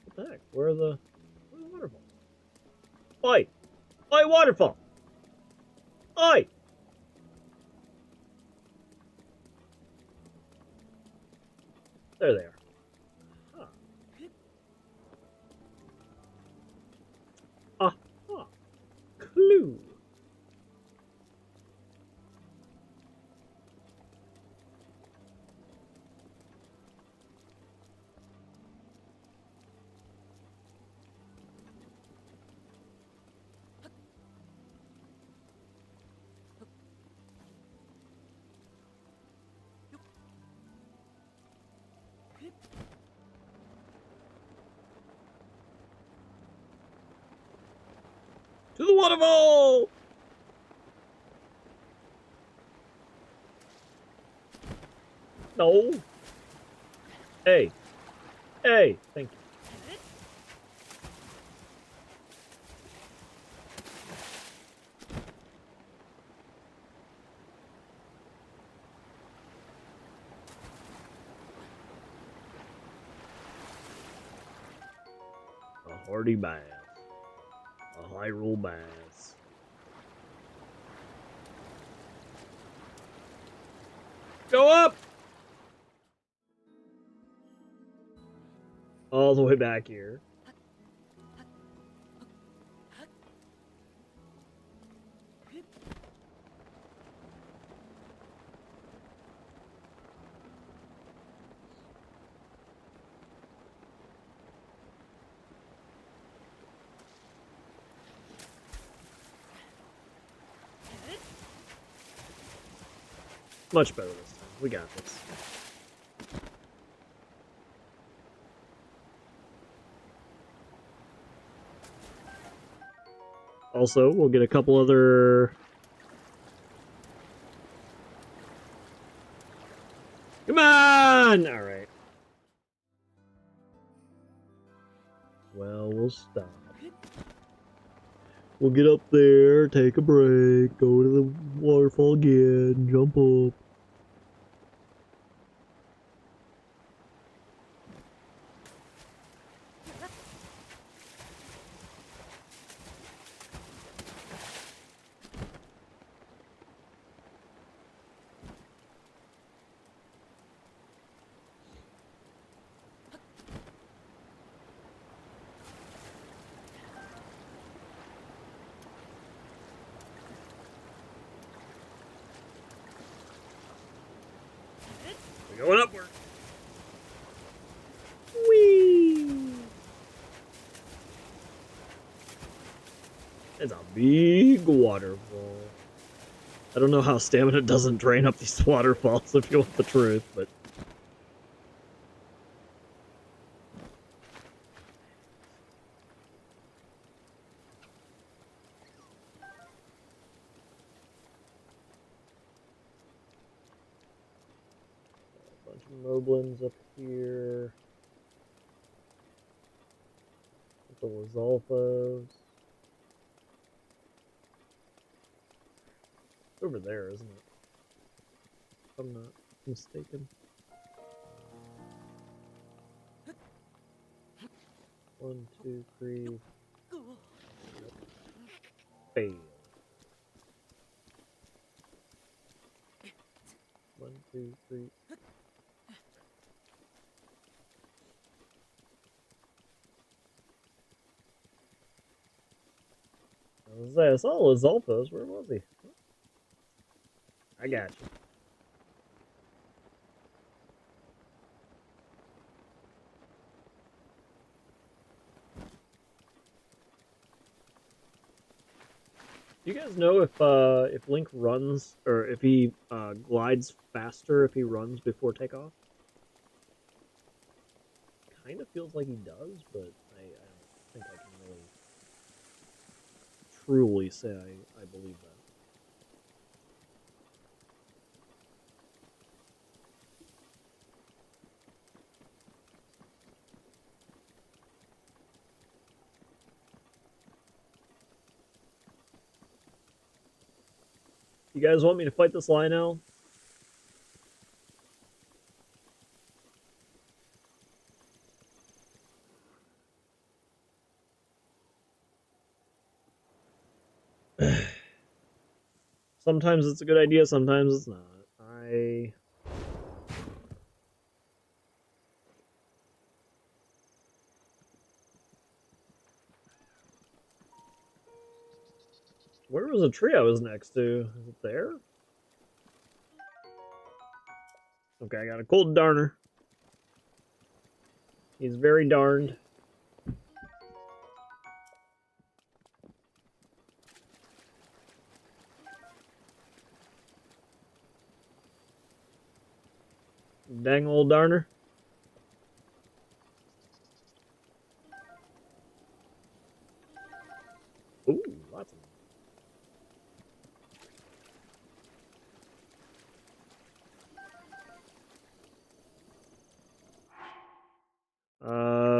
What the heck? Where are the waterfalls? Oi! Oi, waterfall! Oi! There they are. Huh. Aha! Clue! To the waterfall! No. Hey. Hey. Thank you. A hardy bass. A Hyrule bass. Go up! All the way back here. Much better this time. We got this. Also, we'll get a couple other... Come on! Alright. Well, we'll stop. We'll get up there, take a break, go to the waterfall again, jump up. We're going upward. Whee! It's a big waterfall. I don't know how stamina doesn't drain up these waterfalls if you want the truth, but... A bunch of moblins up here. The Lizalfos. It's over there, isn't it? If I'm not mistaken. 1, 2, 3. Fail. 1, 2, 3. I saw Lizalfos. Where was he? I got you. Do you guys know if Link runs, or if he glides faster if he runs before takeoff? Kind of feels like he does, but I don't think I can really truly say I believe that. You guys want me to fight this Lionel? Sometimes it's a good idea, sometimes it's not. Where was the tree I was next to? Is it there? Okay, I got a cold darner. He's very darned. Dang old darner. Ooh, lots of them.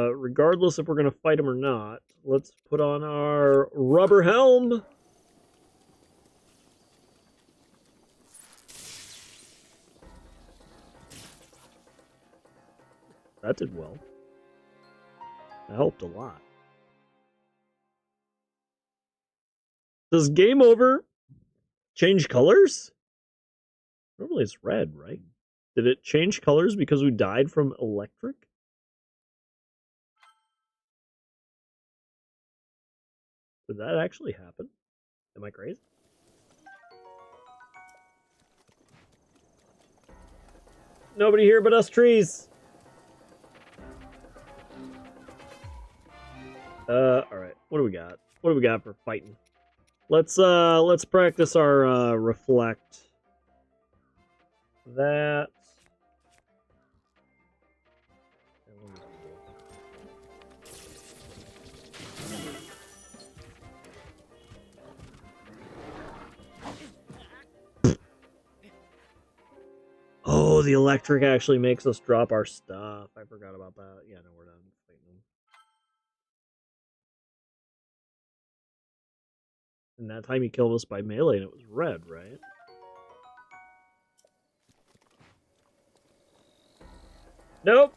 Regardless if we're gonna fight him or not, let's put on our rubber helm. That did well. That helped a lot. Does game over change colors? Normally it's red, right? Did it change colors because we died from electric? Did that actually happen? Am I crazy? Nobody here but us trees. Alright. What do we got? What do we got for fighting? Let's practice our reflect. That. Oh, the electric actually makes us drop our stuff. I forgot about that. Yeah, no, we're done fighting them. And that time he killed us by melee and it was red, right? Nope.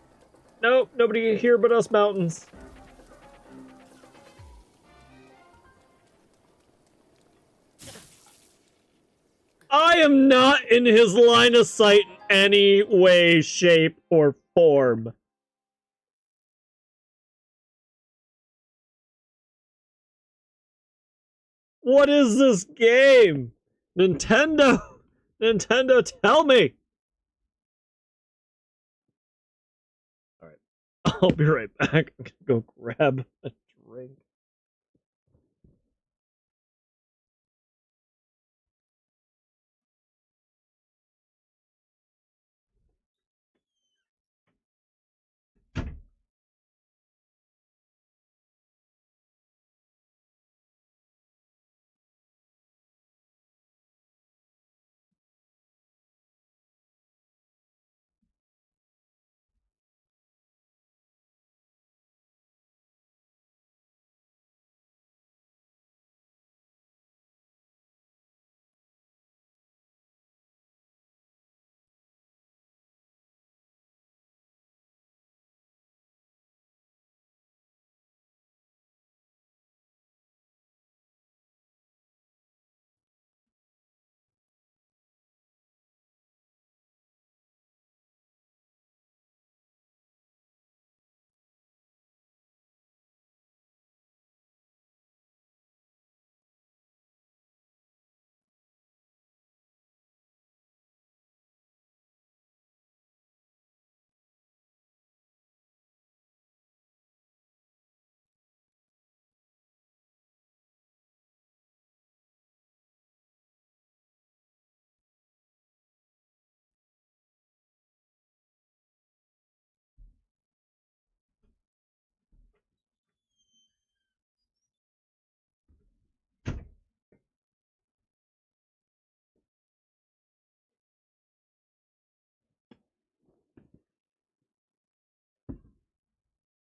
Nope. Nobody here but us mountains. I am not in his line of sight in any way, shape, or form. What is this game? Nintendo! Nintendo, tell me! Alright. I'll be right back. I'm gonna go grab a drink.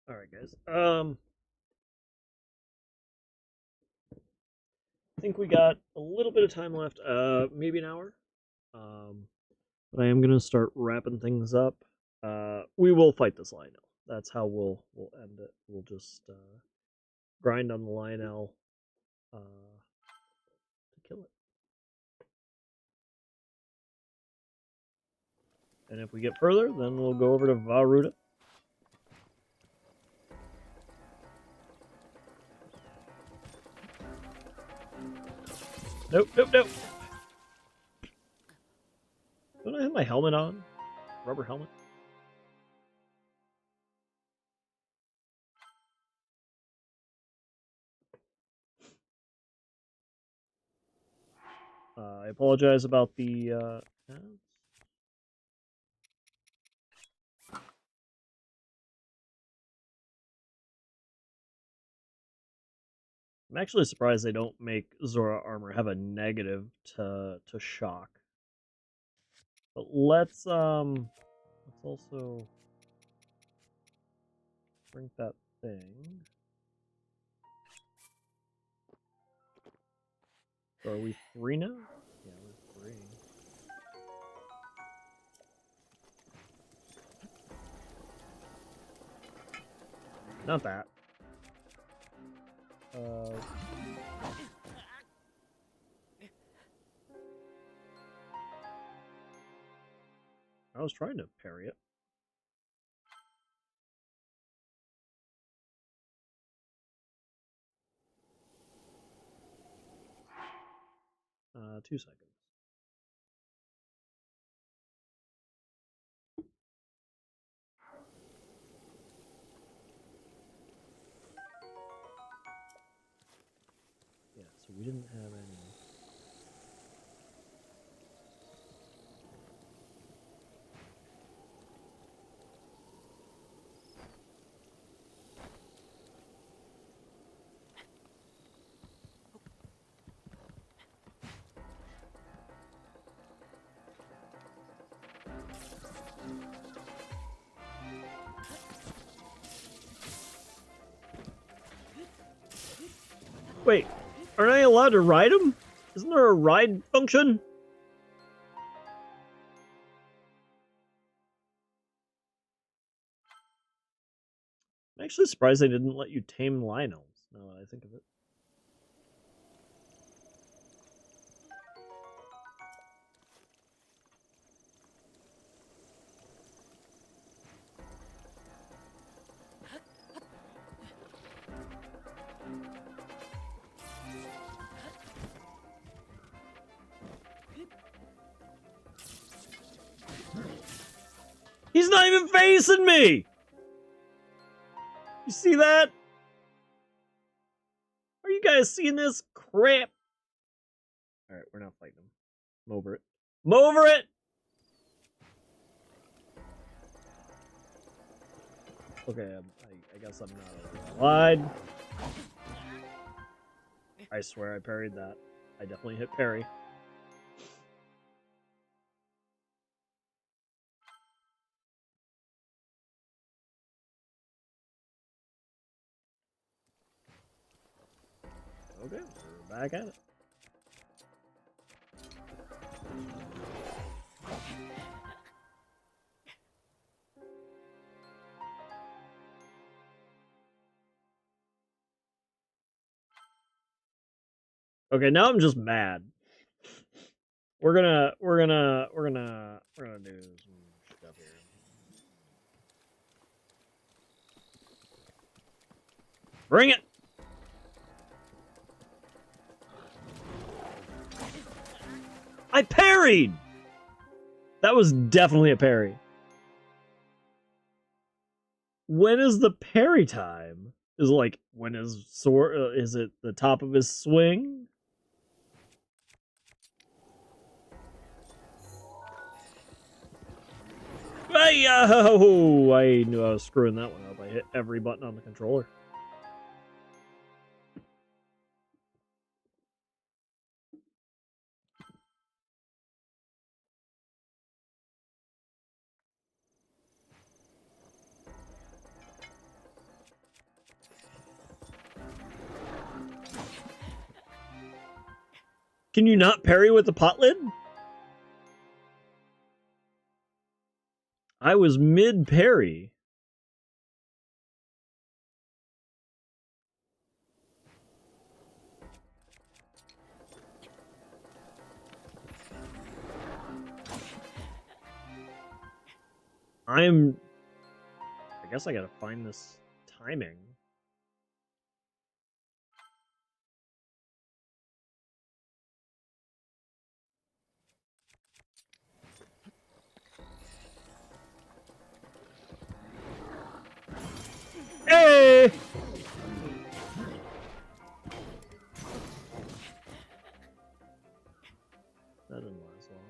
Alright, guys. I think we got a little bit of time left. Maybe an hour. But I am gonna start wrapping things up. We will fight this Lionel. That's how we'll end it. We'll just grind on the Lionel to kill it. And if we get further, then we'll go over to Varuda. Nope, nope, nope. Don't I have my helmet on? Rubber helmet? I apologize about the I'm actually surprised they don't make Zora armor have a negative to shock. But let's also drink that thing. So are we 3 now? Yeah, we're 3. Not that. I was trying to parry it. Uh, 2 seconds. Yeah, so we didn't have any. Wait, aren't I allowed to ride him? Isn't there a ride function? I'm actually surprised they didn't let you tame Lionels, now that I think of it. He's not even facing me! You see that? Are you guys seeing this crap? Alright, we're not fighting him. I'm over it. I'm over it! Okay, I guess I'm not over that. Lied. I swear I parried that. I definitely hit parry. Okay, we're back at it. Okay, now I'm just mad. We're gonna do some stuff here. Bring it! I parried! That was definitely a parry. When is the parry time? Is it like when his sword? Is it the top of his swing? Oh, I knew I was screwing that one up. I hit every button on the controller. Can you not parry with the pot lid? I was mid parry. I guess I gotta find this timing. Hey! That didn't last long.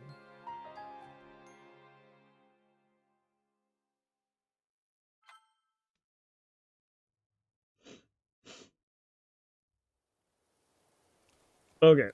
Okay.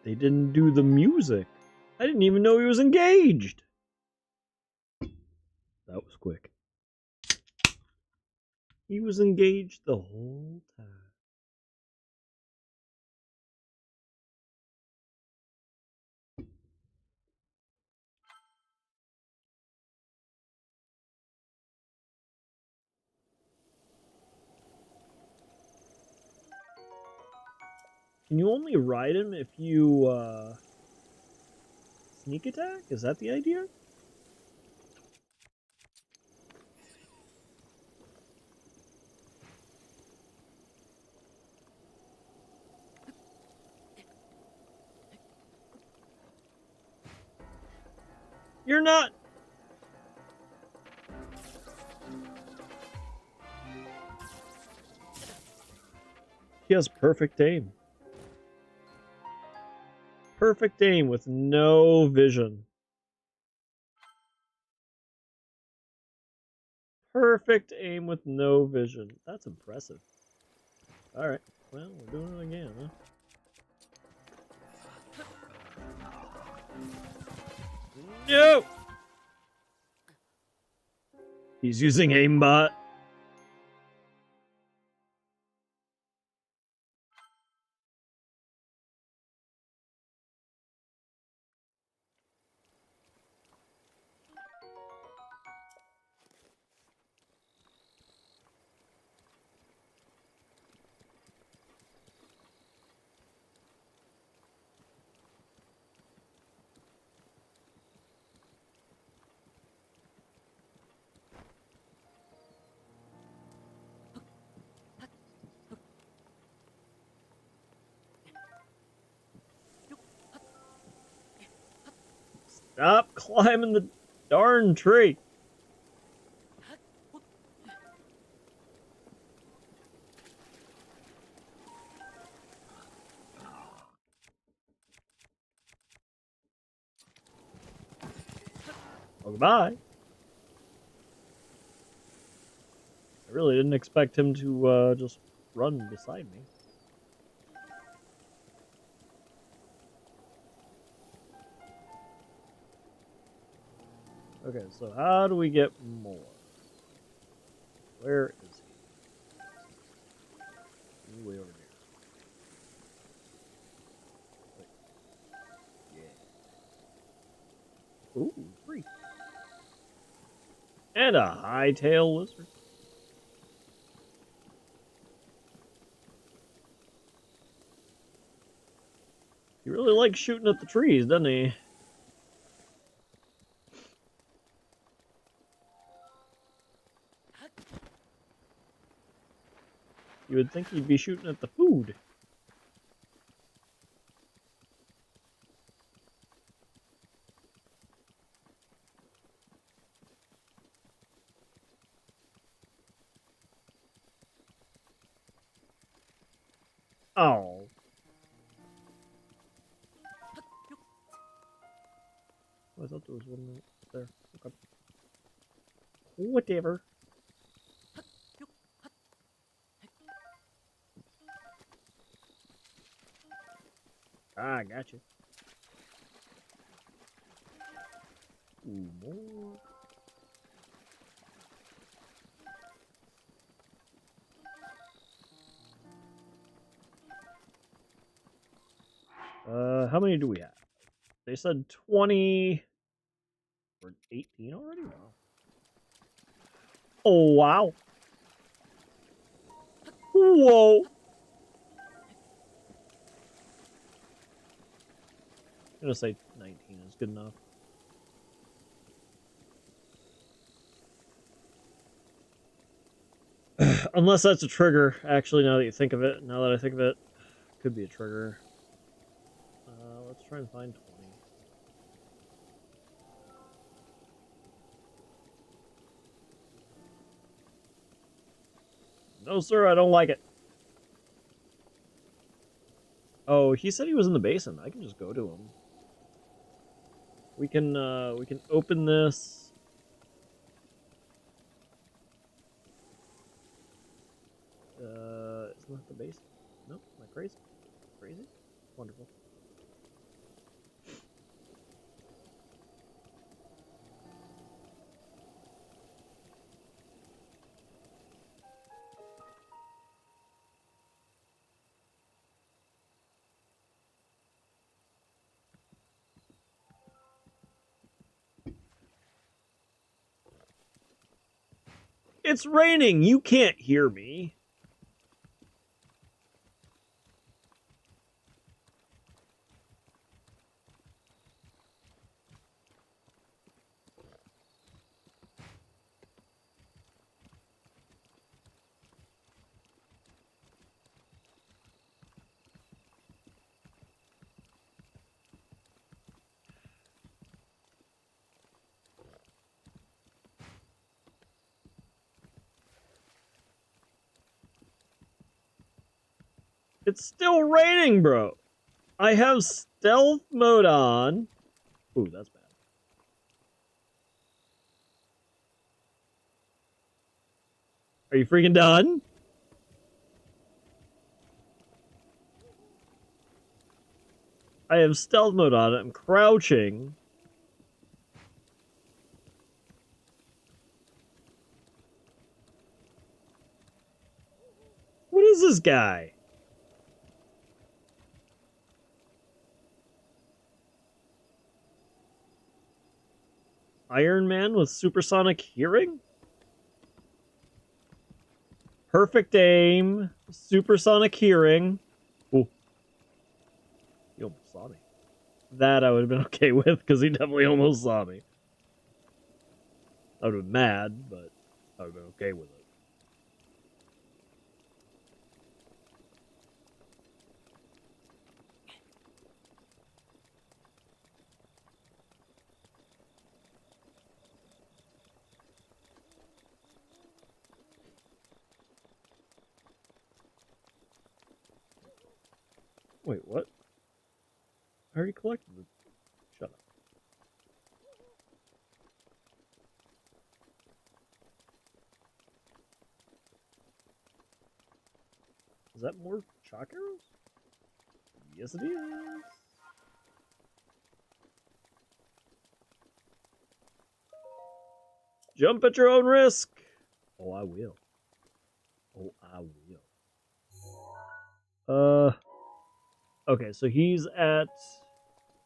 They didn't do the music. I didn't even know he was engaged. That was quick. He was engaged the whole time. Can you only ride him if you, sneak attack? Is that the idea? You're not... He has perfect aim. Perfect aim with no vision. Perfect aim with no vision. That's impressive. Alright, well, we're doing it again, huh? No! He's using aimbot. Stop climbing the darn tree. Well, goodbye. I really didn't expect him to just run beside me. Okay, so how do we get more? Where is he? Way over here. Wait. Yeah. Ooh, 3. And a high-tail lizard. He really likes shooting at the trees, doesn't he? You would think he'd be shooting at the food. Oh. Oh, I thought there was one there. Okay. Whatever. Ah, gotcha. Ooh, more. How many do we have? They said 20. We're 18 already? Wow. Oh, wow. Whoa. I'm gonna say 19 is good enough. Unless that's a trigger, actually, now that I think of it, could be a trigger. Let's try and find 20. No, sir, I don't like it. Oh, he said he was in the basin. I can just go to him. We can open this. Isn't that the basin? Nope, am I crazy? Crazy? Wonderful. It's raining. You can't hear me. It's still raining, bro. I have stealth mode on. Ooh, that's bad. Are you freaking done? I have stealth mode on it. I'm crouching. What is this guy? Iron Man with supersonic hearing? Perfect aim, supersonic hearing. Ooh. He almost saw me. That I would have been okay with, because he definitely almost saw me. I would have been mad, but I would have been okay with it. Wait, what? I already collected it. Shut up. Is that more chalk arrows? Yes, it is. Jump at your own risk. Oh, I will. Oh, I will. Okay, so he's at...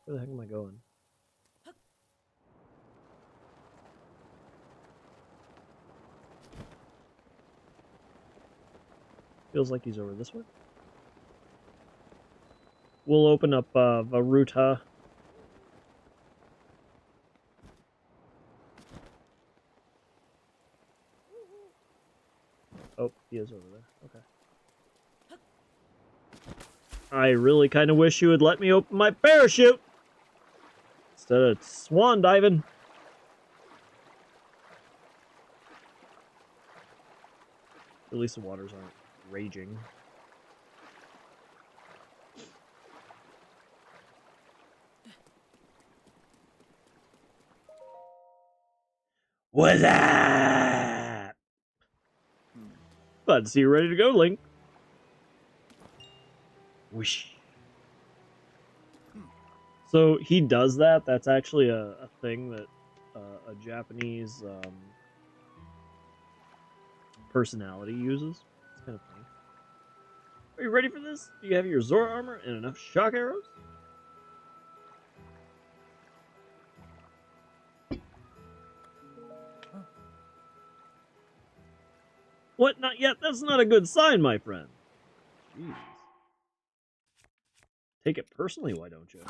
Where the heck am I going? Feels like he's over this way. We'll open up Varuta. Oh, he is over there. Okay. I really kind of wish you would let me open my parachute instead of swan diving. At least the waters aren't raging. What's up? Glad to see you ready to go, Link. Whoosh. So he does that. That's actually a thing that a Japanese personality uses. It's kind of funny. Are you ready for this? Do you have your Zora armor and enough shock arrows? What? Not yet? That's not a good sign, my friend. Jeez. Take it personally, why don't you?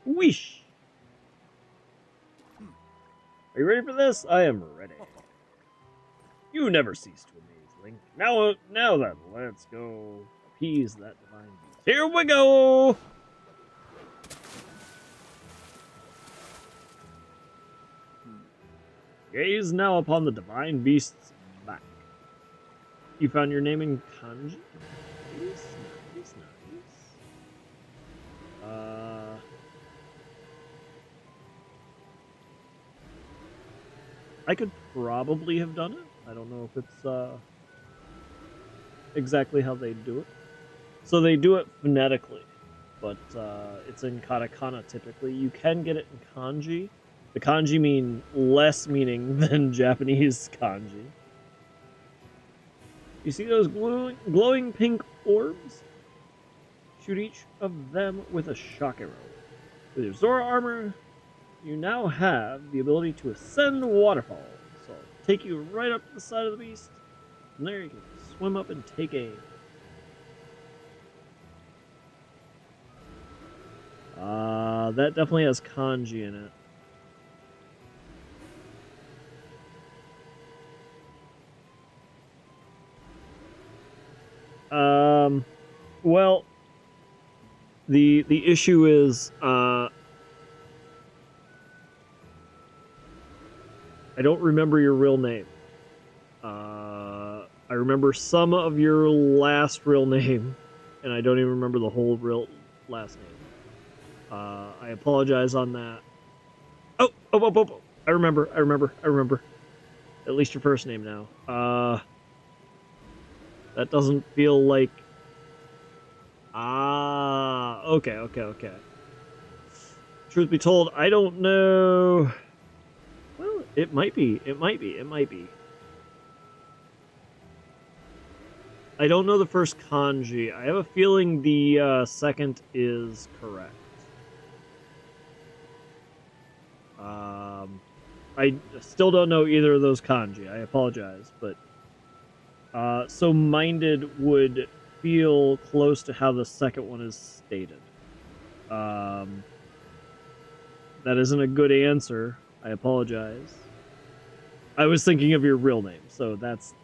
Whoosh! Are you ready for this? I am ready. You never cease to amaze, Link. Now then, let's go appease that divine beast. Here we go! Gaze now upon the divine beast's back. You found your name in kanji? Nice. I could probably have done it. I don't know if it's exactly how they do it. So they do it phonetically, but it's in katakana typically. You can get it in kanji. The kanji mean less meaning than Japanese kanji. You see those glowing pink orbs? Shoot each of them with a shock arrow. With your Zora armor, you now have the ability to ascend waterfalls. So I'll take you right up to the side of the beast. From there you can swim up and take aim. That definitely has kanji in it. Well, the issue is, I don't remember your real name. I remember some of your last real name, and I don't even remember the whole real last name. I apologize on that. Oh! I remember. At least your first name now. That doesn't feel like... Okay. Truth be told, I don't know... Well, it might be. I don't know the first kanji. I have a feeling the second is correct. I still don't know either of those kanji. I apologize, but... so minded would feel close to how the second one is stated. That isn't a good answer. I apologize. I was thinking of your real name, so that's...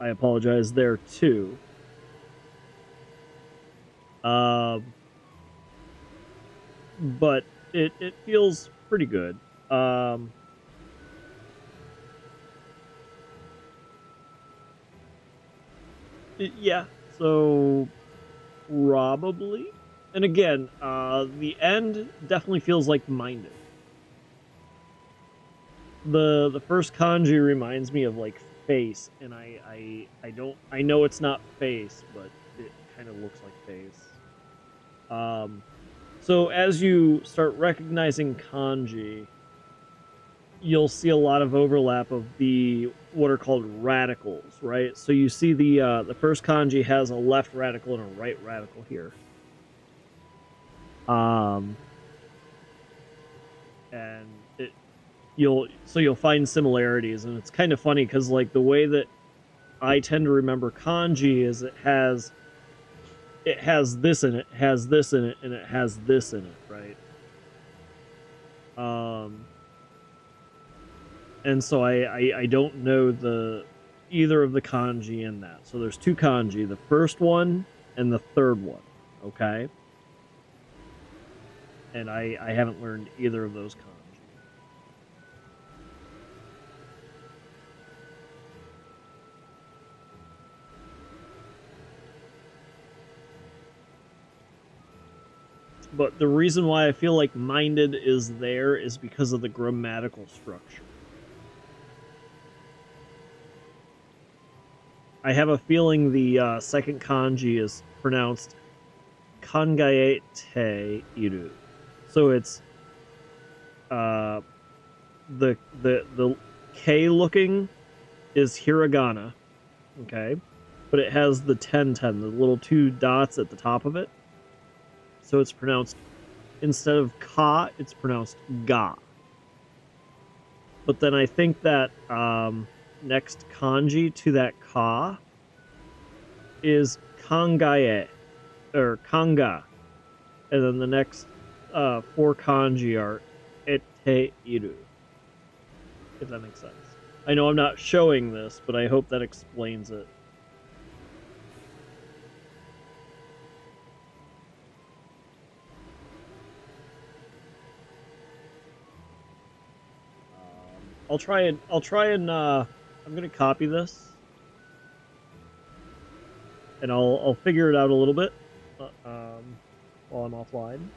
I apologize there, too. But it feels pretty good. Yeah, so probably. And again, the end definitely feels like minded. The first kanji reminds me of like face, and I know it's not face, but it kind of looks like face. So as you start recognizing kanji, you'll see a lot of overlap of what are called radicals, right? So you see the first kanji has a left radical and a right radical here. And you'll find similarities, and it's kind of funny because like the way that I tend to remember kanji is it has this in it, has this in it, and it has this in it, right? And so I don't know either of the kanji in that. So there's two kanji, the first one and the third one, okay? And I haven't learned either of those kanji. But the reason why I feel like minded is there is because of the grammatical structure. I have a feeling the second kanji is pronounced kangaete iru. So it's the K looking is hiragana, okay, but it has the 1010, the little 2 dots at the top of it. So it's pronounced, instead of ka, it's pronounced ga. But then I think that next kanji to that ka is kangae, or kanga. And then the next 4 kanji are ete iru. If that makes sense. I know I'm not showing this, but I hope that explains it. I'll try and I'm gonna copy this, and I'll figure it out a little bit while I'm offline.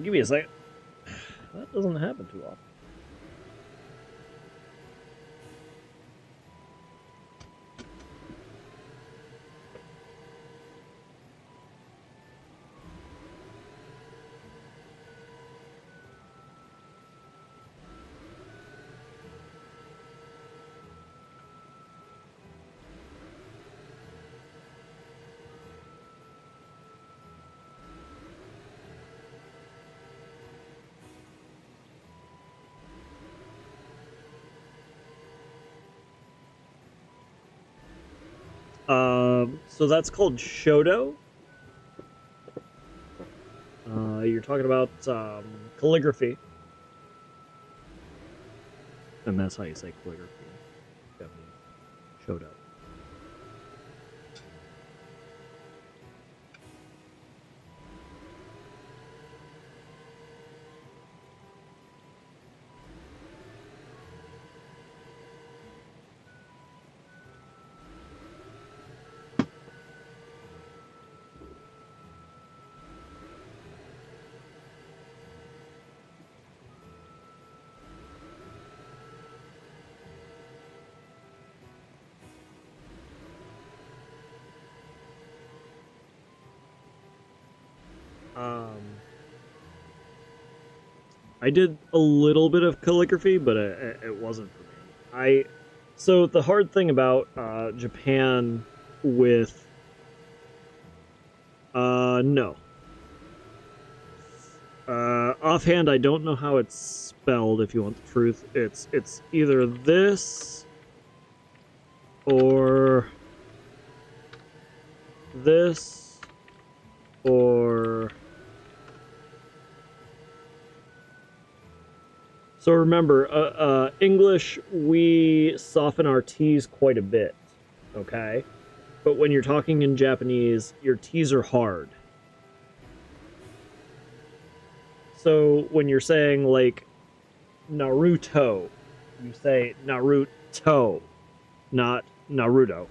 Give me a second. That doesn't happen too often. So that's called shodo. You're talking about calligraphy. And that's how you say calligraphy. Japanese. Shodo. I did a little bit of calligraphy, but it wasn't for me. So the hard thing about Japan with no. Offhand, I don't know how it's spelled. If you want the truth, it's either this or this or. So remember, English, we soften our T's quite a bit, okay? But when you're talking in Japanese, your T's are hard. So when you're saying, like, Naruto, you say Naruto, not Naruto.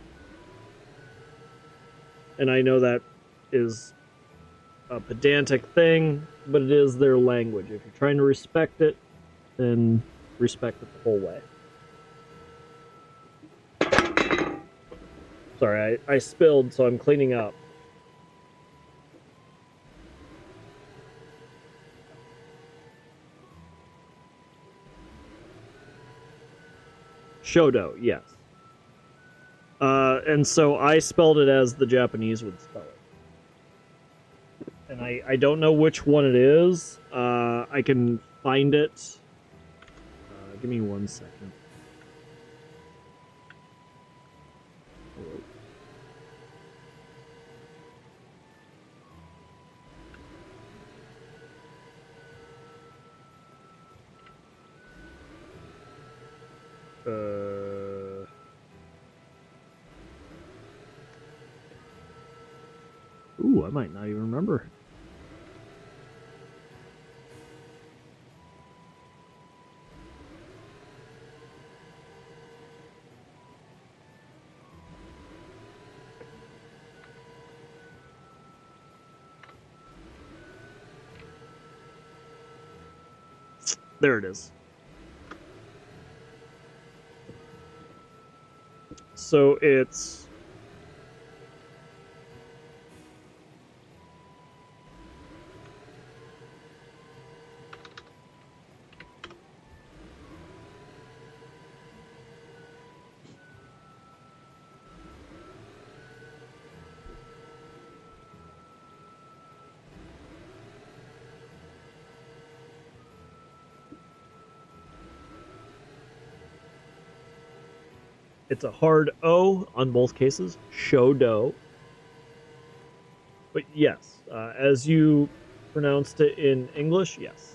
And I know that is a pedantic thing, but it is their language. If you're trying to respect it, then respect it the whole way. Sorry, I spilled, so I'm cleaning up. Shodo, yes. And so I spelled it as the Japanese would spell it. And I don't know which one it is. I can find it give me 1 second. Ooh, I might not even remember. There it is. So it's a hard O on both cases. Shodo. But yes, as you pronounced it in English, yes.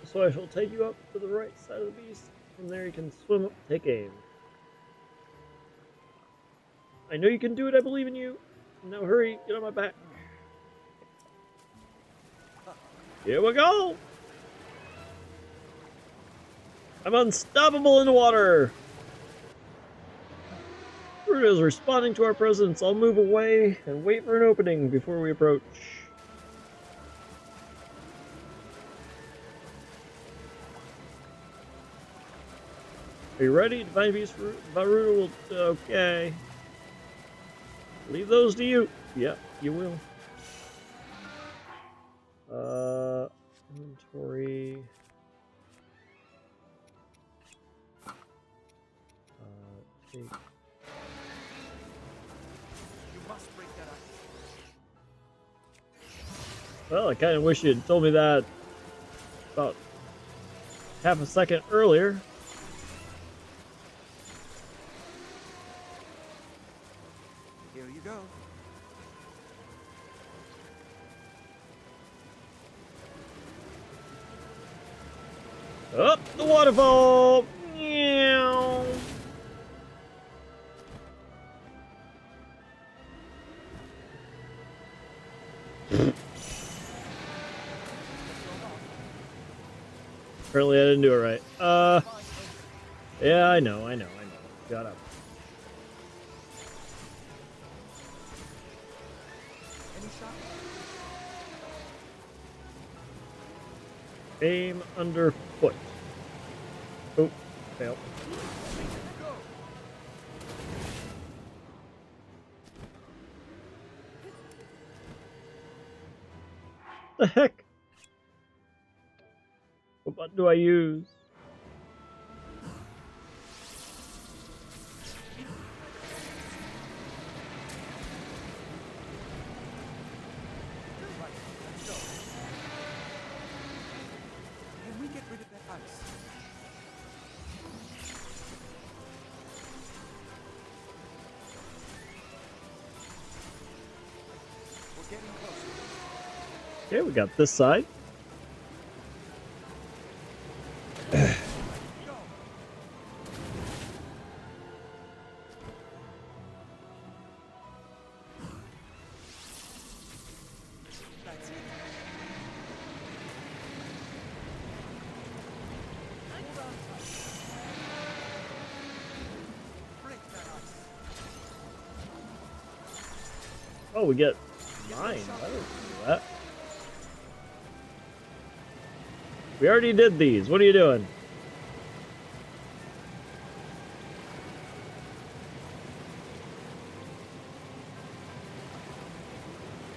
So I shall take you up to the right side of the beast. From there you can swim up, take aim. I know you can do it, I believe in you. Now hurry, get on my back. Here we go! I'm unstoppable in the water! Ruto is responding to our presence. I'll move away and wait for an opening before we approach. Are you ready? Divine Beast Baruto will... Okay. Leave those to you. Yep, you will. Inventory. Take. You must break that ice. Well, I kind of wish you had told me that about half a second earlier. Here you go. Up the waterfall! Meow. Apparently I didn't do it right. Yeah, I know. Shut up. Any shot? Aim underfoot. Oh, fail. Go! The heck? What button do I use? Right, let's go. Can we get rid of that ice? We're getting closer. Okay, we got this side. Go! That's it. Hold on tight. Break that ice. Oh, we get mine. I didn't do that. We already did these. What are you doing?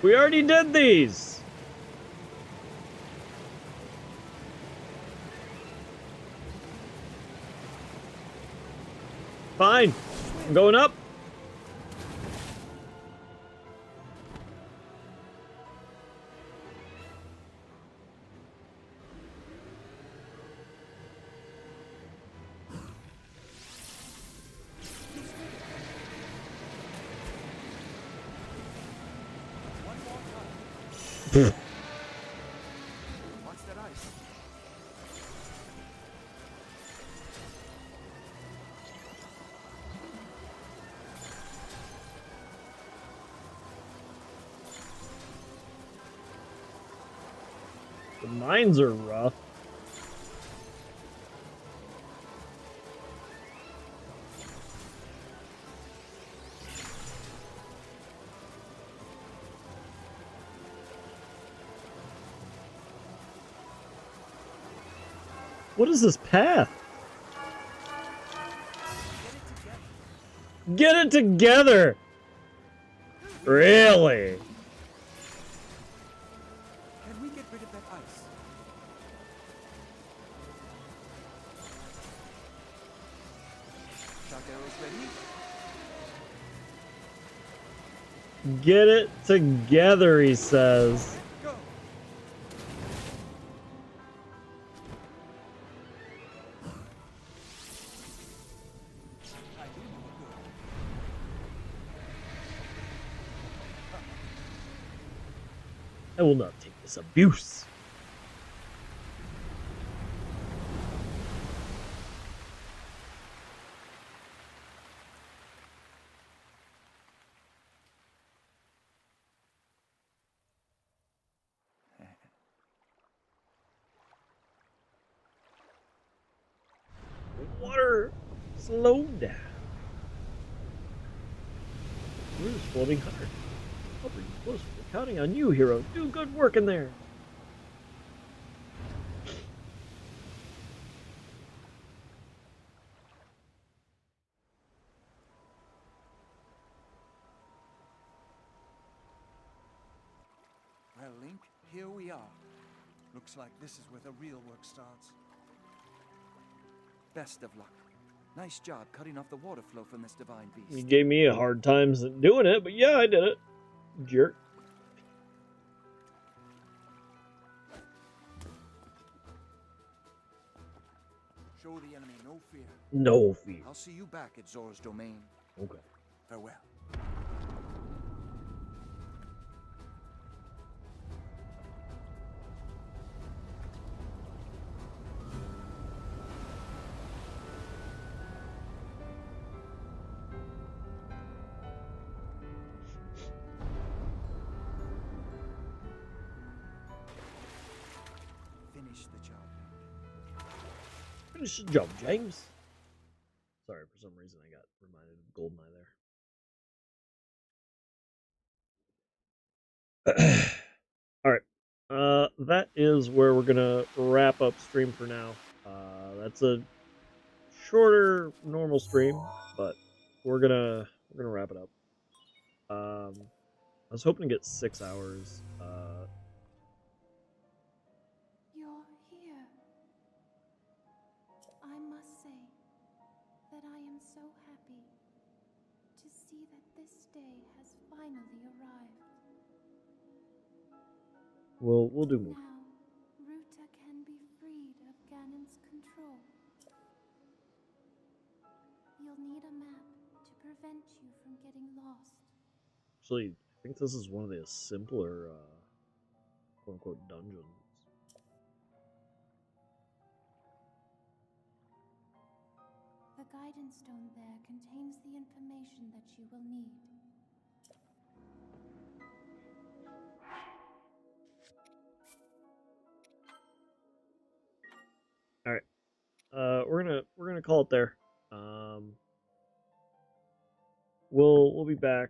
We already did these. Fine. I'm going up. Watch that ice. The mines are rough. What is this path? Get it together! Really? Can we get rid of that ice? Shock arrows ready? Get it together, he says. Go! I knew you were good. I will not take this abuse. Water, slow down. We're just floating hard. I'll bring you closer. We're counting on you, hero. Do good work in there. Well, Link, here we are. Looks like this is where the real work starts. Best of luck. Nice job cutting off the water flow from this divine You beast. gave me a hard time doing it, but yeah, I did it. Jerk. Show the enemy no fear. No fear. I'll see you back at Zora's domain. Okay. Farewell. Finish the job, Link. Finish the job, James. Sorry, for some reason I got reminded of Goldeneye there. Alright. That is where we're gonna wrap up stream for now. That's a shorter normal stream, but we're gonna wrap it up. I was hoping to get 6 hours. You're here. I must say that I am so happy to see that this day has finally arrived. We'll do more. Now, Ruta can be freed of Ganon's control. You'll need a map to prevent you from getting lost. Actually, I think this is one of the simpler, quote-unquote, dungeons. The guidance stone there contains the information that you will need. All right, we're gonna call it there. We'll be back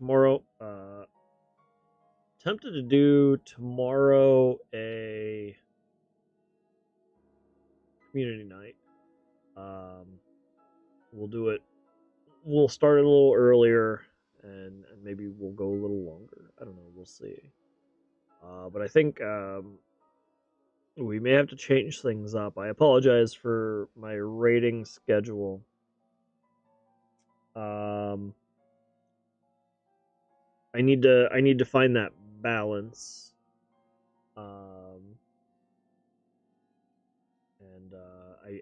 tomorrow. Tempted to do tomorrow a community night. We'll do it. We'll start it a little earlier, and maybe we'll go a little longer. I don't know. We'll see. But I think we may have to change things up. I apologize for my rating schedule. I need to find that balance. And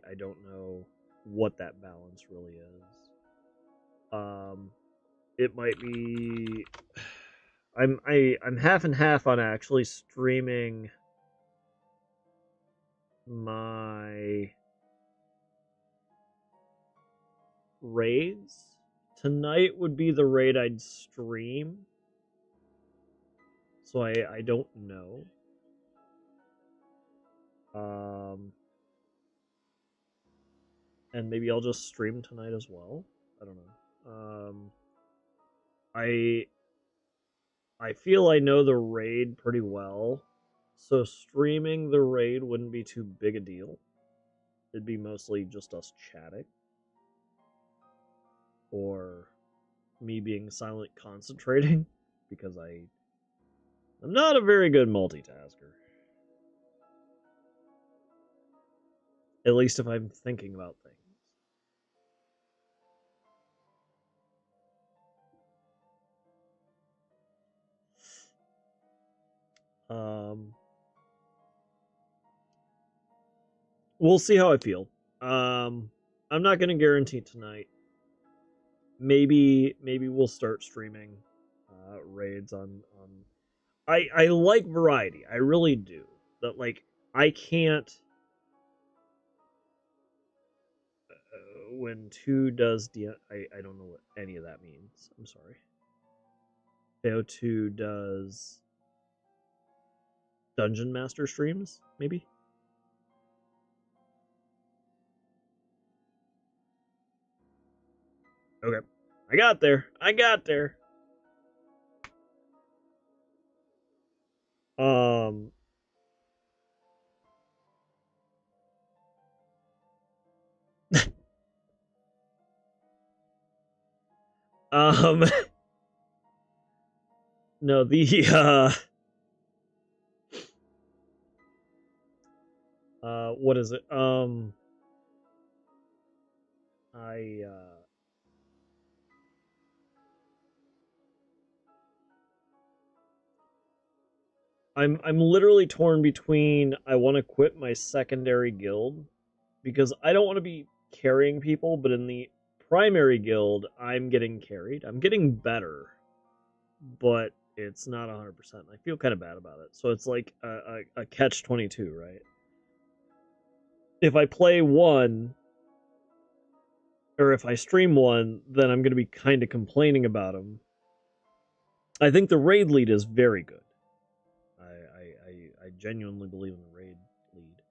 I don't know what that balance really is. It might be I'm half and half on actually streaming my raids. Tonight would be the raid I'd stream. So I don't know. And maybe I'll just stream tonight as well. I don't know. I feel I know the raid pretty well, so streaming the raid wouldn't be too big a deal. It'd be mostly just us chatting. Or me being silent concentrating, because I'm not a very good multitasker. At least if I'm thinking about things. We'll see how I feel. I'm not gonna guarantee tonight. Maybe we'll start streaming raids on. I like variety. I really do. That like I can't. When 2 does I don't know what any of that means. I'm sorry. BOTW does Dungeon Master streams, maybe? Okay. I got there. No, what is it? I'm literally torn between I want to quit my secondary guild because I don't want to be carrying people, but in the primary guild I'm getting carried. I'm getting better, but it's not 100%. I feel kind of bad about it. So it's like a catch-22, right? If I play one, or if I stream one, then I'm going to be kind of complaining about him. I think the raid lead is very good. I genuinely believe in the raid lead.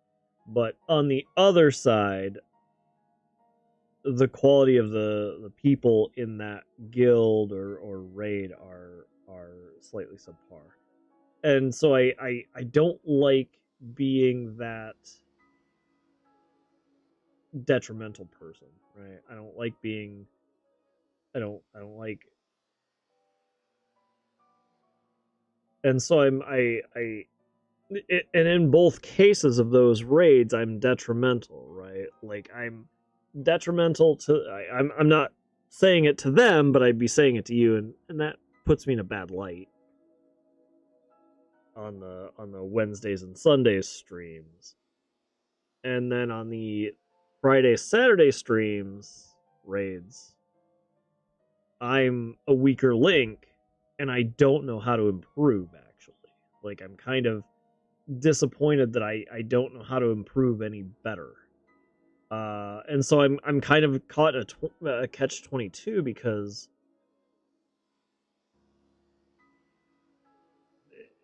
But on the other side, the quality of the people in that guild or raid are slightly subpar. And so I don't like being that detrimental person, right? I don't like being I don't like, and so and in both cases of those raids I'm detrimental, right? Like I'm detrimental to I'm not saying it to them, but I'd be saying it to you, and that puts me in a bad light on the Wednesdays and Sundays streams. And then on the Friday, Saturday streams, raids, I'm a weaker link, and I don't know how to improve, actually. Like, I'm kind of disappointed that I don't know how to improve any better. And so I'm kind of caught a catch-22 because...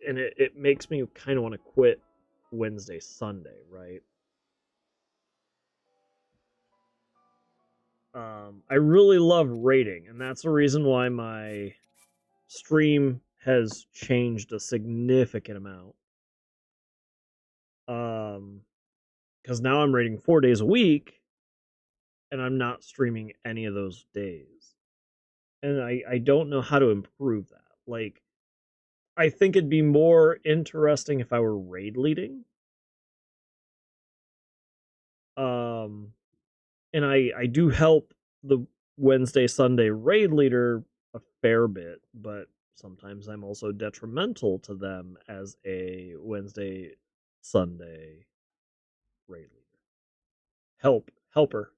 And it makes me kind of want to quit Wednesday, Sunday, right? I really love raiding, and that's the reason why my stream has changed a significant amount. Because now I'm raiding 4 days a week, and I'm not streaming any of those days. And I don't know how to improve that. Like, I think it'd be more interesting if I were raid leading. And I do help the Wednesday, Sunday raid leader a fair bit, but sometimes I'm also detrimental to them as a Wednesday, Sunday raid leader. Helper.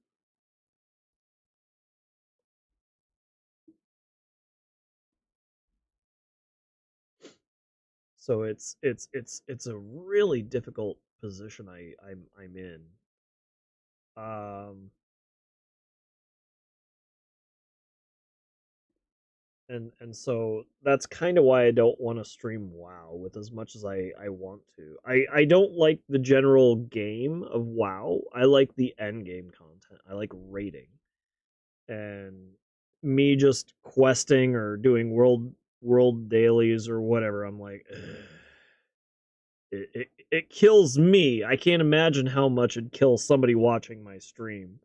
So it's a really difficult position I'm in. And so that's kind of why I don't want to stream WoW with as much as I want to. I don't like the general game of WoW. I like the end game content. I like raiding. And me just questing or doing world dailies or whatever, I'm like it kills me. I can't imagine how much it'd kill somebody watching my stream.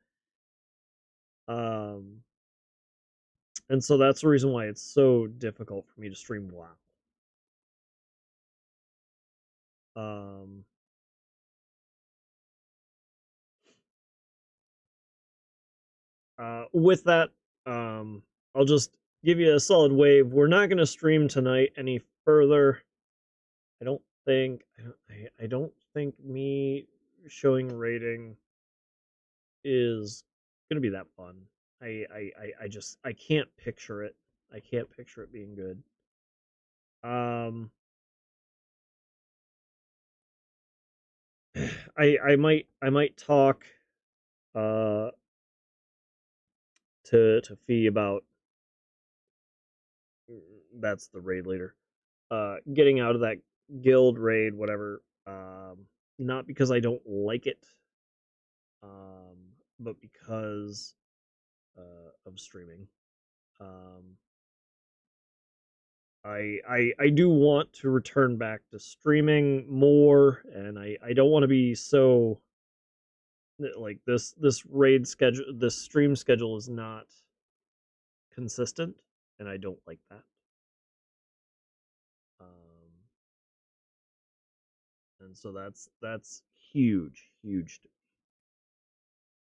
And so that's the reason why it's so difficult for me to stream WoW. With that, I'll just give you a solid wave. We're not going to stream tonight any further. I don't think. I don't think me showing rating is going to be that fun. I can't picture it. I can't picture it being good. I might talk to Fee about, that's the raid leader, getting out of that guild raid, whatever. Not because I don't like it, but because of streaming. I do want to return back to streaming more, and I don't want to be so like this raid schedule, this stream schedule is not consistent, and I don't like that. And so that's huge.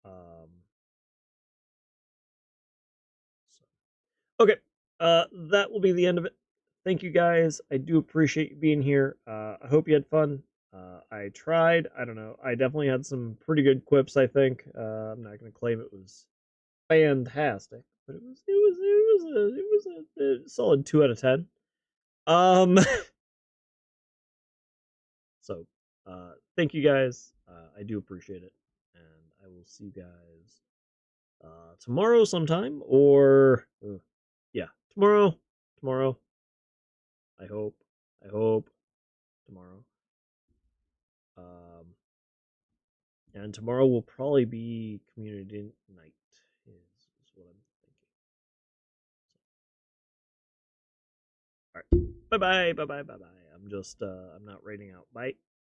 Um, so. Okay, that will be the end of it. Thank you guys. I do appreciate you being here. I hope you had fun. I tried. I don't know. I definitely had some pretty good quips. I think. I'm not going to claim it was fantastic, but it was a solid 2 out of 10. So, thank you guys. I do appreciate it, and I will see you guys tomorrow sometime, or yeah, tomorrow. I hope tomorrow. And tomorrow will probably be community night, is what I'm thinking. All right, bye bye. I'm just I'm not rating out. Bye.